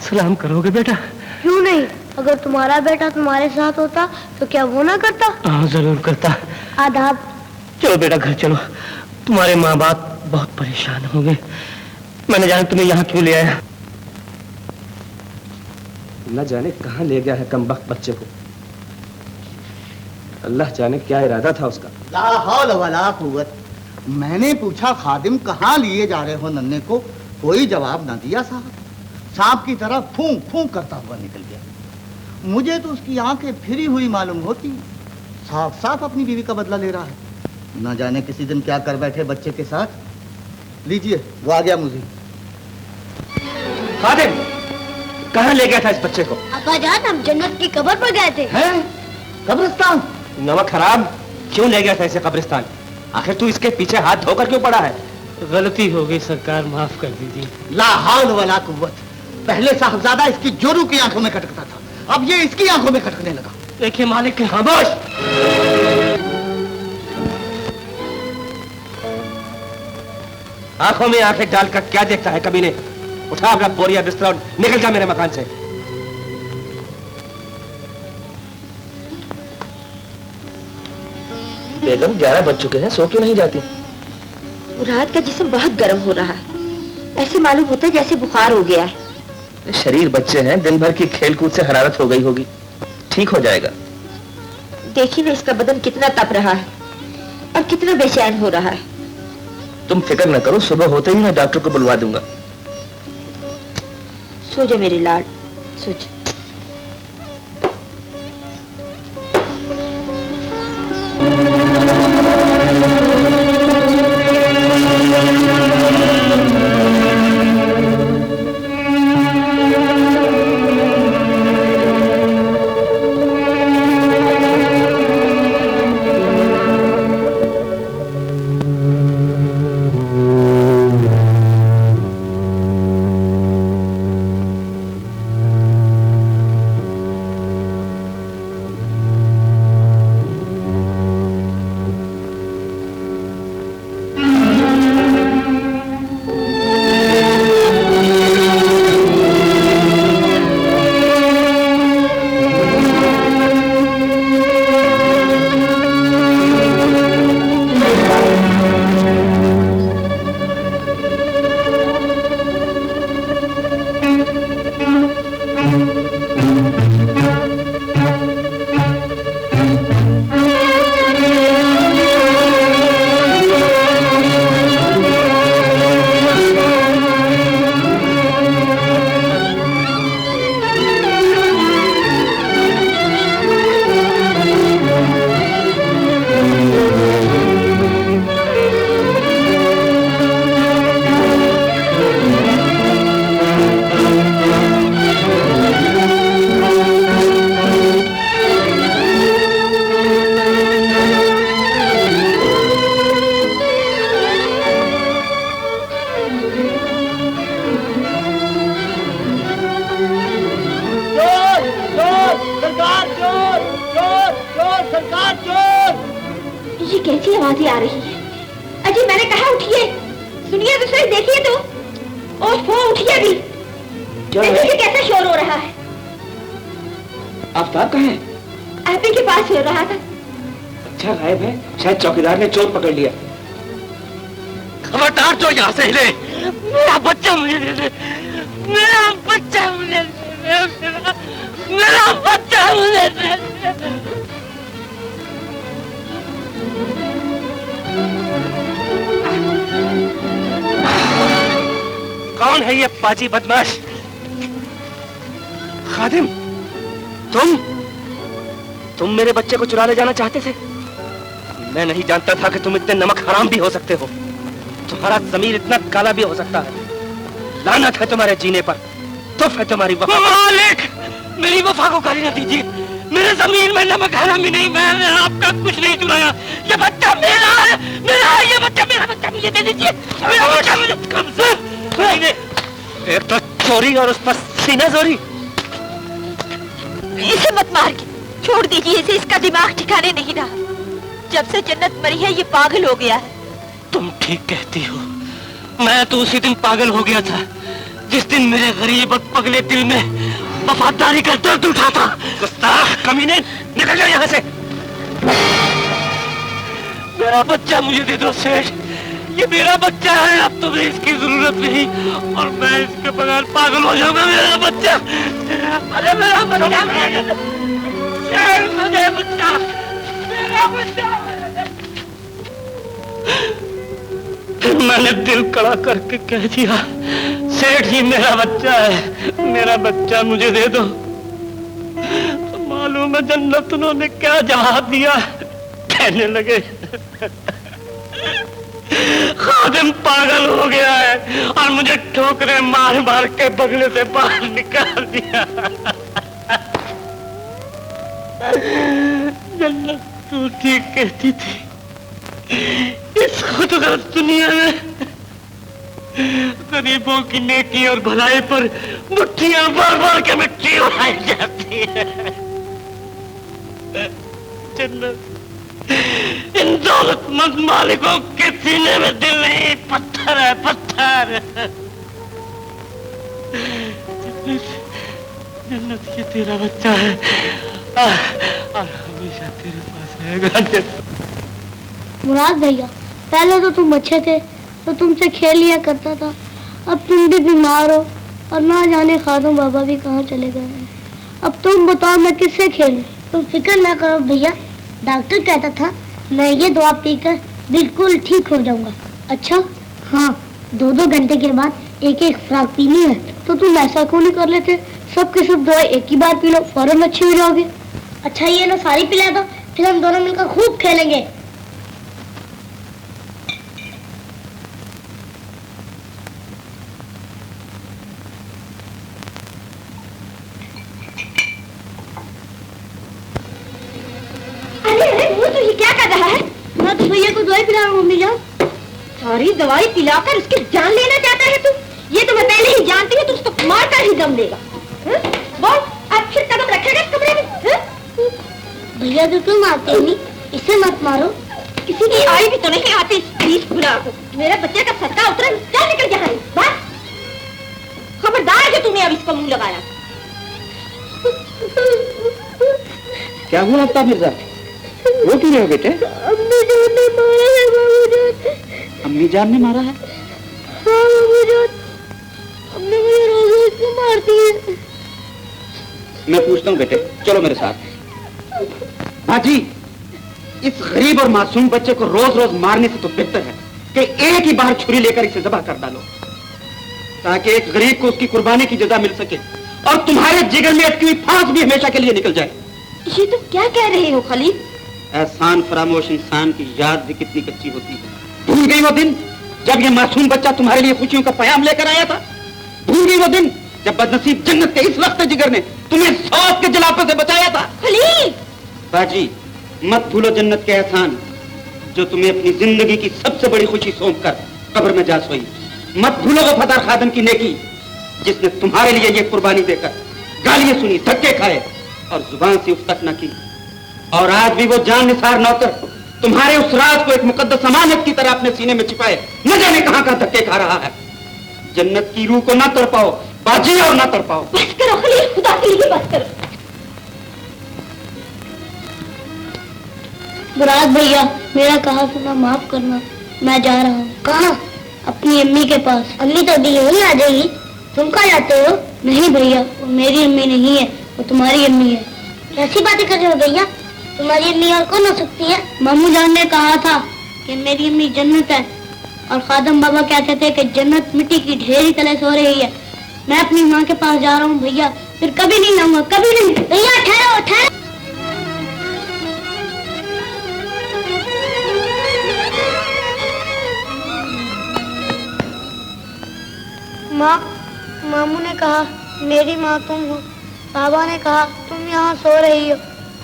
सलाम करोगे बेटा? क्यों नहीं, अगर तुम्हारा बेटा तुम्हारे साथ होता तो क्या वो ना करता? हाँ जरूर करता। आदाब। चलो बेटा घर चलो, तुम्हारे माँ बाप बहुत परेशान होंगे। मैंने जाना तुम्हें यहाँ क्यों ले आया। न जाने कहाँ ले गया है कमबख्त बच्चे को। अल्लाह जाने क्या इरादा था उसका। ला हौल वला कुव्वत। मैंने पूछा खादिम कहाँ लिए जा रहे हो नन्हे को, कोई जवाब ना दिया साहब। सांप की तरह फूंक फूंक करता हुआ निकल गया। मुझे तो उसकी आंखें फिरी हुई मालूम होती, साफ साफ अपनी बीवी का बदला ले रहा है। न जाने किसी दिन क्या कर बैठे बच्चे के साथ। लीजिए वो आ गया मुझे। खादिम कहाँ ले गया था इस बच्चे को? अब्बा जान हम जन्नत की कब्र पर गए थे। हैं? कब्रिस्तान? नमक हराम, क्यों ले गया था इसे कब्रिस्तान? आखिर तू इसके पीछे हाथ धोकर क्यों पड़ा है? गलती हो गई सरकार, माफ कर दीजिए। ला हौल वला कुव्वत। पहले साहबजादा इसकी जोरू की आंखों में खटकता था, अब ये इसकी आंखों में खटकने लगा। देखिए मालिक के खामोश। आंखों में आंखें डालकर क्या देखता है कमीने? उठा अपना बोरिया बिस्तर और निकल जा मेरे मकान से। बेगम 11 बज चुके हैं, सो क्यों नहीं जाती? मुराद का जिस्म बहुत गर्म हो रहा है, ऐसे मालूम होता है जैसे बुखार हो गया है। शरीर बच्चे हैं, दिन भर की खेलकूद से हरारत हो गई होगी, ठीक हो जाएगा। देखिए ना इसका बदन कितना तप रहा है और कितना बेचैन हो रहा है। तुम फिक्र न करो, सुबह होते ही मैं डॉक्टर को बुलवा दूंगा। सो जा मेरे लाड, सो जा। आवाजें आ रही है। अजी मैंने कहा उठिए, सुनिए तो सही, देखिए तो। ओह उठिए भी, देखिए कैसा शोर हो रहा है। आफ्ताब कहाँ है? आप ही के पास हो रहा था। अच्छा गायब है, शायद चौकीदार ने चोर पकड़ लिया। खबरदार जो यहाँ से हिले, मेरा बच्चा मुझे दे दे, मेरा बच्चा मुझे दे दे, मेरा बच्चा मुझे दे दे। कौन है ये पाजी बदमाश? खादिम, तुम मेरे बच्चे को चुरा ले जाना चाहते थे? मैं नहीं जानता था कि तुम इतने नमक हराम भी हो सकते हो। तुम्हारा ज़मीर इतना काला भी हो सकता है। लानत है तुम्हारे जीने पर, तुफ है तुम्हारी वफा। मालिक, मेरी वफा को गाली न दीजिए। मेरे ज़मीर में नमक हराम ही नहीं, मैंने आपका कुछ नहीं चुराया। ये बच्चा मेरा है, ये बच्चा मेरा बच्चा, मुझे दे दीजिए। मेरा बच्चा मुझे कब से? एक तो चोरी और उस पर सीना जोरी। इसे मत मार के छोड़ दीजिए इसे, इसका दिमाग ठिकाने नहीं रहा। जब से जन्नत मरी है ये पागल हो गया है। तुम ठीक कहती हो, मैं तो उसी दिन पागल हो गया था जिस दिन मेरे गरीब और पगले दिल में वफादारी का दर्द उठा था। गुस्ताख कमीने, निकल जाओ यहाँ से। मेरा बच्चा मुझे दे दो सेठ, ये मेरा बच्चा है, अब तुम्हें इसकी जरूरत नहीं और मैं इसके बगैर पागल हो जाऊंगा। मेरा बच्चा, अरे मेरा बच्चा, मेरा बच्चा, मेरा बच्चा। फिर मैंने दिल कड़ा करके कह दिया, सेठ जी मेरा बच्चा है, मेरा बच्चा मुझे दे दो। तो मालूम है जन्नत उन्होंने क्या जवाब दिया? कहने लगे खादिम पागल हो गया है और मुझे ठोकरे मार मार के बगले से बाहर निकाल दिया। जन्नत तू ठीक कहती थी, इस खुदगर्ज दुनिया में गरीबों की नेकी और भलाई पर मुट्ठियां भर भर के मिट्टी उड़ाई जाती है। जन्नत इन दौलतमंद मालिकों के सीने में दिल नहीं, पत्थर है, पत्थर। जन्नत ये तेरा बच्चा है और हमेशा तेरे पास रहेगा। मुराद भैया, पहले तो तुम अच्छे थे तो तुमसे खेल लिया करता था, अब तुम भी बीमार हो और ना जाने खादम बाबा भी कहाँ चले गए हैं। अब तुम बताओ मैं किससे खेलूं? तुम फिक्र ना करो भैया, डॉक्टर कहता था मैं ये दवा पीकर बिल्कुल ठीक हो जाऊंगा। अच्छा हाँ, 2-2 घंटे के बाद एक खुराक पीनी है। तो तुम ऐसा क्यों नहीं कर लेते, सबके सब दवाई एक ही बार पी लो, फौरन अच्छे हो जाओगे। अच्छा ये लो सारी पिला दो, फिर हम दोनों मिलकर खूब खेलेंगे। क्या कर रहा है? मैं तो भैया को दवाई पिला रहा हूँ। मम्मी जान, सारी दवाई पिलाकर उसकी जान लेना चाहता है तू? ये तो मैं पहले ही जानती हूँ, तू उसको मार कर ही दम देगा। बोल, अब फिर कदम रखेगा इस कमरे में? भैया तो तुम आते नहीं, इसे मत मारो। किसी की आई भी तो नहीं आती इस बुला को। मेरे बच्चे का सत्ता उतरा, क्या निकल जा रही? बस खबरदार जो तूने अब इसको मुंह लगाया। क्या हुआ आफ्ताब मिर्जा, वो क्यों रहे हो बेटे? अम्मी जान ने मारा है बाबूजान। अम्मी जान ने मारा है? हाँ बाबूजान, अम्मी मुझे रोज रोज क्यों मारती है? मैं पूछता हूँ बेटे, चलो मेरे साथ। बाजी, इस गरीब और मासूम बच्चे को रोज रोज मारने से तो बेहतर है कि एक ही बार छुरी लेकर इसे ज़ब्ह कर डालो, ताकि एक गरीब को उसकी कुर्बानी की जजा मिल सके और तुम्हारे जिगर में अटकी हुई फांस भी हमेशा के लिए निकल जाए। ये तुम क्या कह रहे हो खलील? एहसान फरामोश इंसान की याद भी कितनी कच्ची होती है। भूल गई वो दिन जब ये मासूम बच्चा तुम्हारे लिए खुशियों का पैगाम लेकर आया था? भूल गई वो दिन जब बदनसीब जन्नत के इस वक्त जिगर ने तुम्हें सौत के जलापे से बचाया था? खलील! बाजी, मत भूलो जन्नत के एहसान जो तुम्हें अपनी जिंदगी की सबसे बड़ी खुशी सौंप कर कब्र में जा सोई। मत भूलो वफादार खादम की नेकी जिसने तुम्हारे लिए ये कुर्बानी देकर गालियां सुनी, धक्के खाए और जुबान से उफ तक न की। और आज भी वो जान निसार नौकर तुम्हारे उस राज को एक मुकद्दस अमानत की तरह अपने सीने में छिपाए न जाने कहां कहां धक्के खा रहा है। जन्नत की रूह को ना तड़पाओ बाजी, और ना तड़पाओ। बस करो खलील, खुदा के लिए बस करो। मुराद भैया, मेरा कहा सुना माफ करना, मैं जा रहा हूँ। कहाँ? अपनी अम्मी के पास। अम्मी तो अभी यहीं आ जाएगी, तुम कहाँ जाते हो? नहीं भैया, वो मेरी अम्मी नहीं है, वो तुम्हारी अम्मी है। कैसी बातें कर रहे हो भैया? तुम्हारी अम्मी और कौन हो सकती है? मामू जान ने कहा था कि मेरी अम्मी जन्नत है, और खादम बाबा कहते थे कि जन्नत मिट्टी की ढेरी तले सो रही है। मैं अपनी माँ के पास जा रहा हूँ भैया, फिर कभी नहीं आऊंगा, कभी नहीं। भैया ठहरो ठहरो। माँ, मामू ने कहा मेरी माँ तुम हो, बाबा ने कहा तुम यहाँ सो रही हो,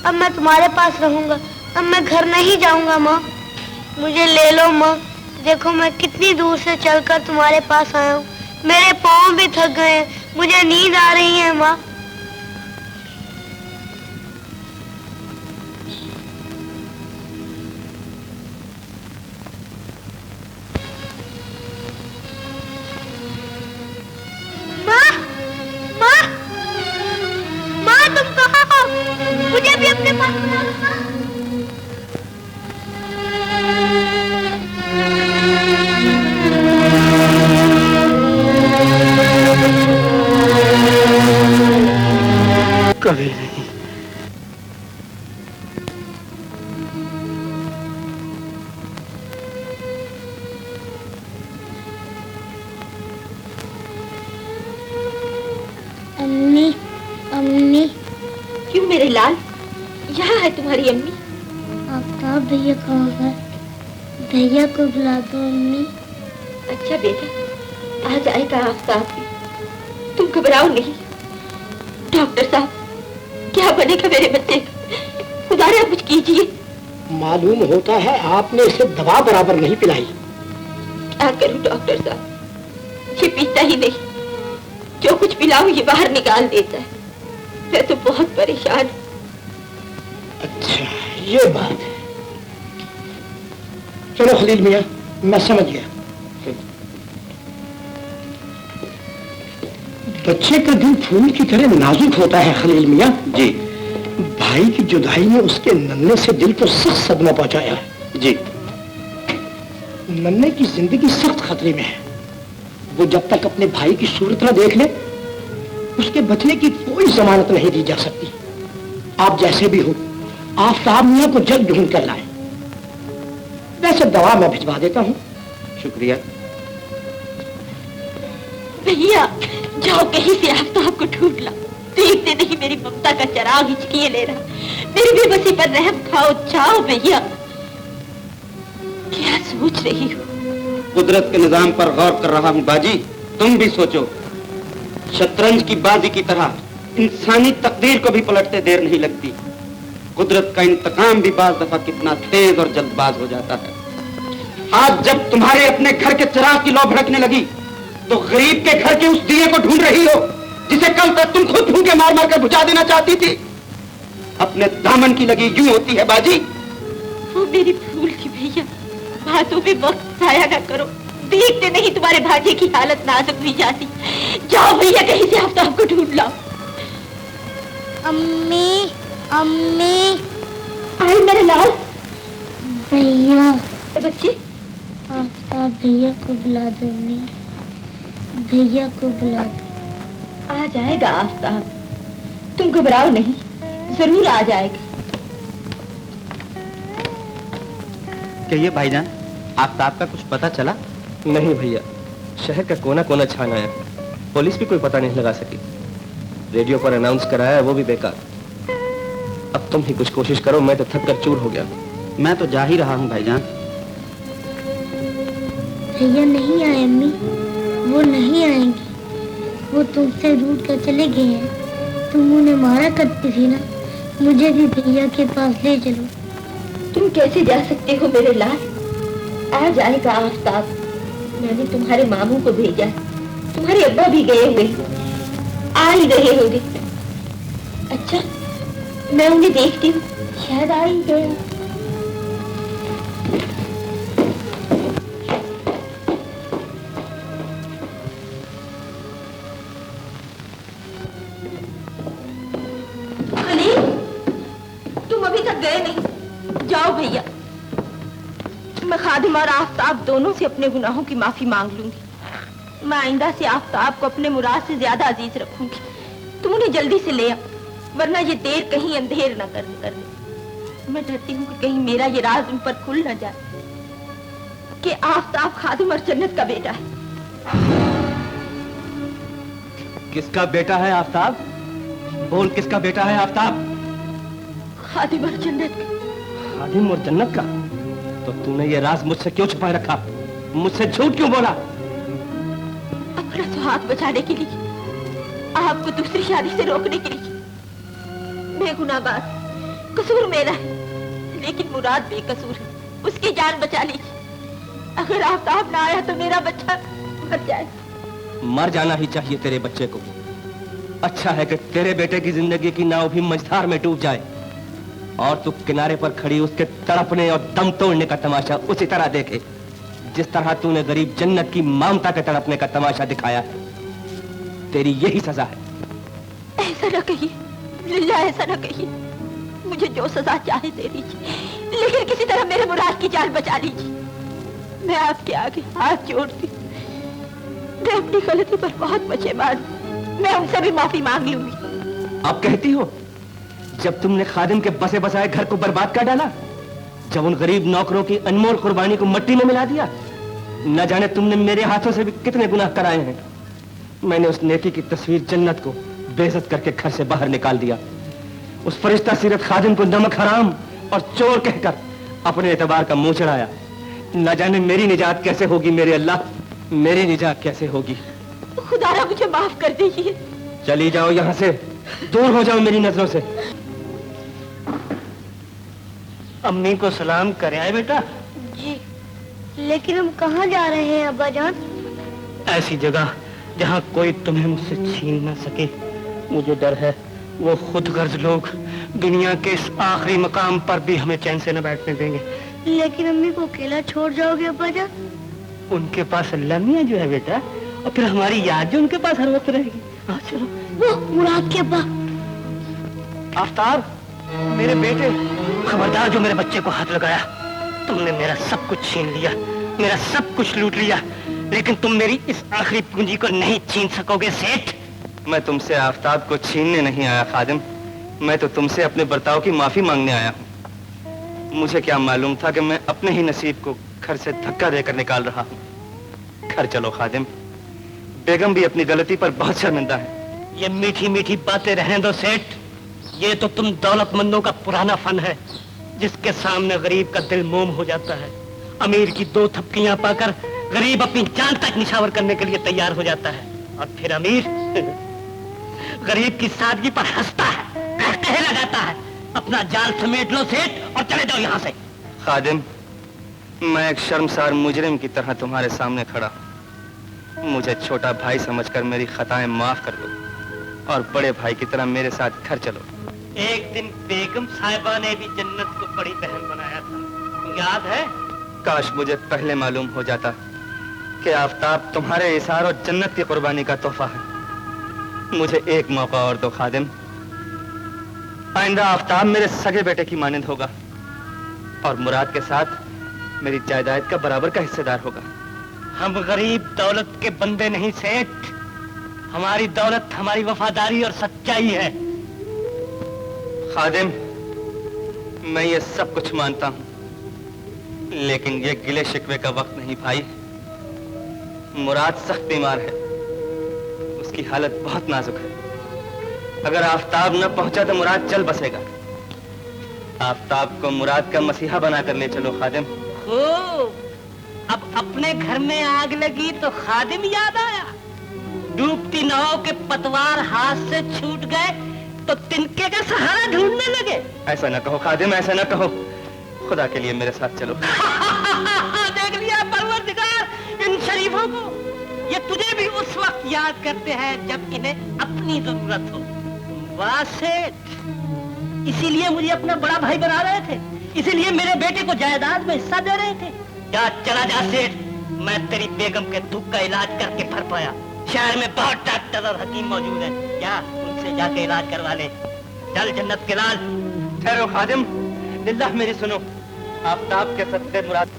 अब मैं तुम्हारे पास रहूंगा, अब मैं घर नहीं जाऊंगा। माँ मुझे ले लो माँ, देखो मैं कितनी दूर से चलकर तुम्हारे पास आया हूँ, मेरे पाँव भी थक गए हैं, मुझे नींद आ रही है। माँ तुम कहाँ हो? मुझे भी अपने पास बुला लो माँ। कभी नहीं। अम्मी, अम्मी। क्यों मेरे लाल, यहाँ है तुम्हारी अम्मी। आफ्ताब भैया कहाँ है? भैया को बुला दो अम्मी। अच्छा बेटा, आ जाएगा आफ्ताब भी, तुम घबराओ नहीं। डॉक्टर साहब, क्या बनेगा मेरे बच्चे का? खुदारा कुछ कीजिए। मालूम होता है आपने इसे दवा बराबर नहीं पिलाई। क्या करूं डॉक्टर साहब, ये पीता ही नहीं, जो कुछ पिलाऊं ये बाहर निकाल देता है। मैं तो बहुत परेशान हूं। अच्छा ये बात है। चलो खलील मियाँ, मैं समझ गया। बच्चे का दिल फूल की तरह नाजुक होता है खलील मियाँ। जी। भाई की जुदाई ने उसके नन्हे से दिल को सख्त सदमा पहुंचाया है। जी। नन्हे की जिंदगी सख्त खतरे में है। वो जब तक अपने भाई की सूरत न देख ले, उसके बचने की कोई जमानत नहीं दी जा सकती। आप जैसे भी हो, आफ्ताब मियाँ को जल्द ढूंढ कर लाए। वैसे दवा मैं भिजवा देता हूँ। शुक्रिया। भैया जाओ कहीं से आफ्ताब को ढूंढ लाओ। देखते नहीं मेरी ममता का चराग हिचकिए ले रहा, मेरी बेबसी पर रहम खाओ। जाओ भैया। क्या सोच रही हो? कुदरत के निजाम पर गौर कर रहा हूँ बाजी, तुम भी सोचो। शतरंज की बाजी की तरह इंसानी तकदीर को भी पलटते देर नहीं लगती। कुदरत का इंतकाम भी बाज दफा कितना तेज और जल्दबाज हो जाता है। आज जब तुम्हारे अपने घर के चिराग की लौ भड़कने लगी, तो गरीब के घर के उस दिए को ढूंढ रही हो जिसे कल तक तुम खुद फूंके मार मार कर बुझा देना चाहती थी। अपने दामन की लगी यूं होती है बाजी। वो मेरी भूल थी भैया, बातों पे वक्त जाया न करो। देखते नहीं तुम्हारे भांजे की हालत नाजुक हुई जाती। जाओ भैया कहीं से आफ्ताब को ढूंढ लाओ। अम्मी, अम्मी। आए मेरे लाल। भैया। बच्चे, आफ्ताब भैया को बुला दो अम्मी, भैया को बुला दो। आ जाएगा आफ्ताब, तुम घबराओ नहीं, जरूर आ जाएगा। कहिए भाईजान, आफ्ताब का कुछ पता चला? नहीं भैया, शहर का कोना कोना छान आया, पुलिस भी कोई पता नहीं लगा सकी। रेडियो पर अनाउंस कराया, वो भी बेकार। अब तुम ही कुछ कोशिश करो, मैं तो थक कर चूर हो गया। मैं तो जा ही रहा हूँ भाईजान। भैया नहीं आए अम्मी, वो नहीं आएंगे, वो तुमसे रूठ कर चले गए हैं। तुम उन्हें मारा करती थी ना, मुझे भी भैया के पास ले चलो। तुम कैसे जा सकते हो मेरे लाल? आ जाएगा आफ्ताब, मैंने तुम्हारे मामू को भेजा, तुम्हारे अब्बा भी गए हुए, आ ही रहे होंगे। अच्छा मैं उन्हें देखती हूँ, शायद आ ही गए। तुम और आफताब दोनों से अपने गुनाहों की माफी मांग लूंगी। मैं आइंदा से आफताब को अपने मुराद से ज्यादा अजीज रखूंगी। तुम उन्हें जल्दी से ले आओ, वरना ये देर कहीं अंधेर न कर दे। मैं डरती हूँ कि कहीं मेरा ये राज उन पर खुल न जाए कि आफताब खादिम और जन्नत का बेटा है। किसका बेटा है आफताब? बोल, किसका बेटा है आफताब? खादिम और जन्नत का। खादिम और जन्नत का? तो तूने ये राज मुझसे क्यों छुपाए रखा? मुझसे झूठ क्यों बोला? अपना सुहाग बचाने के लिए, आपको दूसरी शादी से रोकने के लिए। बेगुनाहगार, कसूर मेरा है, लेकिन मुराद बेकसूर है। उसकी जान बचा लीजिए। अगर आफताब ना आया तो मेरा बच्चा मर जाएगा। मर जाना ही चाहिए तेरे बच्चे को। अच्छा है कि तेरे बेटे की जिंदगी की नाव भी मझधार में डूब जाए और तू किनारे पर खड़ी उसके तड़पने और दम तोड़ने का तमाशा उसी तरह देखे जिस तरह तूने गरीब जन्नत की ममता के तड़पने का तमाशा दिखाया है। तेरी यही सजा है। ऐसा न कहिए लिल्ला, ऐसा न कहिए। मुझे जो सजा चाहे दे दीजिए, लेकिन किसी तरह मेरे मुराद की जान बचा लीजिए। मैं आपके आगे हाथ जोड़ती, मैं अपनी गलती पर बहुत पछतावा, मैं उनसे भी माफी मांग लूंगी। अब कहती हो, जब तुमने खादिम के बसे बसाए घर को बर्बाद कर डाला, जब उन गरीब नौकरों की अनमोल कुर्बानी को मिट्टी में मिला दिया, न जाने तुमने मेरे हाथों से भी कितने गुनाह कराए हैं। मैंने उस नेकी की तस्वीर जन्नत को बेइज्जत करके घर से बाहर निकाल दिया। उस फरिश्ता सीरत खादिम को नमक हराम और चोर कहकर अपने एतबार का मुंह चढ़ाया। न जाने मेरी निजात कैसे होगी मेरे अल्लाह, मेरी निजात कैसे होगी। खुदारा मुझे माफ कर दीजिए। चली जाओ यहाँ से, दूर हो जाओ मेरी नजरों से। अम्मी को सलाम करे आए बेटा। जी, लेकिन हम कहाँ जा रहे हैं अब्बा जान? ऐसी जगह जहाँ कोई तुम्हें मुझसे छीन ना सके। मुझे डर है वो खुद गर्ज लोग दुनिया के इस आखिरी मकाम पर भी हमें चैन से न बैठने देंगे। लेकिन अम्मी को अकेला छोड़ जाओगे अब्बा जान? उनके पास अल्लाह मियां जो है बेटा, और फिर हमारी याद जो उनके पास हर वक्त रहेगी। हाँ चलो। वो मुराद के अब्बा। आफताब, मेरे बेटे, खबरदार जो मेरे बच्चे को हाथ लगाया। तुमने मेरा सब कुछ छीन लिया, मेरा सब कुछ लूट लिया, लेकिन तुम मेरी इस आखिरी पूंजी को नहीं छीन सकोगे सेठ। मैं तुमसे आफताब को छीनने नहीं आया खादिम, मैं तो तुमसे अपने बर्ताव की माफी मांगने आया हूँ। मुझे क्या मालूम था कि मैं अपने ही नसीब को घर से धक्का देकर निकाल रहा हूँ। घर चलो खादिम, बेगम भी अपनी गलती पर बहुत शर्मिंदा है। ये मीठी मीठी बातें रहने दो सेठ। ये तो तुम दौलतमंदों का पुराना फन है, जिसके सामने गरीब का दिल मोम हो जाता है। अमीर की दो थपकियां पाकर गरीब अपनी जान तक निछावर करने के लिए तैयार हो जाता है, और फिर अमीर गरीब की सादगी पर हंसता है, कहते लगाता है। अपना जाल समेट लो सेठ और चले जाओ यहाँ से। खादिम, मैं एक शर्मसार मुजरिम की तरह तुम्हारे सामने खड़ा हूँ। मुझे छोटा भाई समझकर मेरी खताएं माफ कर दो और बड़े भाई की तरह मेरे साथ घर चलो। एक दिन बेगम साहिबा ने भी जन्नत को बड़ी बहन बनाया था, याद है? काश मुझे पहले मालूम हो जाता कि आफताब तुम्हारे इशार और जन्नत की कुर्बानी का तोहफा है। मुझे एक मौका और दो खादिम। आइंदा आफताब मेरे सगे बेटे की मानिंद होगा और मुराद के साथ मेरी जायदाद का बराबर का हिस्सेदार होगा। हम गरीब दौलत के बंदे नहीं सेठ, हमारी दौलत हमारी वफादारी और सच्चाई है। खादिम, मैं ये सब कुछ मानता हूँ, लेकिन ये गिले शिकवे का वक्त नहीं भाई। मुराद सख्त बीमार है, उसकी हालत बहुत नाजुक है। अगर आफताब न पहुंचा तो मुराद चल बसेगा। आफताब को मुराद का मसीहा बनाकर ले चलो खादिम। खूब। अब अपने घर में आग लगी तो खादिम याद आया। डूबती नाव के पतवार हाथ से छूट गए तो तिनके का सहारा ढूंढने लगे। ऐसा न कहो खादिम, ऐसा न कहो। खुदा के लिए मेरे साथ चलो। देख लिया परवरदिगार इन शरीफों को, ये तुझे भी उस वक्त याद करते हैं जब इन्हें अपनी जरूरत हो। वाह सेठ, इसीलिए मुझे अपना बड़ा भाई बना रहे थे, इसीलिए मेरे बेटे को जायदाद में हिस्सा दे रहे थे। जा चला जा सेठ, मैं तेरी बेगम के दुख का इलाज करके भर पाया। शहर में बहुत डॉक्टर और हकीम मौजूद है, क्या उनसे जाके इलाज करवा ले। चल जन्नत के लाल। ठहरो खादिम, लिल्लाह मेरी सुनो। आफताब के सदके मुराद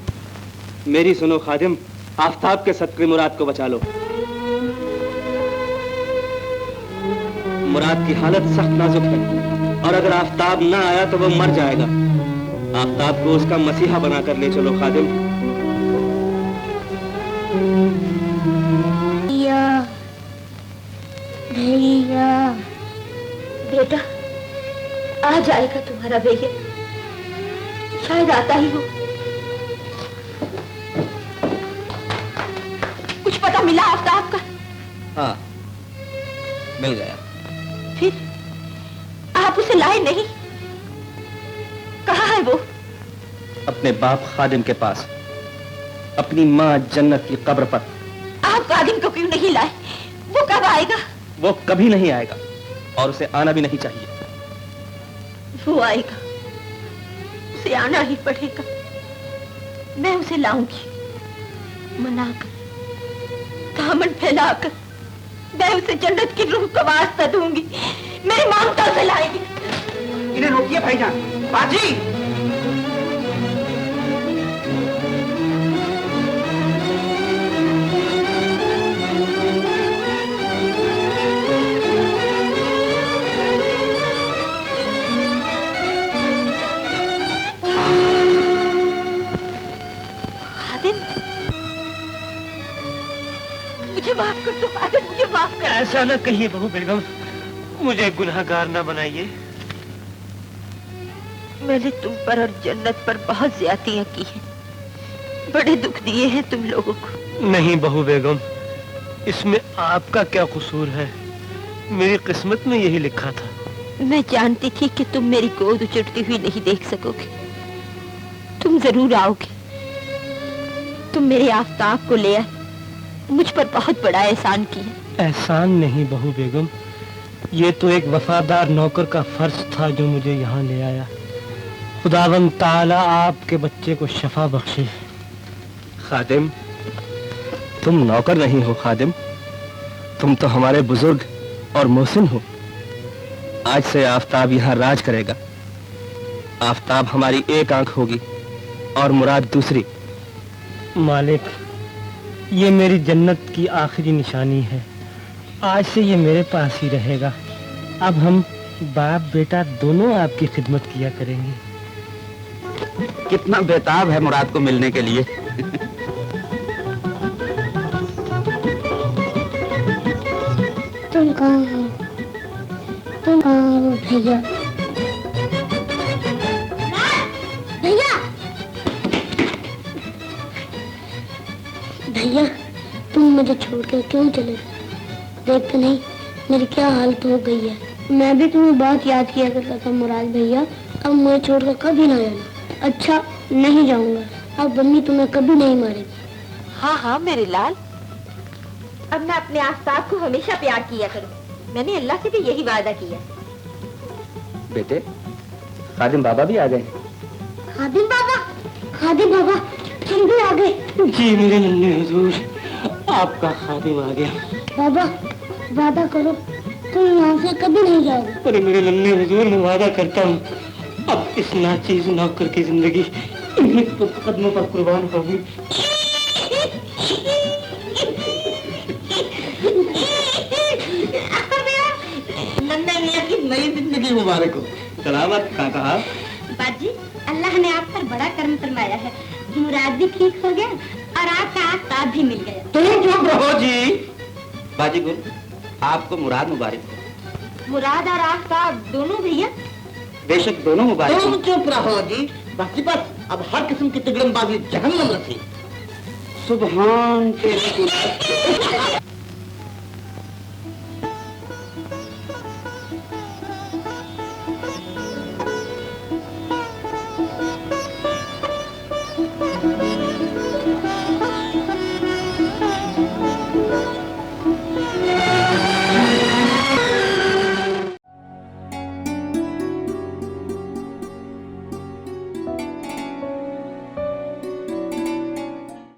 मेरी सुनो खादिम, आफताब के सदके मुराद को बचा लो। मुराद की हालत सख्त नाजुक है और अगर आफताब ना आया तो वो मर जाएगा। आफताब को उसका मसीहा बनाकर ले चलो खादिम। भैया बेटा, आ जाएगा तुम्हारा भैया, शायद आता ही हो। कुछ पता मिला आफताब का? हाँ, मिल गया। फिर आप उसे लाए नहीं? कहाँ है वो? अपने बाप खादिम के पास, अपनी माँ जन्नत की कब्र पर। आप खादिम को क्यों नहीं लाए? वो कब आएगा? वो कभी नहीं आएगा और उसे आना भी नहीं चाहिए। वो आएगा, उसे आना ही पड़ेगा। मैं उसे लाऊंगी, मनाकर, दामन फैलाकर। मैं उसे जन्नत की रूह का वास्ता दूंगी। मेरी मांगता से लाएगी। इन्हें रोकिए भाईजान। बाजी, मुझे माफ कर दो खादिम, मुझे माफ कर। ऐसा न कहिए बहू बेगम, मुझे गुनहगार न बनाइए। मैंने तुम पर और जन्नत पर बहुत ज्यादतियां की हैं, बड़े दुख दिए हैं तुम लोगों को। नहीं बहू बेगम, इसमें आपका क्या कसूर है? मेरी किस्मत में यही लिखा था। मैं जानती थी कि तुम मेरी गोद उचटती हुई नहीं देख सकोगे। तुम जरूर आओगे। तुम मेरे आफताब को ले आए, मुझ पर बहुत बड़ा एहसान किया। एहसान नहीं बहू बेगम, ये तो एक वफादार नौकर का फर्ज था जो मुझे यहाँ ले आया। खुदावंद ताला आपके बच्चे को शफा बख्शे। खादिम, तुम नौकर नहीं हो खादिम, तुम तो हमारे बुजुर्ग और मोहसिन हो। आज से आफताब यहाँ राज करेगा। आफताब हमारी एक आंख होगी और मुराद दूसरी। मालिक, ये मेरी जन्नत की आखिरी निशानी है। आज से ये मेरे पास ही रहेगा। अब हम बाप बेटा दोनों आपकी खिदमत किया करेंगे। कितना बेताब है मुराद को मिलने के लिए। तुम कहाँ हो? तुम कहाँ हो भैया? भैया, भैया, तुम मुझे छोड़कर क्यों चले गए? देखते नहीं मेरी क्या हालत हो गई है। मैं भी तुम्हें बहुत याद किया करता था मुराद भैया। अब मुझे छोड़कर कभी ना जाना। अच्छा, नहीं जाऊंगा। अब मम्मी तुम्हें कभी नहीं मारेगी। हाँ हाँ मेरे लाल, अब मैं अपने आफताब को हमेशा प्यार किया करूँ। मैंने अल्लाह से भी यही वादा किया। बेटे, खादिम बाबा भी आ गए। खादिम बाबा, खादिम बाबा, हम भी आ गए। जी मेरे नन्हे हुजूर, आपका खादिम आ गया। बाबा, वादा करो तुम यहाँ से कभी नहीं जाओगे। अरे मेरे नन्हे हुजूर, मैं वादा करता हूँ, अब इस नाचीज नौकर की जिंदगी इन्हीं कदमों पर कुर्बान होगी। नन्हे मियां की नई जिंदगी मुबारक हो। सलामत काका। बाजी, अल्लाह ने आप पर बड़ा कर्म फरमाया है। मुराद भी ठीक हो गया और आपका आफताब भी मिल गया। तुम चुप रहो जी। बाजी गुल, आपको मुराद मुबारक हो। मुराद और आफताब दोनों भैया? बेशक दोनों मुबारक तुम हो। चुप रहो जी। बस बस, अब हर किस्म की तिगड़मबाजी जहन्नम रसी। सुभान के